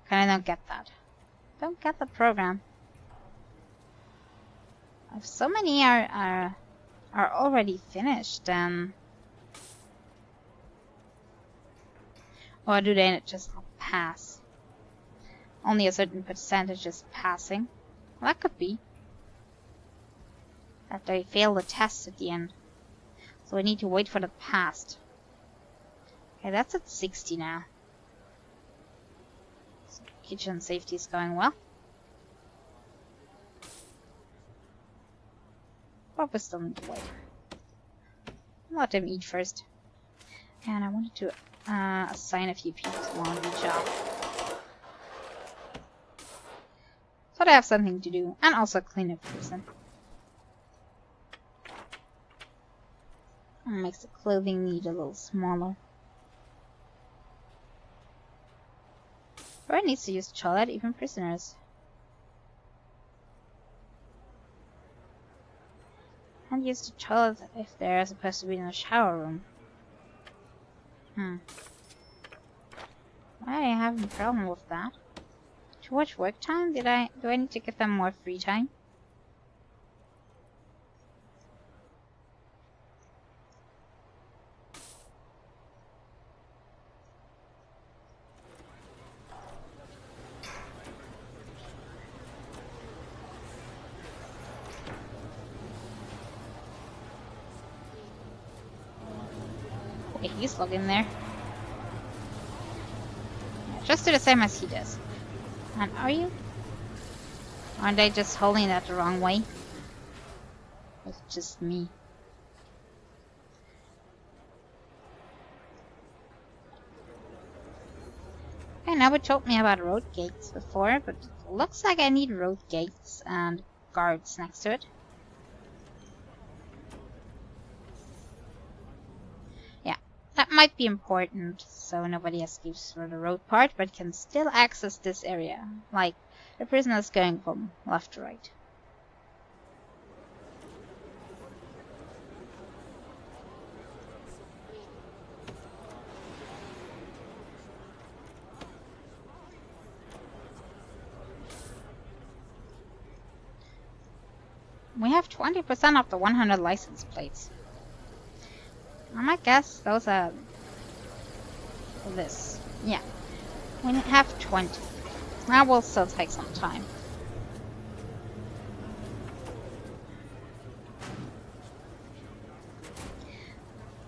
Kinda don't get that. Don't get the program. If so many are already finished, then... Or do they just not pass? Only a certain percentage is passing. Well, that could be. That they fail the test at the end. So we need to wait for the past. Okay, that's at 60 now. So kitchen safety is going well. But we still need to wait. Let them eat first. And I wanted to assign a few people on each job. So they have something to do. And also clean up person. And makes the clothing need a little smaller. Everyone needs to use the toilet, even prisoners. And use the toilet if they're supposed to be in the shower room. Why are you having a problem with that? Too much work time? Do I need to give them more free time? Okay, he's looking there. Yeah, just do the same as he does. And are you? Aren't they just holding that the wrong way? It's just me. Okay, now it told me about road gates before, but it looks like I need road gates and guards next to it. That might be important, so nobody escapes through the road part, but can still access this area, like the prisoners going from left to right. We have 20% of the 100 license plates. I might guess those are this. Yeah. We have 20. That will still take some time.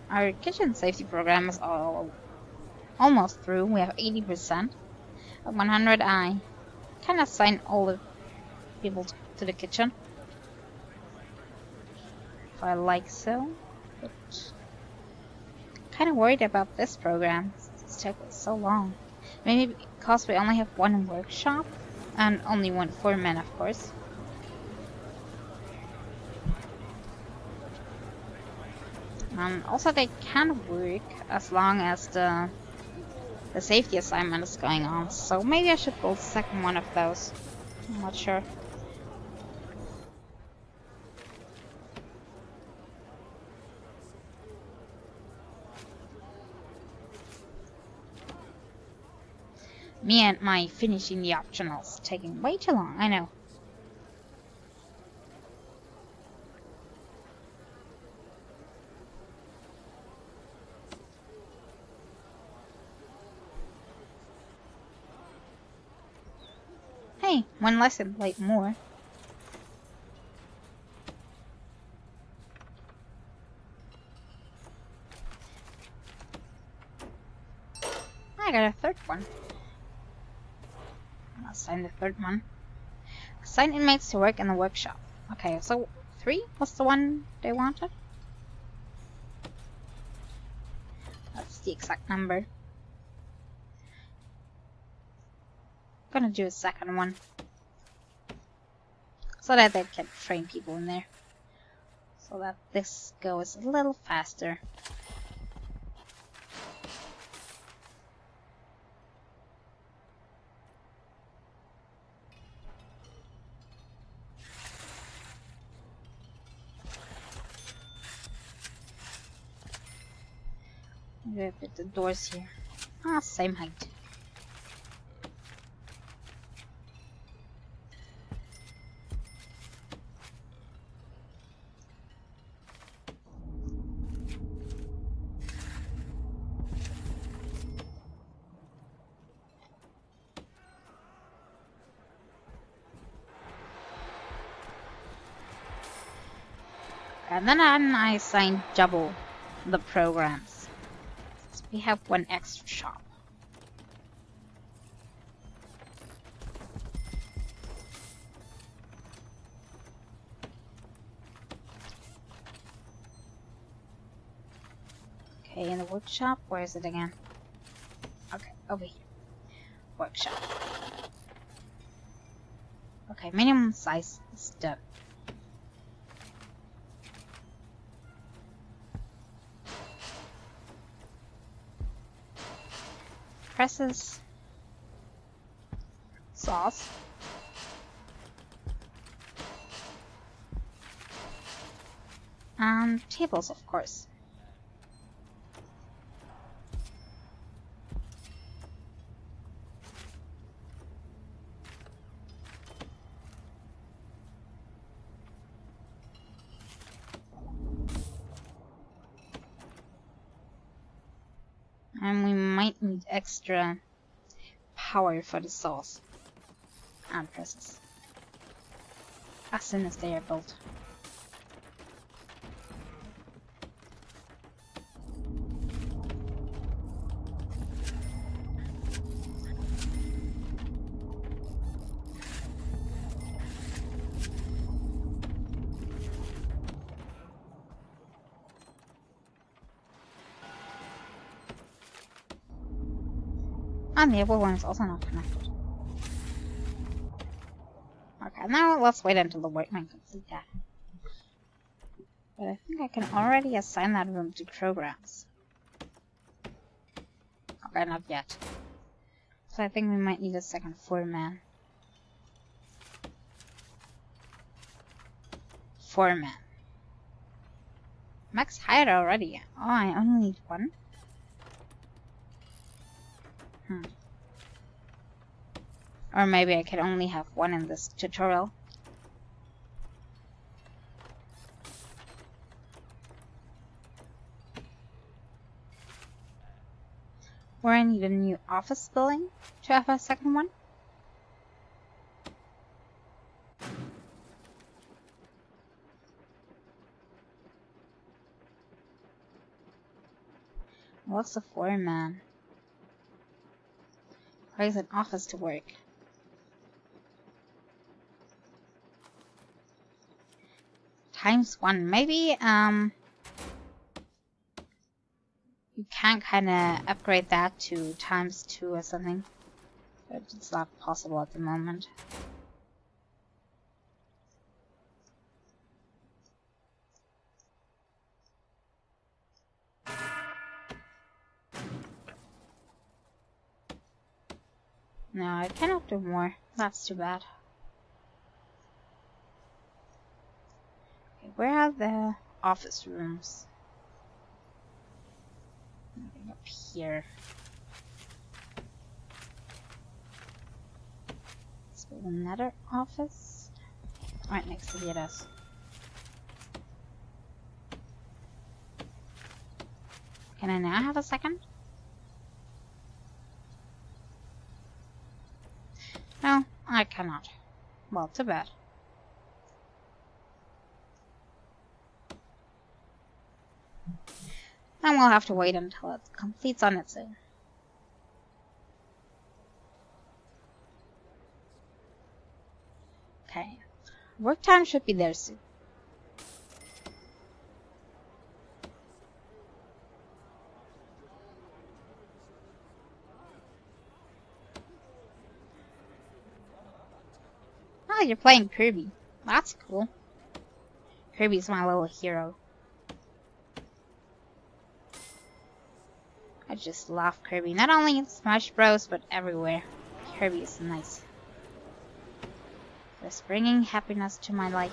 Our kitchen safety program is almost through. We have 80%. At 100, I can assign all the people to the kitchen. If I like so. But kind of worried about this program. It's taking so long. Maybe because we only have one workshop and only one foreman, of course. Also, they can work as long as the safety assignment is going on. So maybe I should build a second one of those. I'm not sure. Me and my finishing the optionals taking way too long, I know. Hey, one less and play more. I got a third one. I'll assign the third one. Assign inmates to work in the workshop. Okay, so 3 was the one they wanted? That's the exact number. I'm gonna do a second one. So that they can train people in there. So that this goes a little faster. I'm gonna put the doors here. Ah, same height. And then I assign double the programs. So we have one extra shop. Okay, in the workshop, where is it again? Okay, over here. Workshop. Okay, minimum size is done. Presses. Saws. And tables, of course. And we might need extra power for the saws and presses as soon as they are built. And the other one is also not connected. Okay, now let's wait until the workmen complete that. But I think I can already assign that room to programs. Okay, not yet. So I think we might need a second foreman. Foreman. Max hired already. Oh, I only need one. Or maybe I could only have one in this tutorial. Or I need a new office building to have a second one. What's the foreman? Where's an office to work? ×1. Maybe, you can kinda upgrade that to ×2 or something. But it's not possible at the moment. No, I cannot do more. That's too bad. Okay, where are the office rooms? Nothing up here. Let's build another office. Right next to the others. Can I now have a second? No, I cannot. Well, too bad. Then we'll have to wait until it completes on its own. Okay. Work time should be there soon. Oh, you're playing Kirby. That's cool. Kirby's my little hero. I just love Kirby. Not only in Smash Bros, but everywhere. Kirby is nice. Just bringing happiness to my life.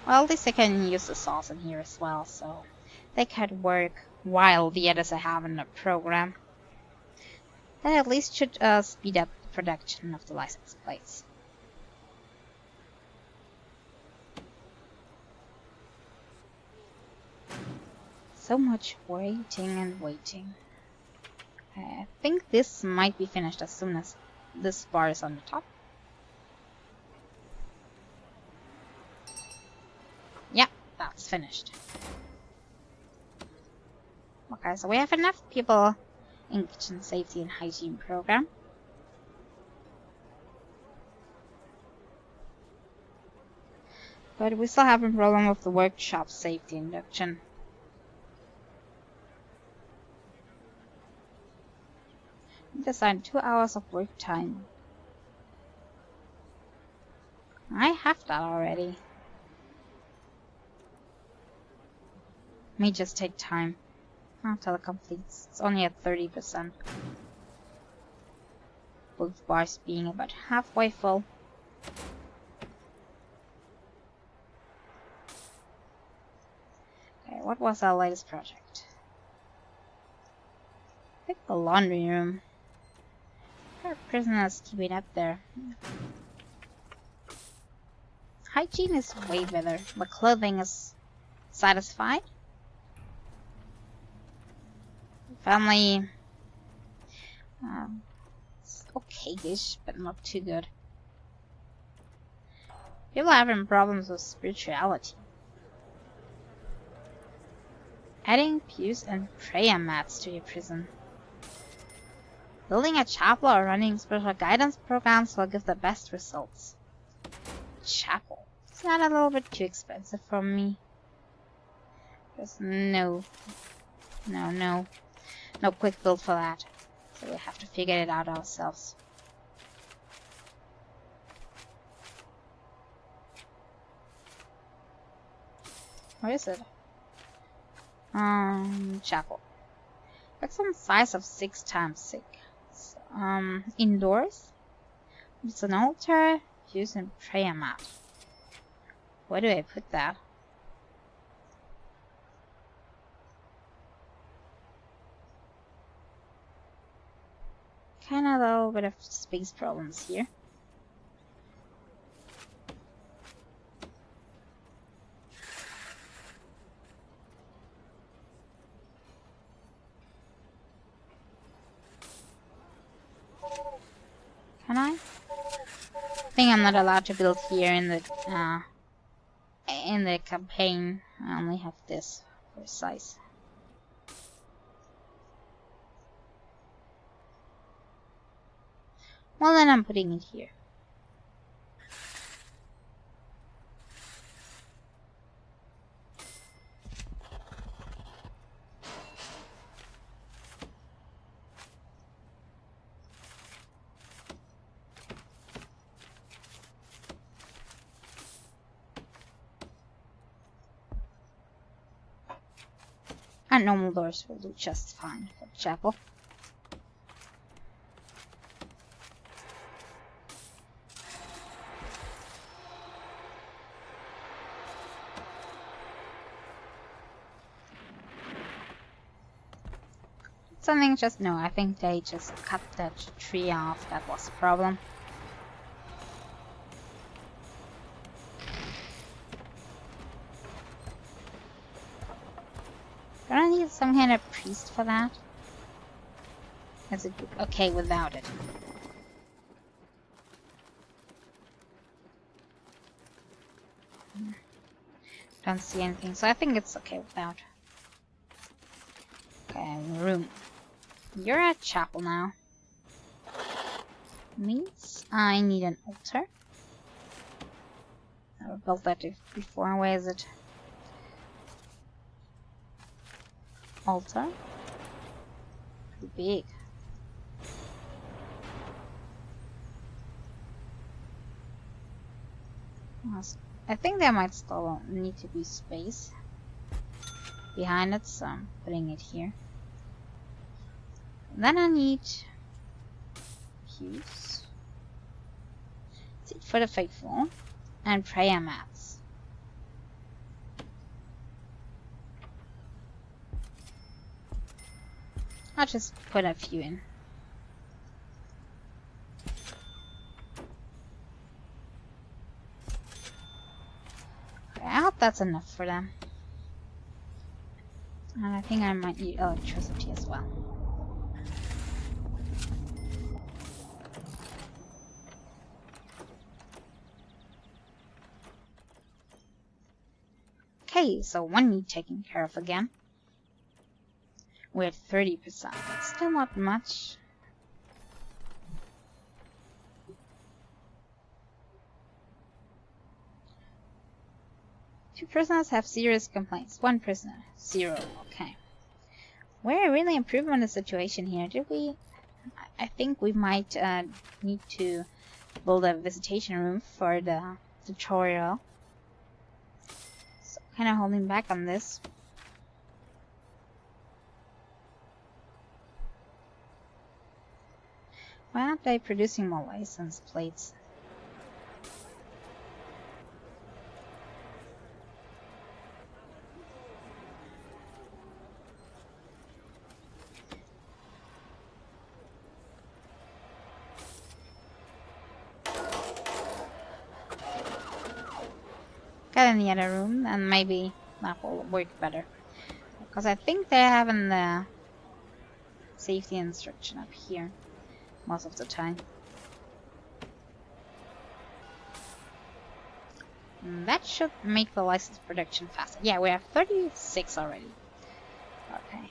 Well, at least I can use the sauce in here as well, so they could work while the others are having a program. That at least should speed up the production of the license plates. So much waiting and waiting. I think this might be finished as soon as this bar is on the top. Yeah, that's finished. Okay, so we have enough people in kitchen safety and hygiene program. But we still have a problem with the workshop safety induction. We assigned 2 hours of work time. I have that already. May just take time until it completes. It's only at 30%. Both bars being about halfway full. Okay, what was our latest project? I think the laundry room. Our prisoners keeping up there. Hygiene is way better, but clothing is satisfied. Family, it's okay-ish, but not too good. People are having problems with spirituality. Adding pews and prayer mats to your prison. Building a chapel or running special guidance programs will give the best results. Chapel. Is that a little bit too expensive for me? There's no quick build for that. So we have to figure it out ourselves. Where is it? Chapel. Maximum size of 6 times 6. Indoors. It's an altar, pews and prayer mat. Where do I put that? Kinda a little bit of space problems here. Can I? I think I'm not allowed to build here in the campaign. I only have this for size. Well, then I'm putting it here. And normal doors will do just fine for the chapel. Something just no, I think they just cut that tree off. That was the problem. some kind of priest for that? Is it okay without it? Don't see anything, so I think it's okay without. Okay, room. You're at chapel now. Means I need an altar. I built that before. Where is it? Altar. Pretty big. I think there might still need to be space behind it, so I'm putting it here. Then I need pews, seat for the faithful, and prayer mats. I'll just put a few in. I hope that's enough for them. And I think I might need electricity as well. Okay, so one need taken care of again. We're at 30%. That's still not much. Two prisoners have serious complaints. One prisoner, 0. Okay. We're really improving the situation here. Did we? I think we might need to build a visitation room for the tutorial. So kind of holding back on this. Why aren't they producing more license plates? Get in the other room, and maybe that will work better. Because I think they're having the safety instruction up here most of the time. And that should make the license production faster. Yeah, we have 36 already. Okay.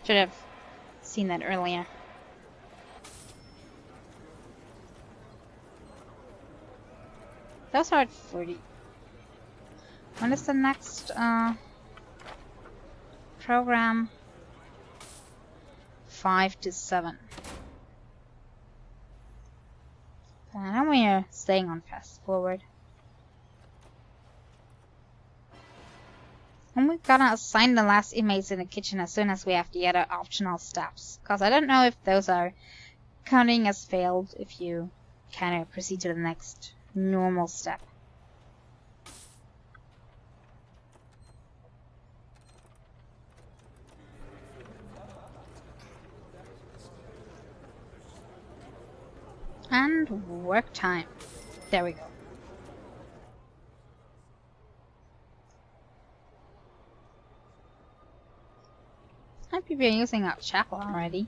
Should have seen that earlier. Those are at 40. When is the next program? 5 to 7. And then we are staying on fast forward. And we're gonna assign the last inmates in the kitchen as soon as we have the other optional steps. Because I don't know if those are counting as failed if you kind of proceed to the next normal step. And work time. There we go. Some people are using our chapel already.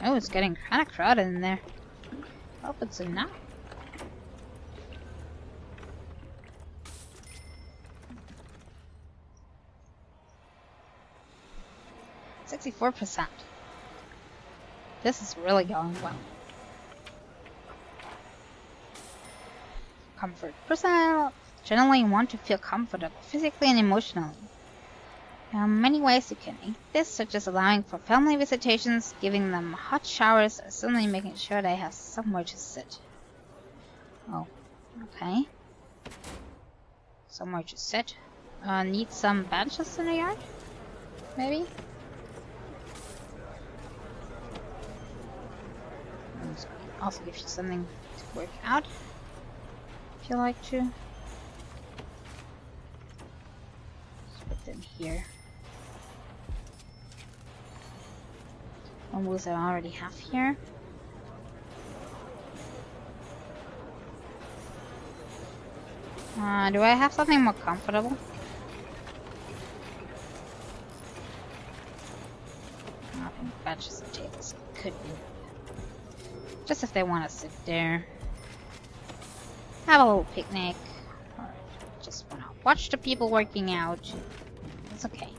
Oh, it's getting kind of crowded in there. Hope it's enough. %. This is really going well. Comfort. Personnel generally want to feel comfortable, physically and emotionally. There are many ways you can eat this, such as allowing for family visitations, giving them hot showers, or certainly making sure they have somewhere to sit. Oh, okay. Somewhere to sit. Need some benches in the yard? Maybe? Also gives you something to work out if you like to. Let's put them here. One booth I already have here. Do I have something more comfortable? I think benches and tables could be. Just if they want to sit there, have a little picnic, or just want to watch the people working out. It's okay.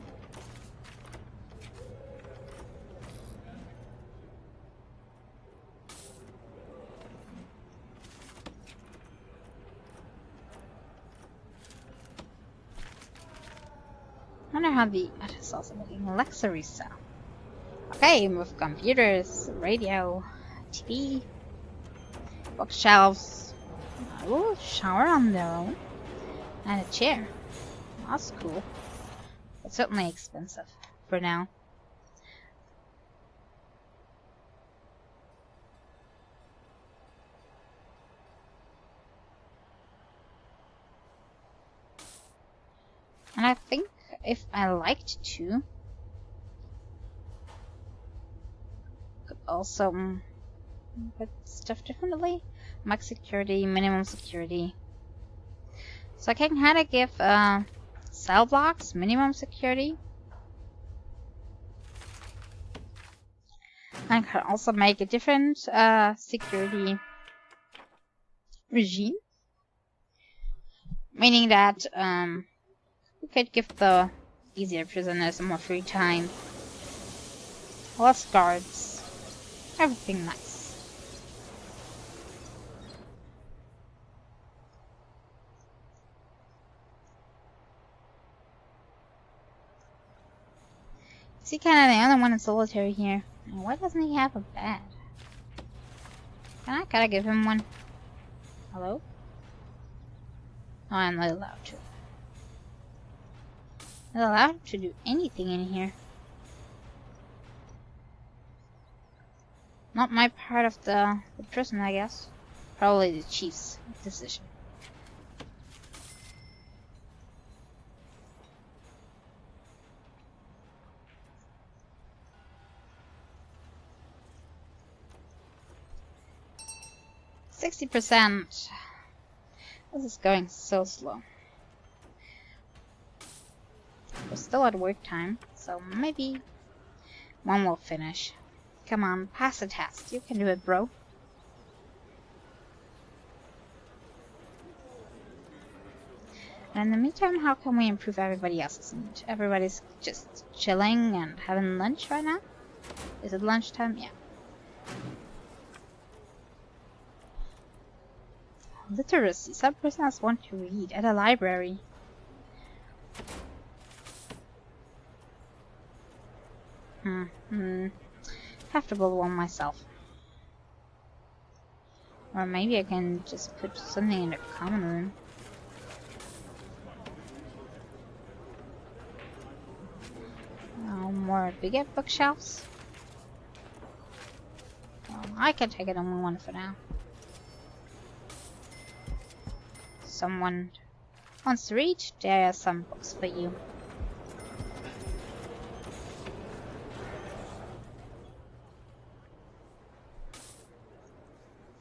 I wonder how the it's also making luxury sound. Okay, with computers, radio, TV, bookshelves, a shower on their own, and a chair. That's cool. But certainly expensive for now. And I think if I liked to, could also put stuff differently. Max security, minimum security. So I can kind of give cell blocks minimum security. I can also make a different security regime, meaning that we could give the easier prisoners more free time, less guards, everything nice. Is he kind of the only one in solitary here? And why doesn't he have a bed? Can I kind of give him one? Hello? Oh, I'm not allowed to. I'm not allowed to do anything in here. Not my part of the prison, I guess. Probably the chief's decision. %. This is going so slow. We're still at work time, so maybe one will finish. Come on, pass the test. You can do it, bro. And in the meantime, how can we improve everybody else's mood? Everybody's just chilling and having lunch right now? Is it lunchtime? Yeah. Literacy. Some prisoners want to read at a library. Have to build one myself. Or maybe I can just put something in the common room. More bigger bookshelves. Well, I can take it on one for now. Someone wants to read? There are some books for you.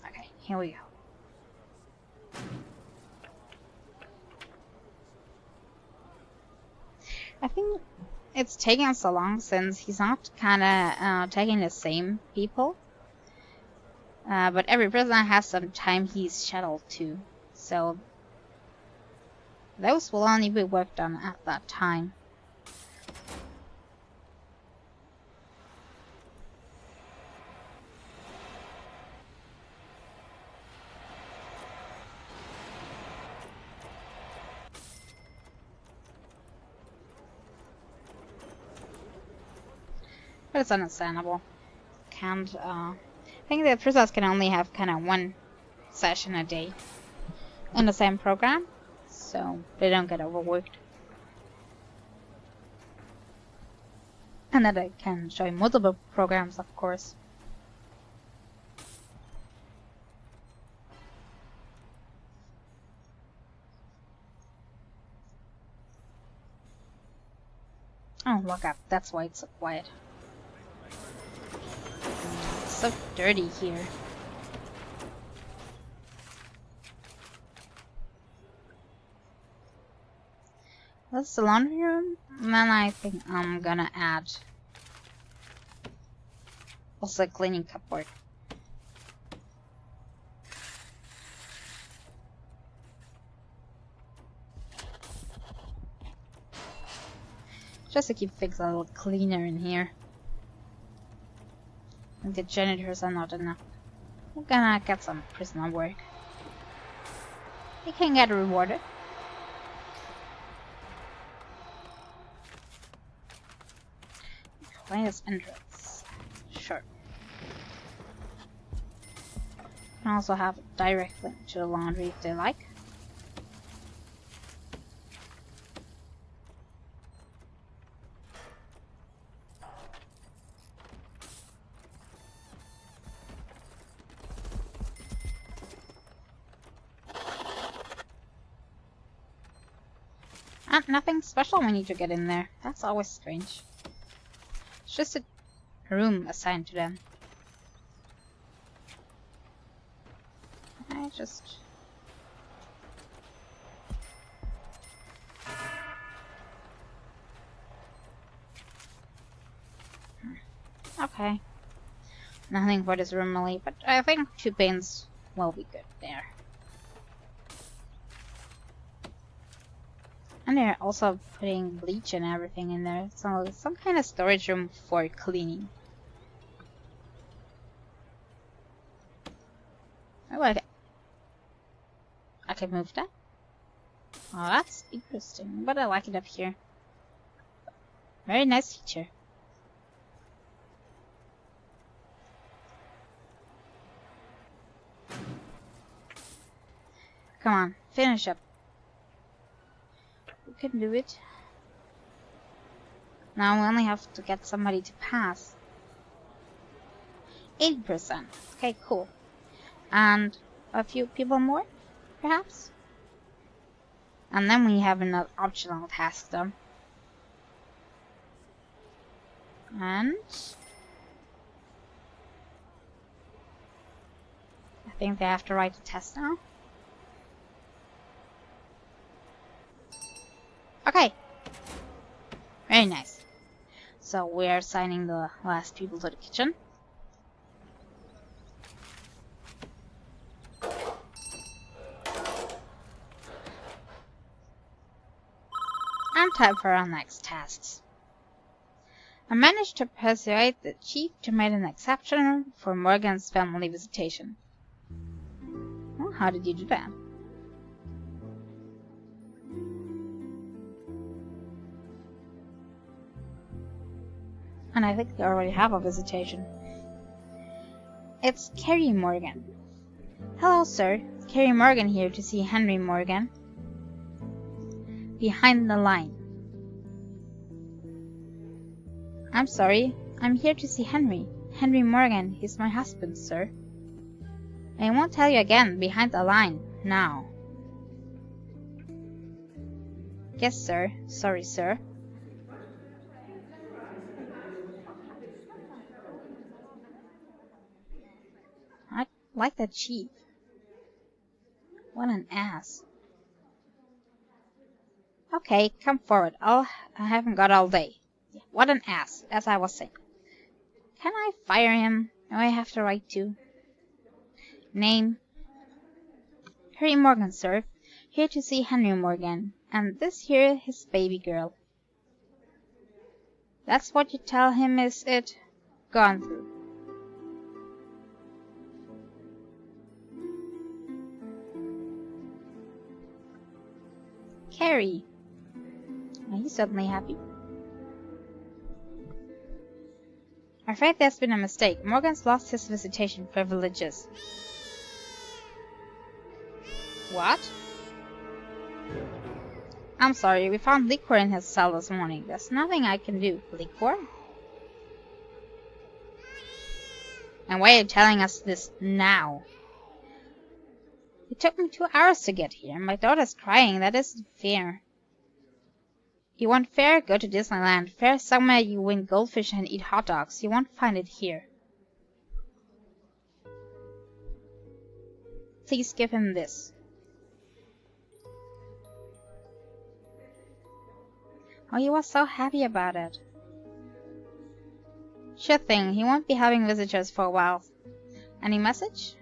Okay, here we go. I think it's taking so long since he's not kinda taking the same people. But every prisoner has some time he's shuttled to. So those will only be worked on at that time. But it's understandable. Can't, I think the prisoners can only have kind of one session a day in the same program, so they don't get overworked. And that I can show you multiple programs, of course. Oh, look up. That's why it's so quiet. It's so dirty here. That's the laundry room. And then I think I'm gonna add also cleaning cupboard. Just to keep things a little cleaner in here. And the janitors are not enough. We're gonna get some prisoner work. They can get rewarded. Player's entrance. Sure. Can also have a direct link to the laundry if they like. And nothing special we need to get in there. That's always strange. It's just a room assigned to them. I just... Okay. Nothing for this room really, but I think 2 paints will be good there. And they're also putting bleach and everything in there, so some kind of storage room for cleaning. Oh, I can move that. Oh, that's interesting, but I like it up here. Very nice feature. Come on, finish up. We can do it. Now we only have to get somebody to pass. 80%. Okay, cool. And a few people more, perhaps? And then we have another optional task done. And... I think they have to write a test now. Okay. Very nice. So we're assigning the last people to the kitchen. And time for our next tasks. I managed to persuade the chief to make an exception for Morgan's family visitation. Well, how did you do that? And I think they already have a visitation. It's Carrie Morgan. Hello, sir. Carrie Morgan here to see Henry Morgan. Behind the line. I'm sorry. I'm here to see Henry. Henry Morgan. He's my husband, sir. I won't tell you again. Behind the line. Now. Yes, sir. Sorry, sir. I like that chief. What an ass. Okay, come forward. I haven't got all day. What an ass, as I was saying. Can I fire him? Do I have to write too? Name? Harry Morgan, sir. Here to see Henry Morgan. And this here his baby girl. That's what you tell him, is it? Gone through. Carrie. Are you suddenly happy? I'm afraid there's been a mistake. Morgan's lost his visitation privileges. What? I'm sorry, we found liquor in his cell this morning. There's nothing I can do. Liquor? And why are you telling us this now? It took me 2 hours to get here. My daughter's crying. That isn't fair. You want fair? Go to Disneyland. Fair is somewhere you win goldfish and eat hot dogs. You won't find it here. Please give him this. Oh, he was so happy about it. Sure thing, he won't be having visitors for a while. Any message?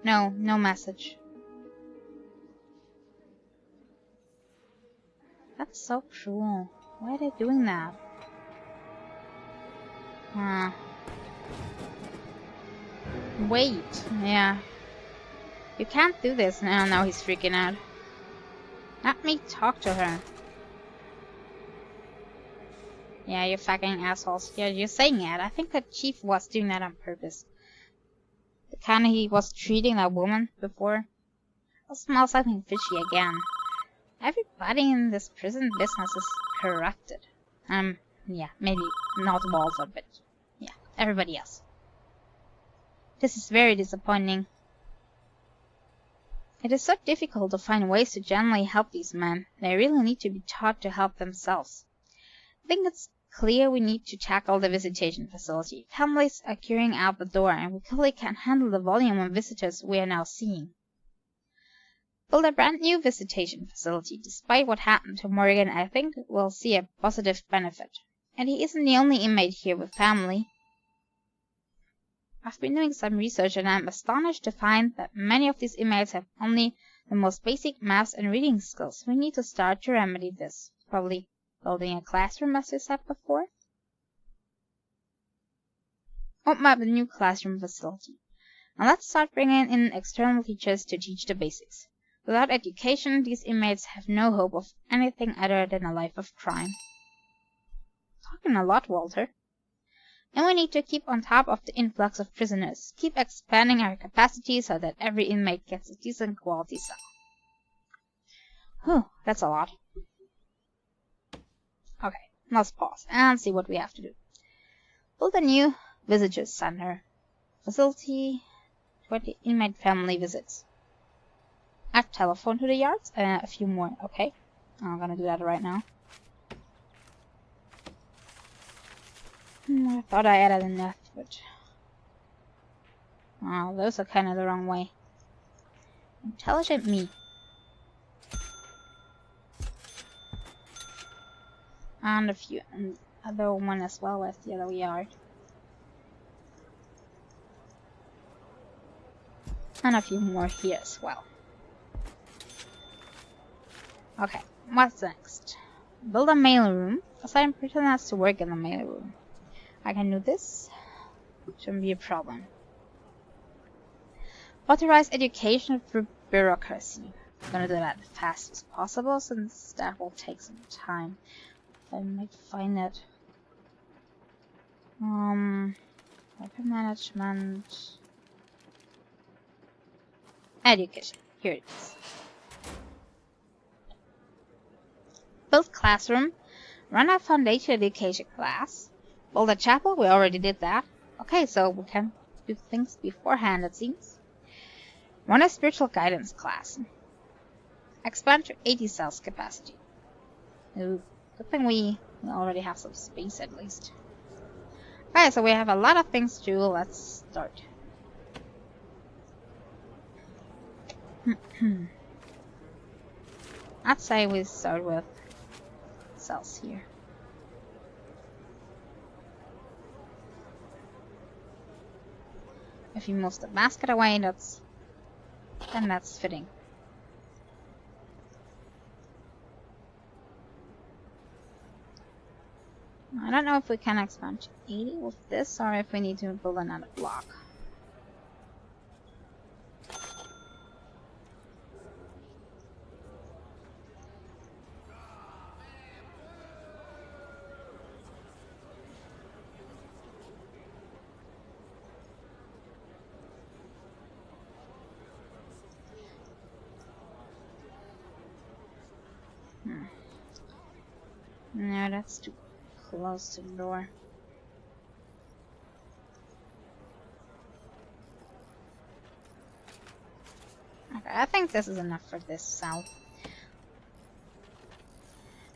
No, no message. That's so cruel. Why are they doing that? Wait, yeah. You can't do this. Now he's freaking out. Let me talk to her. Yeah, you fucking assholes. Yeah, you're saying it. I think the chief was doing that on purpose. The kind he was treating that woman before. It smells something fishy again. Everybody in this prison business is corrupted. Yeah, maybe not Walter, but yeah, everybody else. This is very disappointing. It is so difficult to find ways to genuinely help these men. They really need to be taught to help themselves. I think it's clear we need to tackle the visitation facility. Families are queuing out the door, and we clearly can't handle the volume of visitors we are now seeing. Build a brand new visitation facility. Despite what happened to Morgan, I think we'll see a positive benefit. And he isn't the only inmate here with family. I've been doing some research and I'm astonished to find that many of these inmates have only the most basic maths and reading skills. We need to start to remedy this. Probably building a classroom, as you said before. Open up a new classroom facility. And let's start bringing in external teachers to teach the basics. Without education, these inmates have no hope of anything other than a life of crime. Talking a lot, Walter. And we need to keep on top of the influx of prisoners. Keep expanding our capacity so that every inmate gets a decent quality cell. Whew, that's a lot. Okay, let's pause and see what we have to do. Build a new visitors center. Facility 20 inmate family visits. Add telephone to the yards and a few more. Okay, I'm gonna do that right now. I thought I added enough, but oh, those are kind of the wrong way. Intelligent me. And a few, and other one as well as the other yard. And a few more here as well. Okay, what's next? Build a mailroom. Assign prisoners to work in the mailroom. I can do this. Shouldn't be a problem. Authorize education through bureaucracy. I'm gonna do that as fast as possible since that will take some time. I might find it. Weapon management. Education. Here it is. Build classroom. Run a foundation education class. Build a chapel. We already did that. Okay, so we can do things beforehand, it seems. Run a spiritual guidance class. Expand to 80 cells capacity. Ooh, good thing we already have some space at least. Okay, so we have a lot of things to do. Let's start. I'd say we start with cells here. If you move the basket away, then that's fitting. I don't know if we can expand to 80 with this or if we need to build another block. No, that's too close to the door. Okay, I think this is enough for this cell.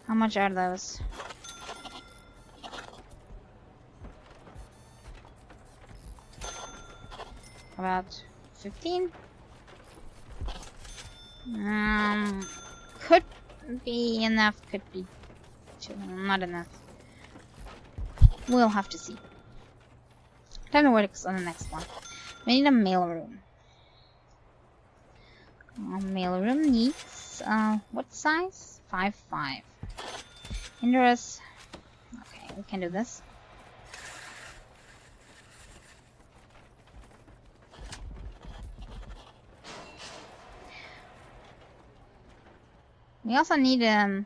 How much are those? About 15? could be enough, could be not enough. We'll have to see. Time to work on the next one. We need a mailroom. Mailroom needs, what size? 5'5". Interest. Okay, we can do this. We also need a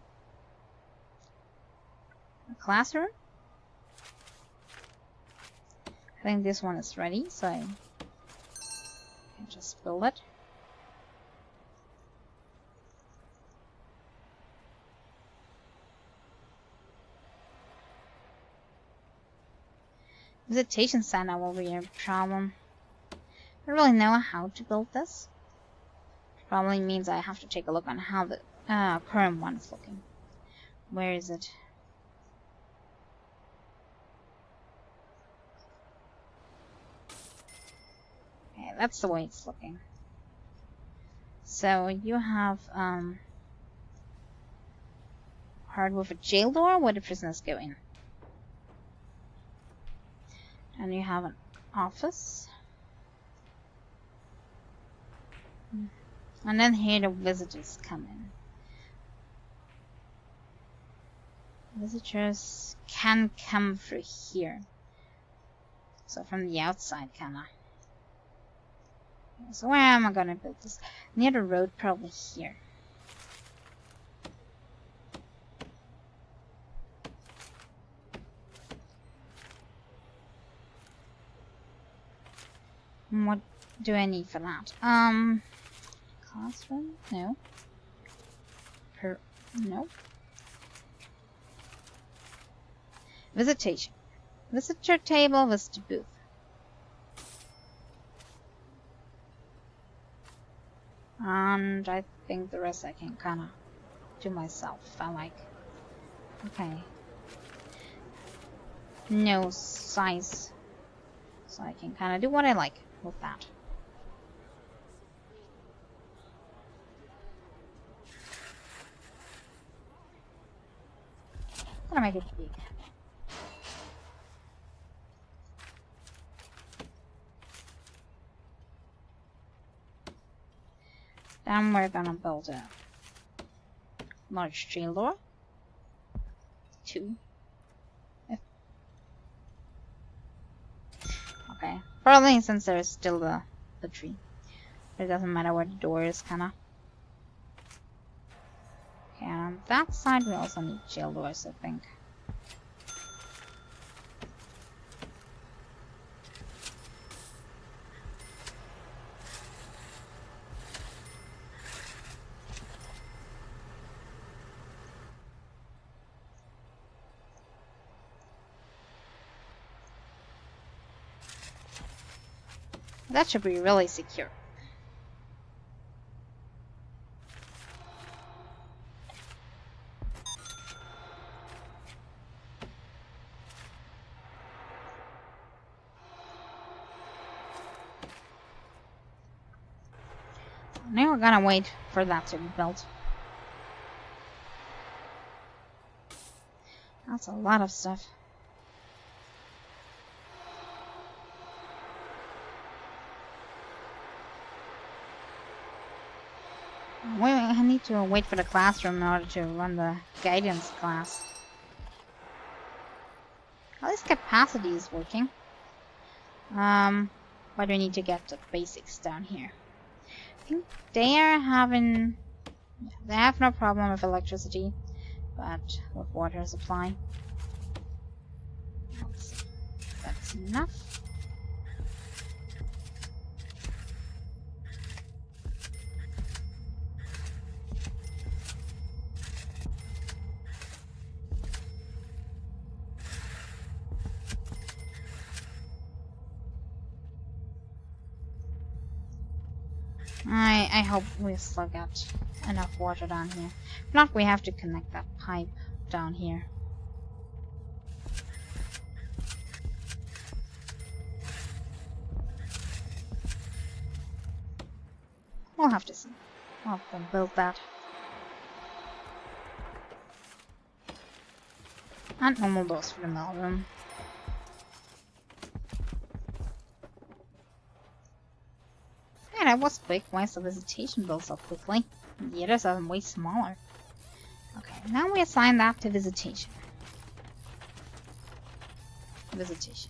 classroom. I think this one is ready, so I can just build it. Visitation center will be a problem. I don't really know how to build this. Probably means I have to take a look on how the current one is looking. Where is it? Okay, that's the way it's looking. So you have part with a jail door where the prisoners go in. And you have an office. And then here the visitors come in. Visitors can come through here. So from the outside, kinda. So where am I gonna build this? Near the road, probably here. And what do I need for that? Classroom? No. No. Visitation. Visitor table, visitor booth. And I think the rest I can kinda do myself, if I like. Okay. No size. So I can kinda do what I like with that. I'm gonna make it big. Then we're gonna build a large jail door. 2. Okay. Probably since there's still the tree. It doesn't matter where the door is, kinda. Okay, on that side we also need jail doors, I think. That should be really secure. Now we're gonna wait for that to be built. That's a lot of stuff. Wait, I need to wait for the classroom in order to run the guidance class. At least capacity is working. Why do we need to get the basics down here? I think they are having... They have no problem with electricity, but with water supply. That's enough. I hope we still got enough water down here. If not, we have to connect that pipe down here. We'll have to see. I'll build that. And normal doors for the mail room. Yeah, that was quick. Why is the visitation built so quickly? The others are way smaller. Okay, now we assign that to visitation. Visitation.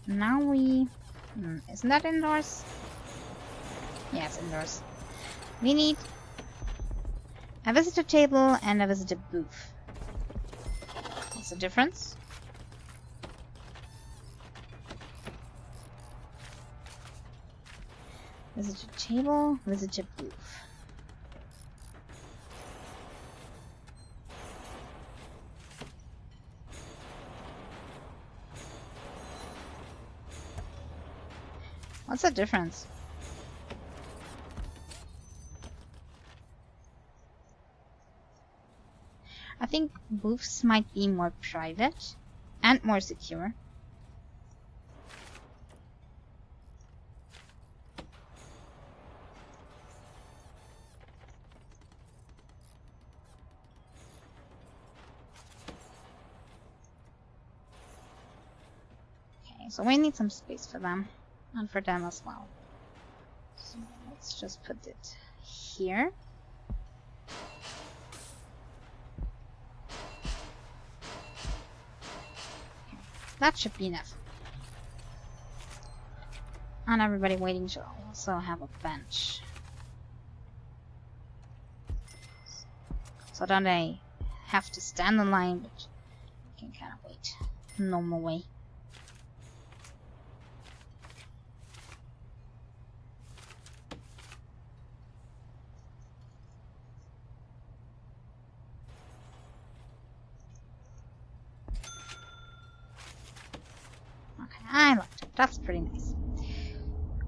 Now we... isn't that indoors? Yeah, it's indoors. We need a visitor table and a visitor booth. What's the difference? Visitor table, visitor booth. What's the difference? I think booths might be more private and more secure. Okay, so we need some space for them. And for them as well. So let's just put it here. That should be enough. And everybody waiting should also have a bench. So that they have to stand in line, but you can kind of wait normal way. I liked it. That's pretty nice.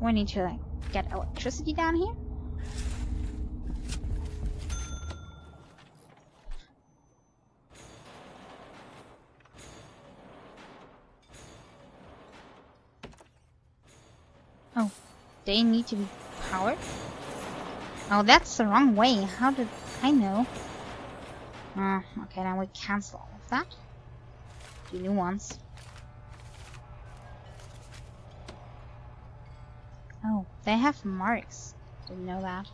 We need to get electricity down here. Oh, they need to be powered? Oh, that's the wrong way. How did I know? Okay, now we cancel all of that. Do new ones. Oh, they have marks. Didn't know that.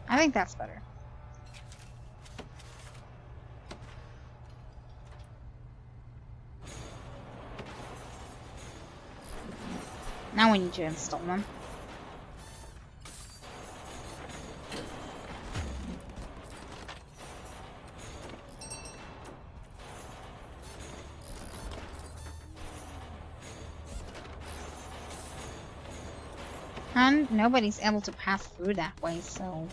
I think that's better. Now we need to install them. And nobody's able to pass through that way, so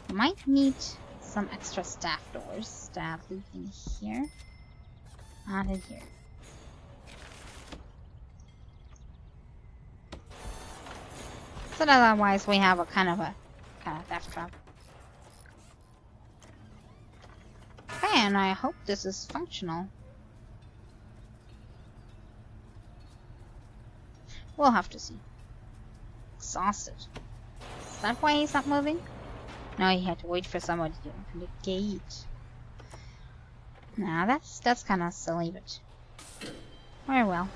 we might need some extra staff doors. Staff in here and in here. So that otherwise we have a kind of death trap. Okay, and I hope this is functional. We'll have to see. Exhausted. Is that why he's not moving? No, he had to wait for somebody to open the gate. Nah, that's kind of silly, but very well.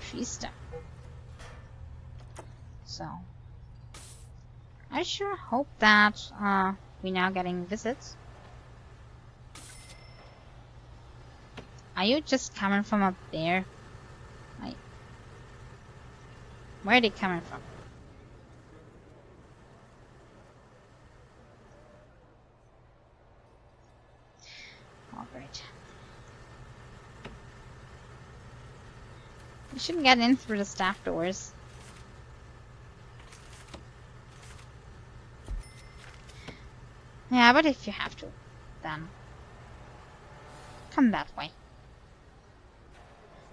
She's stuck. So I sure hope that we're now getting visits. Are you just coming from up there? Like, where are they coming from? Oh, great. You shouldn't get in through the staff doors. Yeah, but if you have to, then come that way.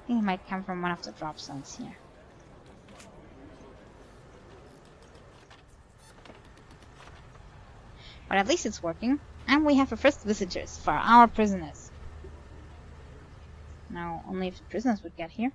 I think it might come from one of the drop zones here. But at least it's working. And we have the first visitors for our prisoners. No, only if the prisoners would get here.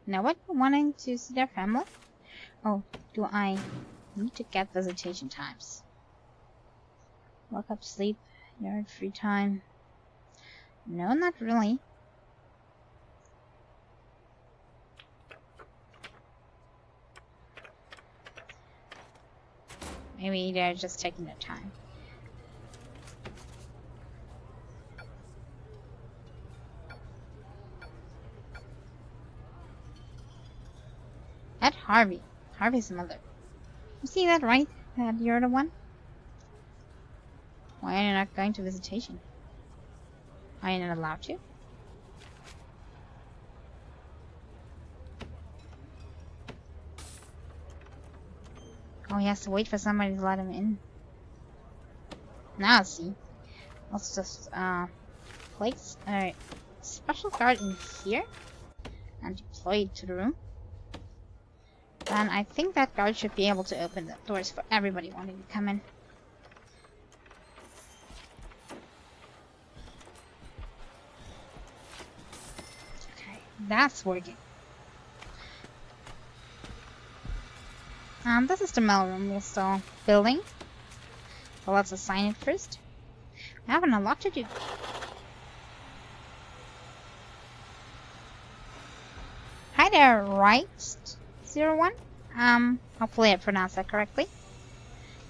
Now what? Wanting to see their family? Oh, do I need to get visitation times? Wake up, sleep, yard, free time. No, not really. Maybe they're just taking their time. That Harvey. Harvey's mother. You see that, right? That you're the one? Why are you not going to visitation? Are you not allowed to? Oh, he has to wait for somebody to let him in. Now, see. Let's just, place a special guard in here and deploy it to the room. Then I think that guard should be able to open the doors for everybody wanting to come in. Okay, that's working. This is the mail room we're still building. So let's assign it first. I have a lot to do. Hi there, right? 01? Hopefully I pronounced that correctly.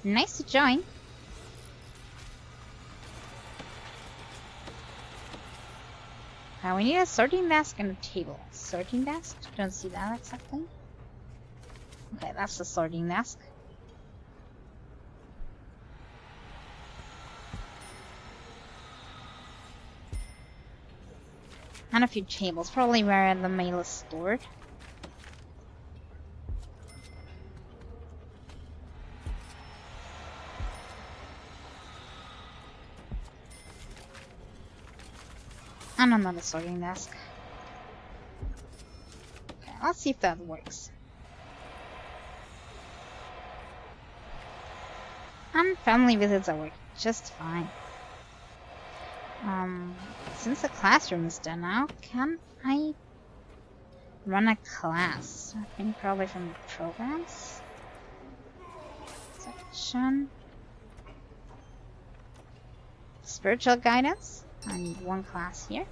Nice to join. We need a sorting desk and a table. Sorting desk? Don't see that exactly. Okay, that's the sorting desk. And a few tables, probably where the mail is stored. And another sorting desk. Okay, let's see if that works. And family visits are working just fine. Since the classroom is done now, can I run a class? I think probably from the programs section. Spiritual guidance. I need one class here.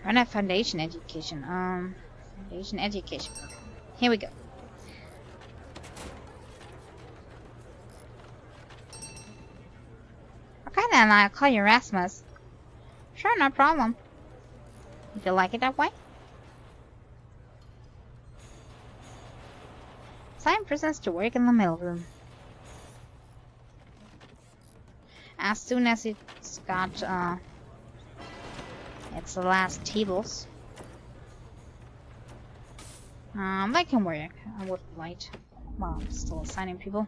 Run a foundation education. Foundation education program. Here we go. Okay then, I'll call you Rasmus. Sure, no problem. If you like it that way. Assign prisoners to work in the mailroom. As soon as it's got, it's the last tables. They can work. I would like. Well, I'm still assigning people.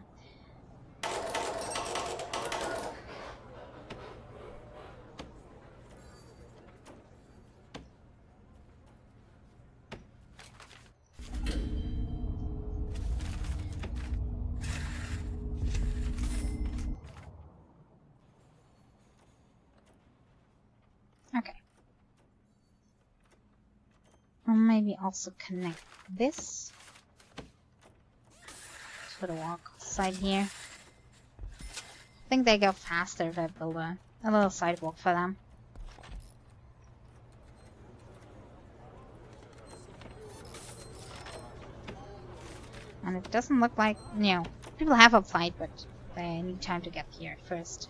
Okay. Or maybe also connect this to the walk side here. I think they go faster if I build a little sidewalk for them. And it doesn't look like, you know, people have applied, but they need time to get here first.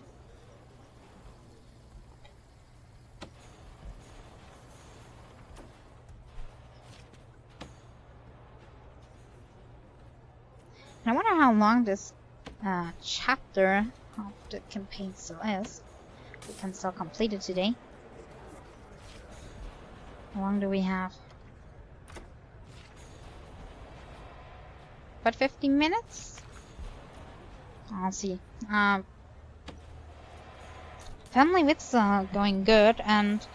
I wonder how long this chapter of the campaign still is. We can still complete it today. How long do we have? But 15 minutes? I'll see. Family Wits are going good, and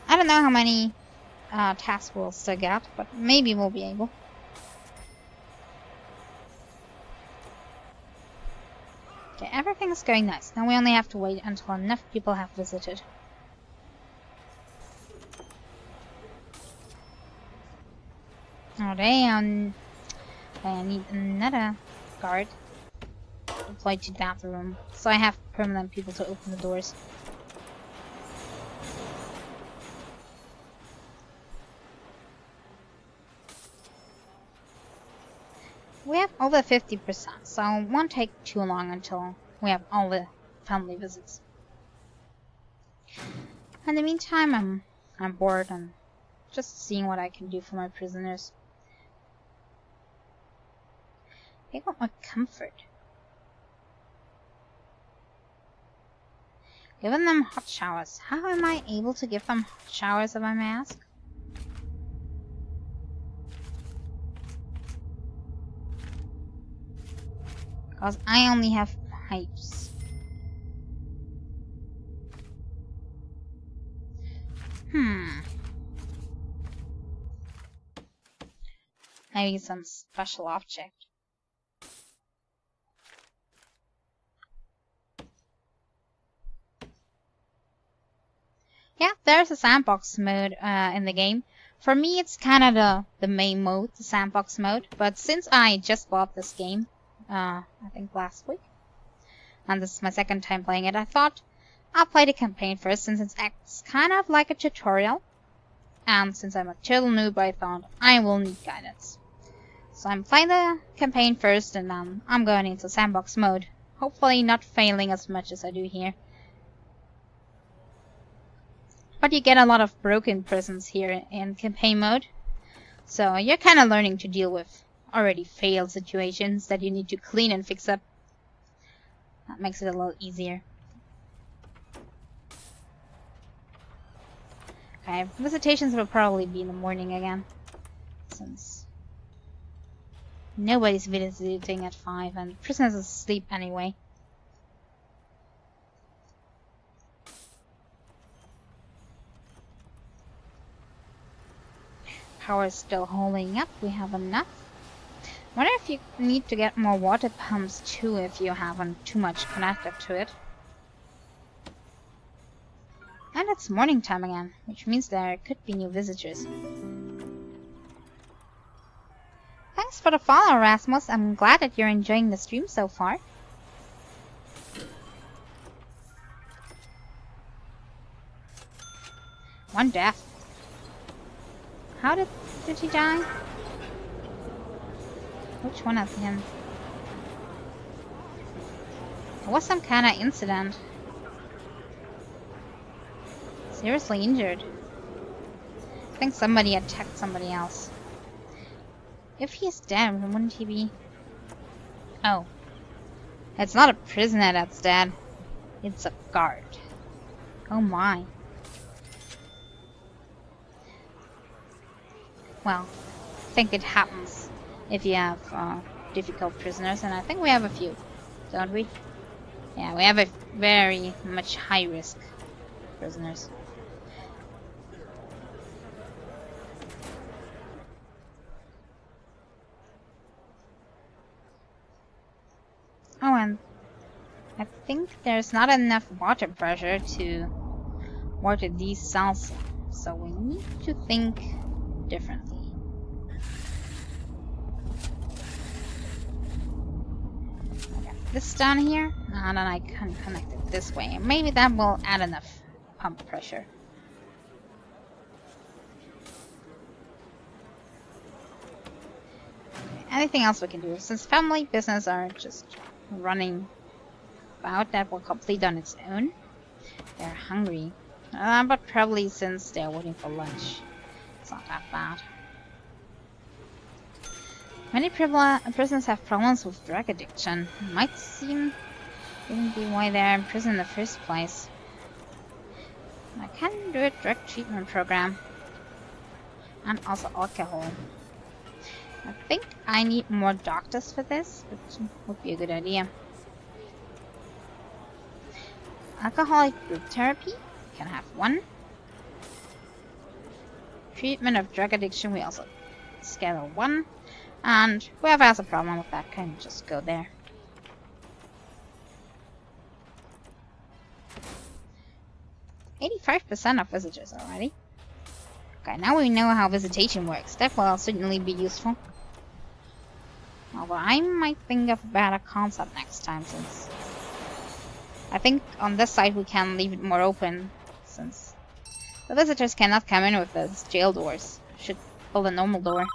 I don't know how many tasks we'll still get, but maybe we'll be able. Okay, everything's going nice. Now we only have to wait until enough people have visited. Oh, I need another guard deployed to that room, so I have permanent people to open the doors. We have over 50%, so it won't take too long until we have all the family visits. In the meantime, I'm bored and just seeing what I can do for my prisoners. They want more comfort. Giving them hot showers. How am I able to give them hot showers, if I may ask? Because I only have pipes. Maybe some special object. Yeah, there's a sandbox mode in the game. For me, it's kind of the main mode, the sandbox mode. But since I just bought this game, I think last week, and this is my second time playing it, I thought I'll play the campaign first, since it acts kind of like a tutorial. And since I'm a total noob, I thought I will need guidance. So I'm playing the campaign first, and then I'm going into sandbox mode. Hopefully not failing as much as I do here. But you get a lot of broken prisons here in campaign mode. So you're kind of learning to deal with already failed situations that you need to clean and fix up. That makes it a little easier. Okay, visitations will probably be in the morning again, since nobody's visiting at 5 and prisoners are asleep anyway. Power is still holding up. We have enough. Wonder if you need to get more water pumps too if you haven't too much connected to it. And it's morning time again, which means there could be new visitors. Thanks for the follow, Rasmus. I'm glad that you're enjoying the stream so far. One death. How did he die? Which one of him? There was some kind of incident. Seriously injured. I think somebody attacked somebody else. If he's dead, then wouldn't he be... Oh. It's not a prisoner that's dead. It's a guard. Oh my. Well, I think it happens if you have difficult prisoners, and I think we have a few, don't we? Yeah, we have a very much high risk prisoners. Oh, and I think there's not enough water pressure to water these cells, so we need to think differently. This down here, and then I can connect it this way. Maybe that will add enough pump pressure. Okay, anything else we can do? Since family business are just running about, that will complete on its own. They're hungry, but probably since they're waiting for lunch, it's not that bad. Many prisoners have problems with drug addiction. It might seem even be why they're in prison in the first place. I can do a drug treatment program. And also alcohol. I think I need more doctors for this, which would be a good idea. Alcoholic group therapy, can have one. Treatment of drug addiction, we also schedule one. And whoever has a problem with that can just go there. "85% of visitors already." Okay, now we know how visitation works. That will certainly be useful. Although I might think of a better concept next time, since I think on this side we can leave it more open, since the visitors cannot come in with those jail doors. Should build a normal door.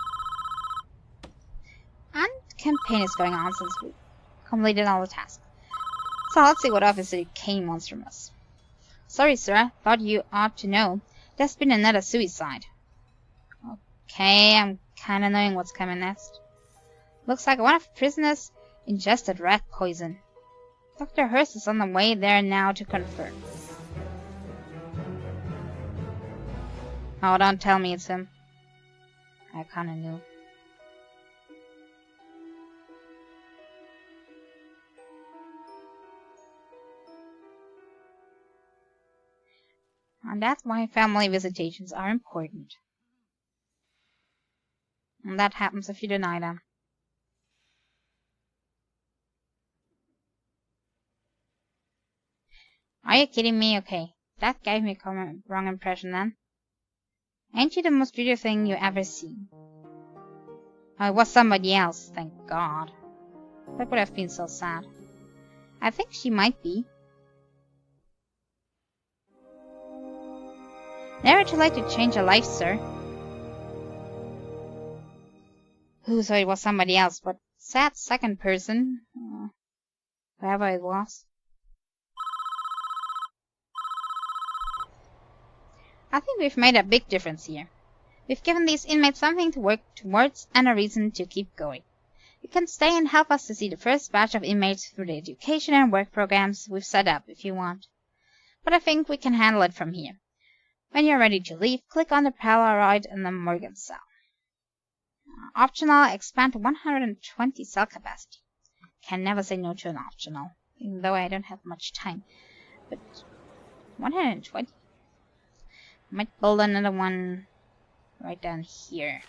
And campaign is going on since we completed all the tasks. So let's see what officer Kane wants from us. "Sorry, sir. Thought you ought to know. There's been another suicide." Okay, I'm kinda knowing what's coming next. "Looks like one of the prisoners ingested rat poison. Dr. Hurst is on the way there now to confirm." Oh, don't tell me it's him. I kinda knew. And that's why family visitations are important. And that happens if you deny them. Are you kidding me? Okay, that gave me a wrong impression then. "Ain't you the most beautiful thing you ever seen?" Oh, it was somebody else, thank God. That would have been so sad. I think she might be. "Never too late to change a life, sir." Ooh, so it was somebody else, but sad second person. Whoever it was. I think we've made a big difference here. We've given these inmates something to work towards and a reason to keep going. You can stay and help us to see the first batch of inmates through the education and work programs we've set up if you want. But I think we can handle it from here. When you're ready to leave, click on the Polaroid in the Morgan cell. Optional, expand to 120 cell capacity. Can never say no to an optional, even though I don't have much time. But 120? Might build another one right down here.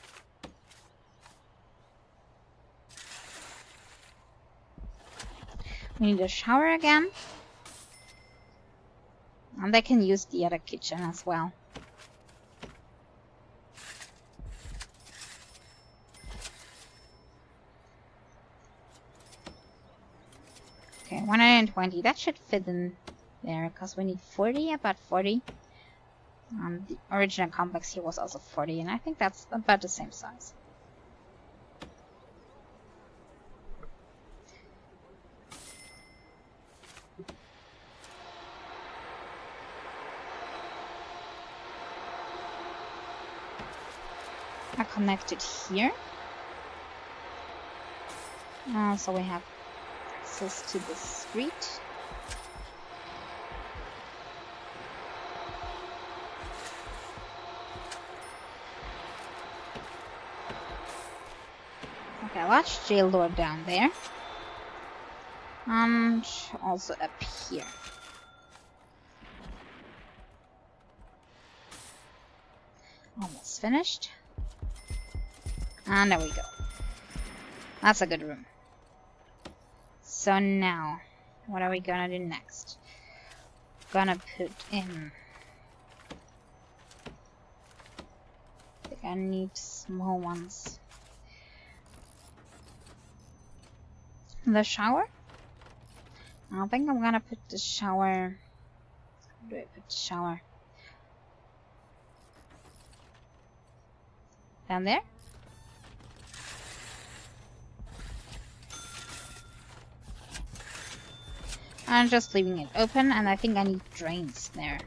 We need a shower again. And they can use the other kitchen as well. Okay, 120. That should fit in there, because we need 40, about 40. The original complex here was also 40, and I think that's about the same size. Are connected here. So we have access to the street. Okay, large jail door down there. And also up here. Almost finished. And there we go. That's a good room. So now, what are we gonna do next? Gonna put in... I think I need small ones. The shower? I think I'm gonna put the shower... Where do I put the shower? Down there? I'm just leaving it open, and I think I need drains there.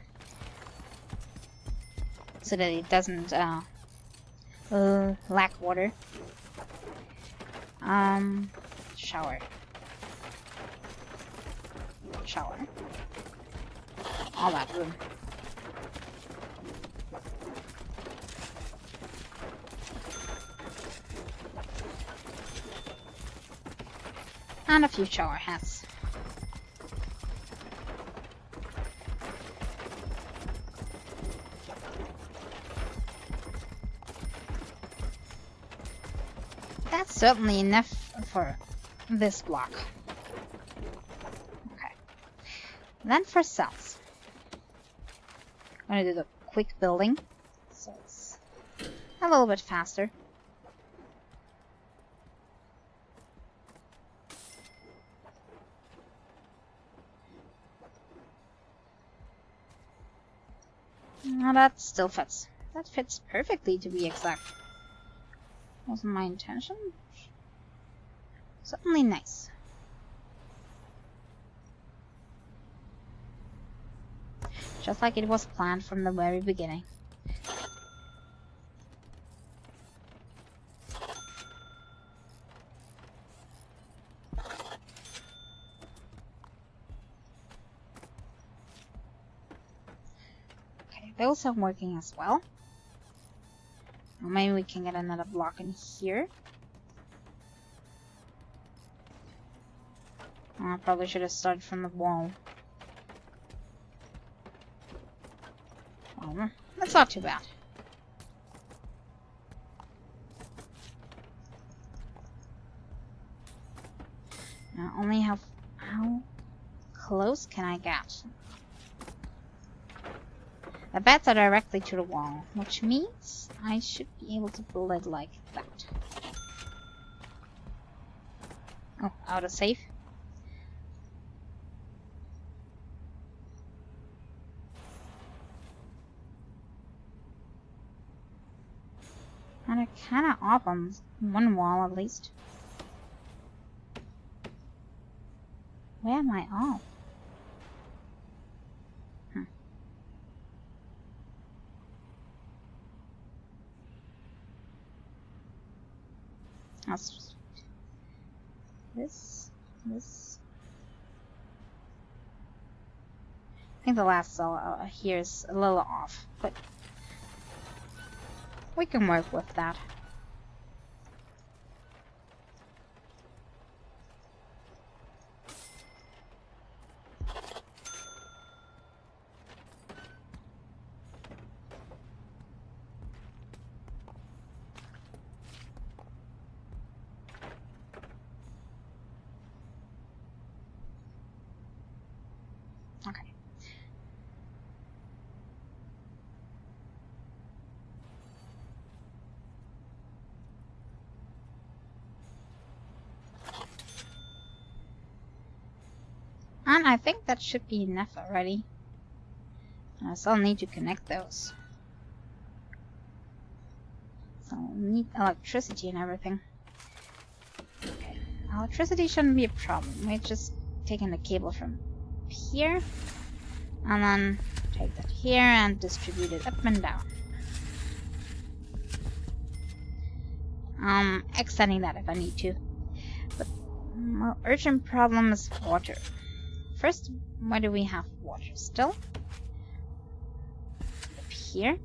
So that it doesn't lack water. Shower. Shower. All that room. And a few shower heads. That's certainly enough for this block. Okay. Then for cells. I'm gonna do the quick building, so it's a little bit faster. Now that still fits. That fits perfectly, to be exact. Wasn't my intention. Certainly nice. Just like it was planned from the very beginning. Okay, those are working as well. Maybe we can get another block in here. I probably should have started from the wall. Oh, that's not too bad. Now, only how close can I get? The beds are directly to the wall, which means I should be able to build it like that. Oh, out of safe. And they're kind of off on one wall at least. Where am I off? That's this. I think the last cell here is a little off, but we can work with that. Okay. And I think that should be enough already. I still need to connect those. So we need electricity and everything. Okay. Electricity shouldn't be a problem. We're just taking the cable from here. And then take that here and distribute it up and down. Extending that if I need to. But more urgent problem is water. First, where do we have water still? Up here.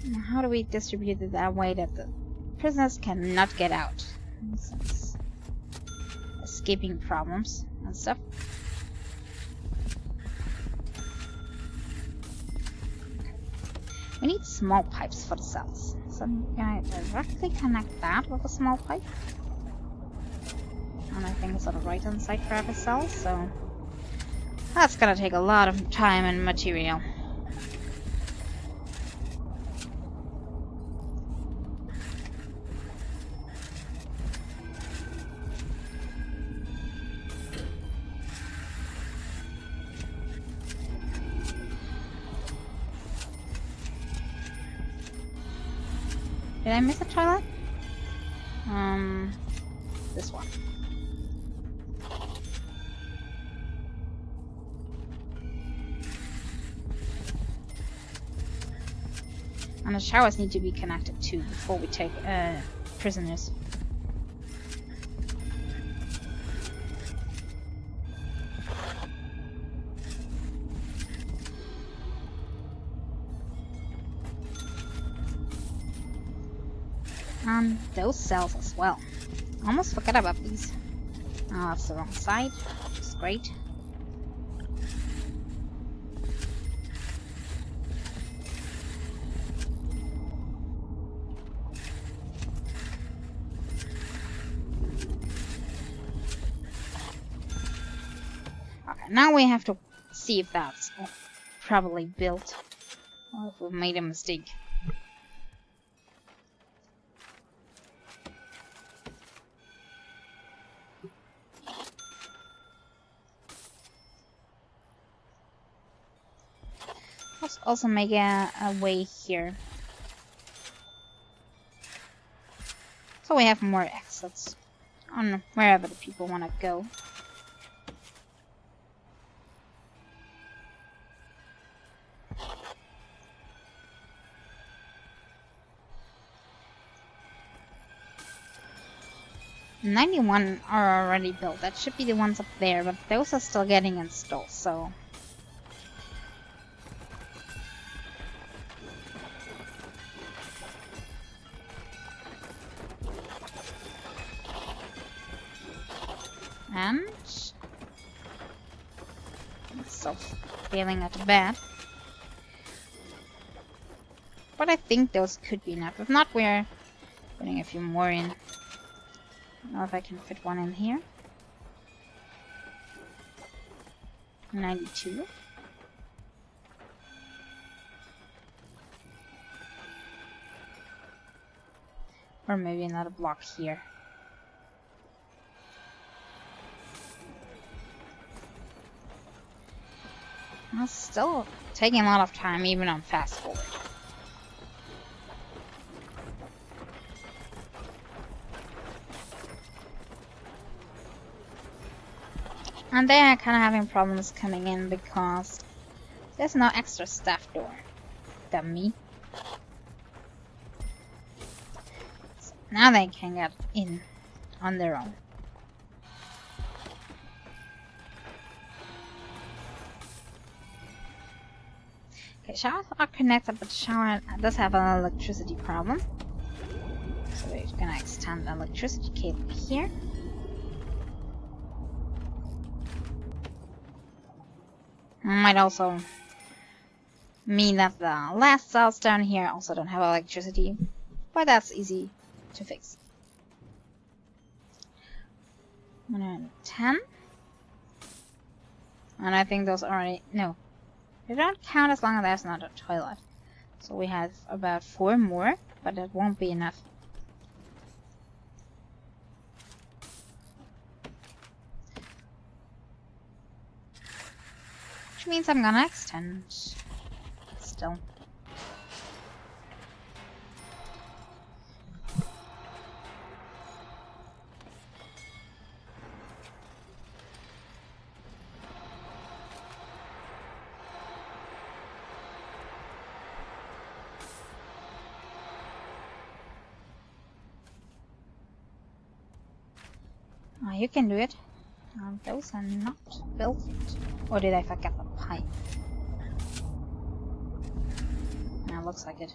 Now, how do we distribute it that way that the prisoners cannot get out? Since escaping problems and stuff. We need small pipes for the cells. So I'm going to directly connect that with a small pipe. And I think it's on the right hand side for every cell, so that's gonna take a lot of time and material. Did I miss a toilet? This one. And the showers need to be connected too before we take prisoners. And those cells as well. Almost forgot about these. Oh, that's the wrong side. It's great. Okay, now we have to see if that's properly built or if we've made a mistake. Let's also make a way here. So we have more exits on wherever the people want to go. "91 are already built. That should be the ones up there, but those are still getting installed, so... And... still failing at the bat. But I think those could be enough. If not, we're putting a few more in. I don't know if I can fit one in here. 92. Or maybe another block here. It's still taking a lot of time, even on fast forward. And they are kind of having problems coming in because there's no extra staff door. Dummy. So now they can get in on their own. Okay, showers are connected, but the shower does have an electricity problem. So we're gonna extend the electricity cable here. Might also mean that the last cells down here also don't have electricity, but that's easy to fix. 110. And I think those already... no. They don't count as long as there's not a toilet. So we have about 4 more, but that won't be enough. Which means I'm gonna extend still. Oh, you can do it. Those are not built. Or did I forget the pipe? Yeah, looks like it.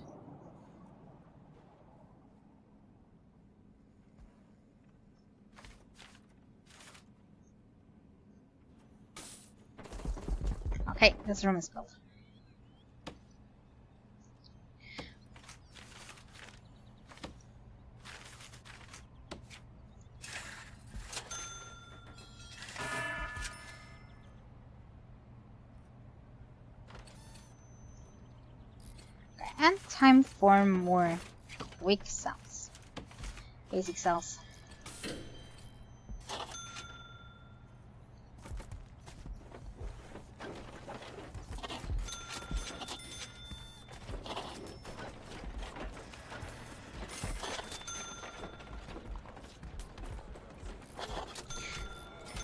Okay, this room is built. And time for more quick cells. Basic cells.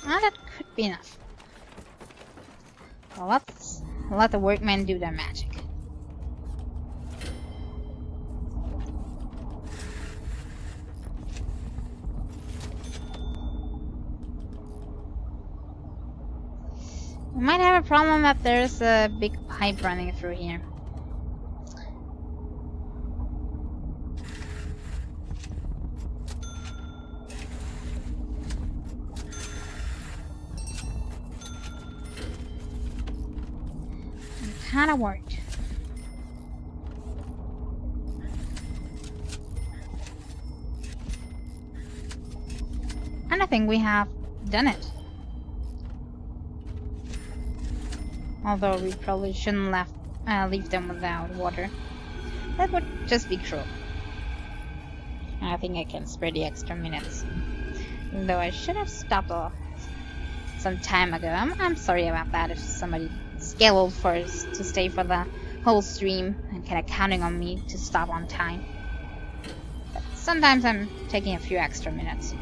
And that could be enough. Well, let's let the workmen do their magic. We might have a problem that there's a big pipe running through here. kinda worried. And I think we have done it. Although we probably shouldn't leave them without water. That would just be cruel. I think I can spare the extra minutes. Even though I should have stopped off some time ago. I'm sorry about that if somebody scheduled for us to stay for the whole stream and kinda counting on me to stop on time. But sometimes I'm taking a few extra minutes.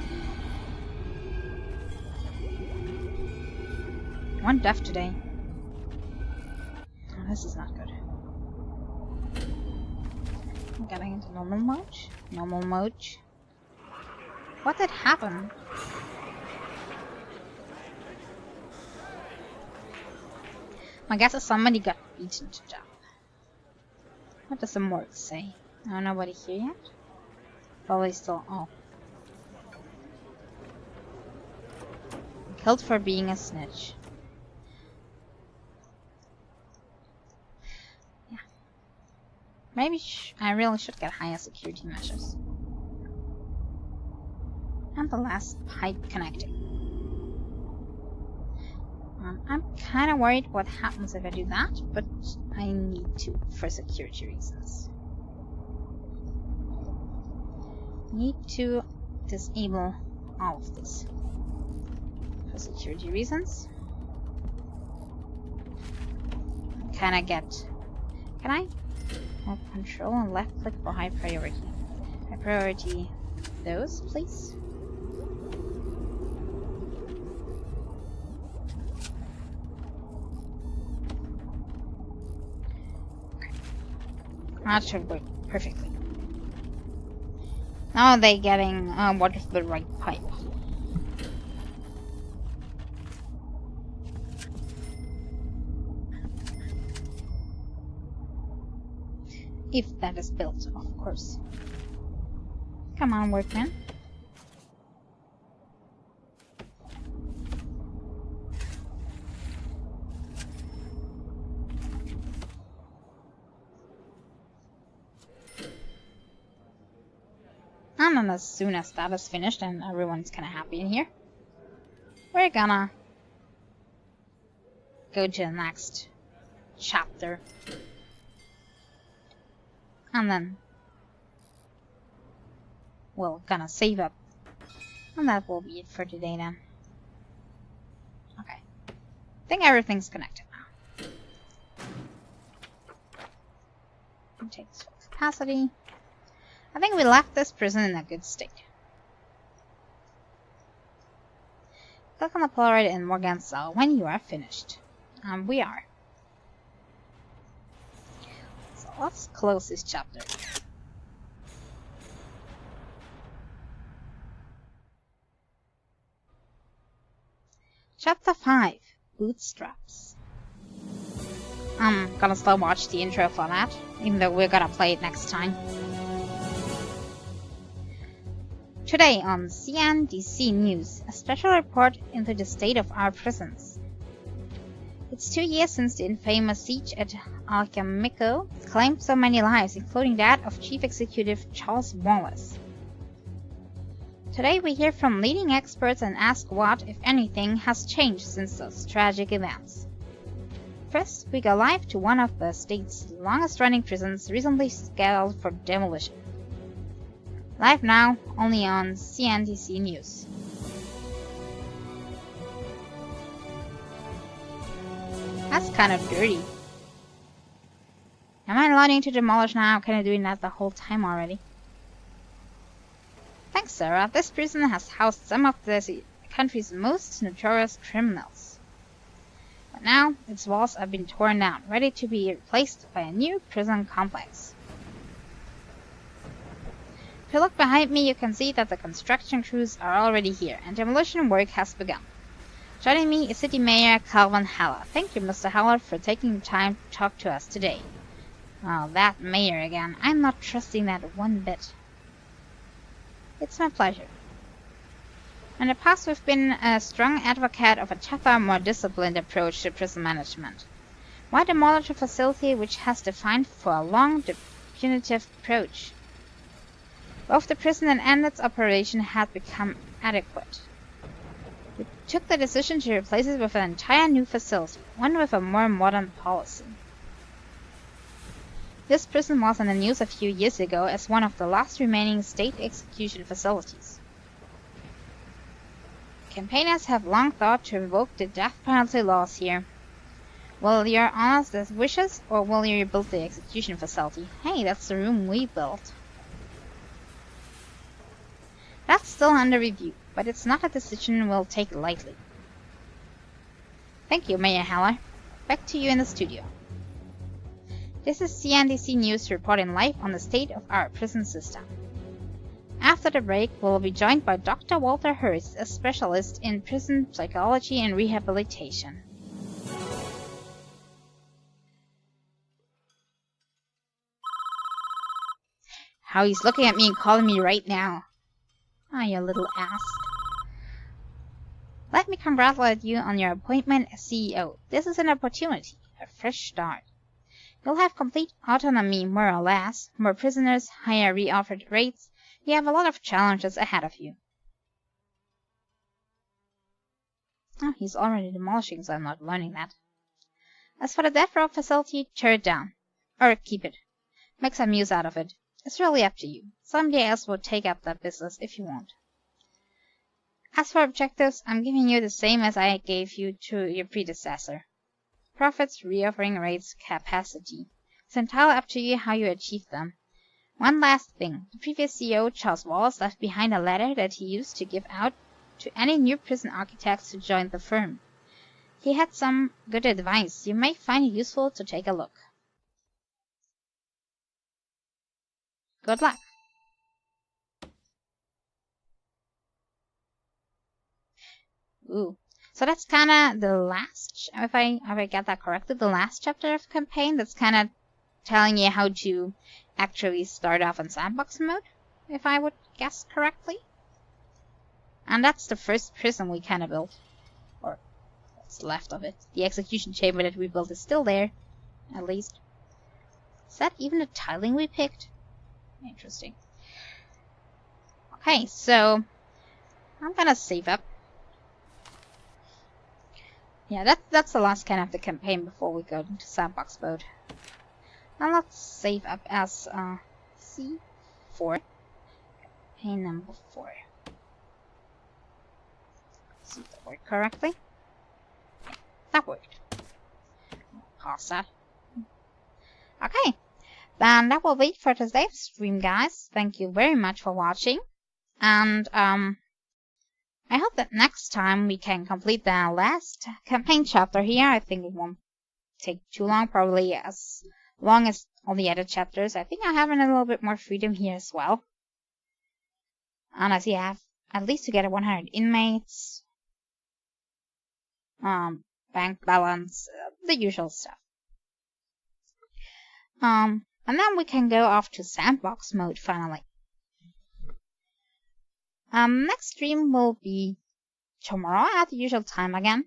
One death today. Oh, this is not good. I'm getting into normal mode. Normal mode. What did happen? My guess is somebody got beaten to death. What does the morgue say? Oh, nobody here yet? Probably still. Oh. Killed for being a snitch. Maybe I really should get higher security measures. And the last pipe connecting. I'm kinda worried what happens if I do that, but I need to for security reasons. Need to disable all of this for security reasons. Kinda get... Can I? Hold control and left click for high priority. High priority those, please. Okay. That should work perfectly. Now they're getting water for the right pipe. If that is built, of course. Come on, workman. And then as soon as that is finished and everyone's kinda happy in here, we're gonna go to the next chapter. And then we're gonna save up. And that will be it for today then. Okay. I think everything's connected now. Take this full capacity. I think we left this prison in a good state. Click on the Polaroid in Morgan's cell when you are finished. We are. Let's close this chapter. Chapter 5, Bootstraps. I'm gonna still watch the intro for that, even though we're gonna play it next time. Today on CNDC News, a special report into the state of our prisons. It's 2 years since the infamous siege at Alchemico claimed so many lives, including that of Chief Executive Charles Wallace. Today we hear from leading experts and ask what, if anything, has changed since those tragic events. First, we go live to one of the state's longest-running prisons recently scheduled for demolition. Live now, only on CNDC News. That's kind of dirty. Am I allowing to demolish now? I'm kind of doing that the whole time already. Thanks, Sarah. This prison has housed some of the country's most notorious criminals. But now, its walls have been torn down, ready to be replaced by a new prison complex. If you look behind me, you can see that the construction crews are already here, and demolition work has begun. Joining me is City Mayor Calvin Heller. Thank you, Mr. Heller, for taking the time to talk to us today. Oh, that mayor again. I'm not trusting that one bit. It's my pleasure. In the past, we've been a strong advocate of a tougher, more disciplined approach to prison management. Why demolish a facility which has defined for long the punitive approach? Both the prison and its operation had become adequate. We took the decision to replace it with an entire new facility, one with a more modern policy. This prison was in the news a few years ago as one of the last remaining state execution facilities. Campaigners have long thought to revoke the death penalty laws here. Will your honors wishes, or will you rebuild the execution facility? Hey, that's the room we built. That's still under review, but it's not a decision we'll take lightly. Thank you, Mayor Haller. Back to you in the studio. This is CNDC News reporting live on the state of our prison system. After the break, we'll be joined by Dr. Walter Hurst, a specialist in prison psychology and rehabilitation. How he's looking at me and calling me right now. Ah, you little ass. Let me congratulate you on your appointment as CEO. This is an opportunity, a fresh start. You'll have complete autonomy, more or less, more prisoners, higher reoffered rates. You have a lot of challenges ahead of you. Oh, he's already demolishing, so I'm not learning that. As for the death row facility, tear it down. Or keep it. Make some use out of it. It's really up to you. Somebody else will take up that business if you want. As for objectives, I'm giving you the same as I gave you to your predecessor. Profits, reoffering rates, capacity. It's entirely up to you how you achieve them. One last thing. The previous CEO, Charles Wallace, left behind a letter that he used to give out to any new prison architects who joined the firm. He had some good advice. You may find it useful to take a look. Good luck. Ooh. So that's kinda the last, if I get that correctly, the last chapter of the campaign. That's kinda telling you how to actually start off in sandbox mode, if I would guess correctly. And that's the first prison we kinda built. Or what's left of it. The execution chamber that we built is still there, at least. Is that even the tiling we picked? Interesting. Okay, so I'm gonna save up. Yeah, that's the last kind of the campaign before we go into sandbox mode. Now let's save up as C4. Campaign number 4. See if that worked correctly. That worked. Pause that. Okay. Then that will be it for today's stream, guys. Thank you very much for watching. And I hope that next time we can complete the last campaign chapter here. I think it won't take too long, probably as long as all the other chapters. I think I have a little bit more freedom here as well. And I see I have at least to get 100 inmates. Bank balance, the usual stuff. And then we can go off to sandbox mode finally. Next stream will be tomorrow at the usual time again.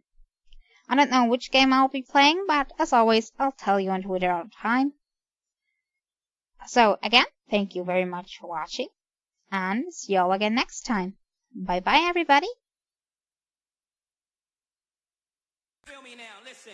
I don't know which game I'll be playing, but as always, I'll tell you on Twitter on time. So again, thank you very much for watching, and see you all again next time. Bye bye, everybody. Feel me now, listen.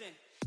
listen.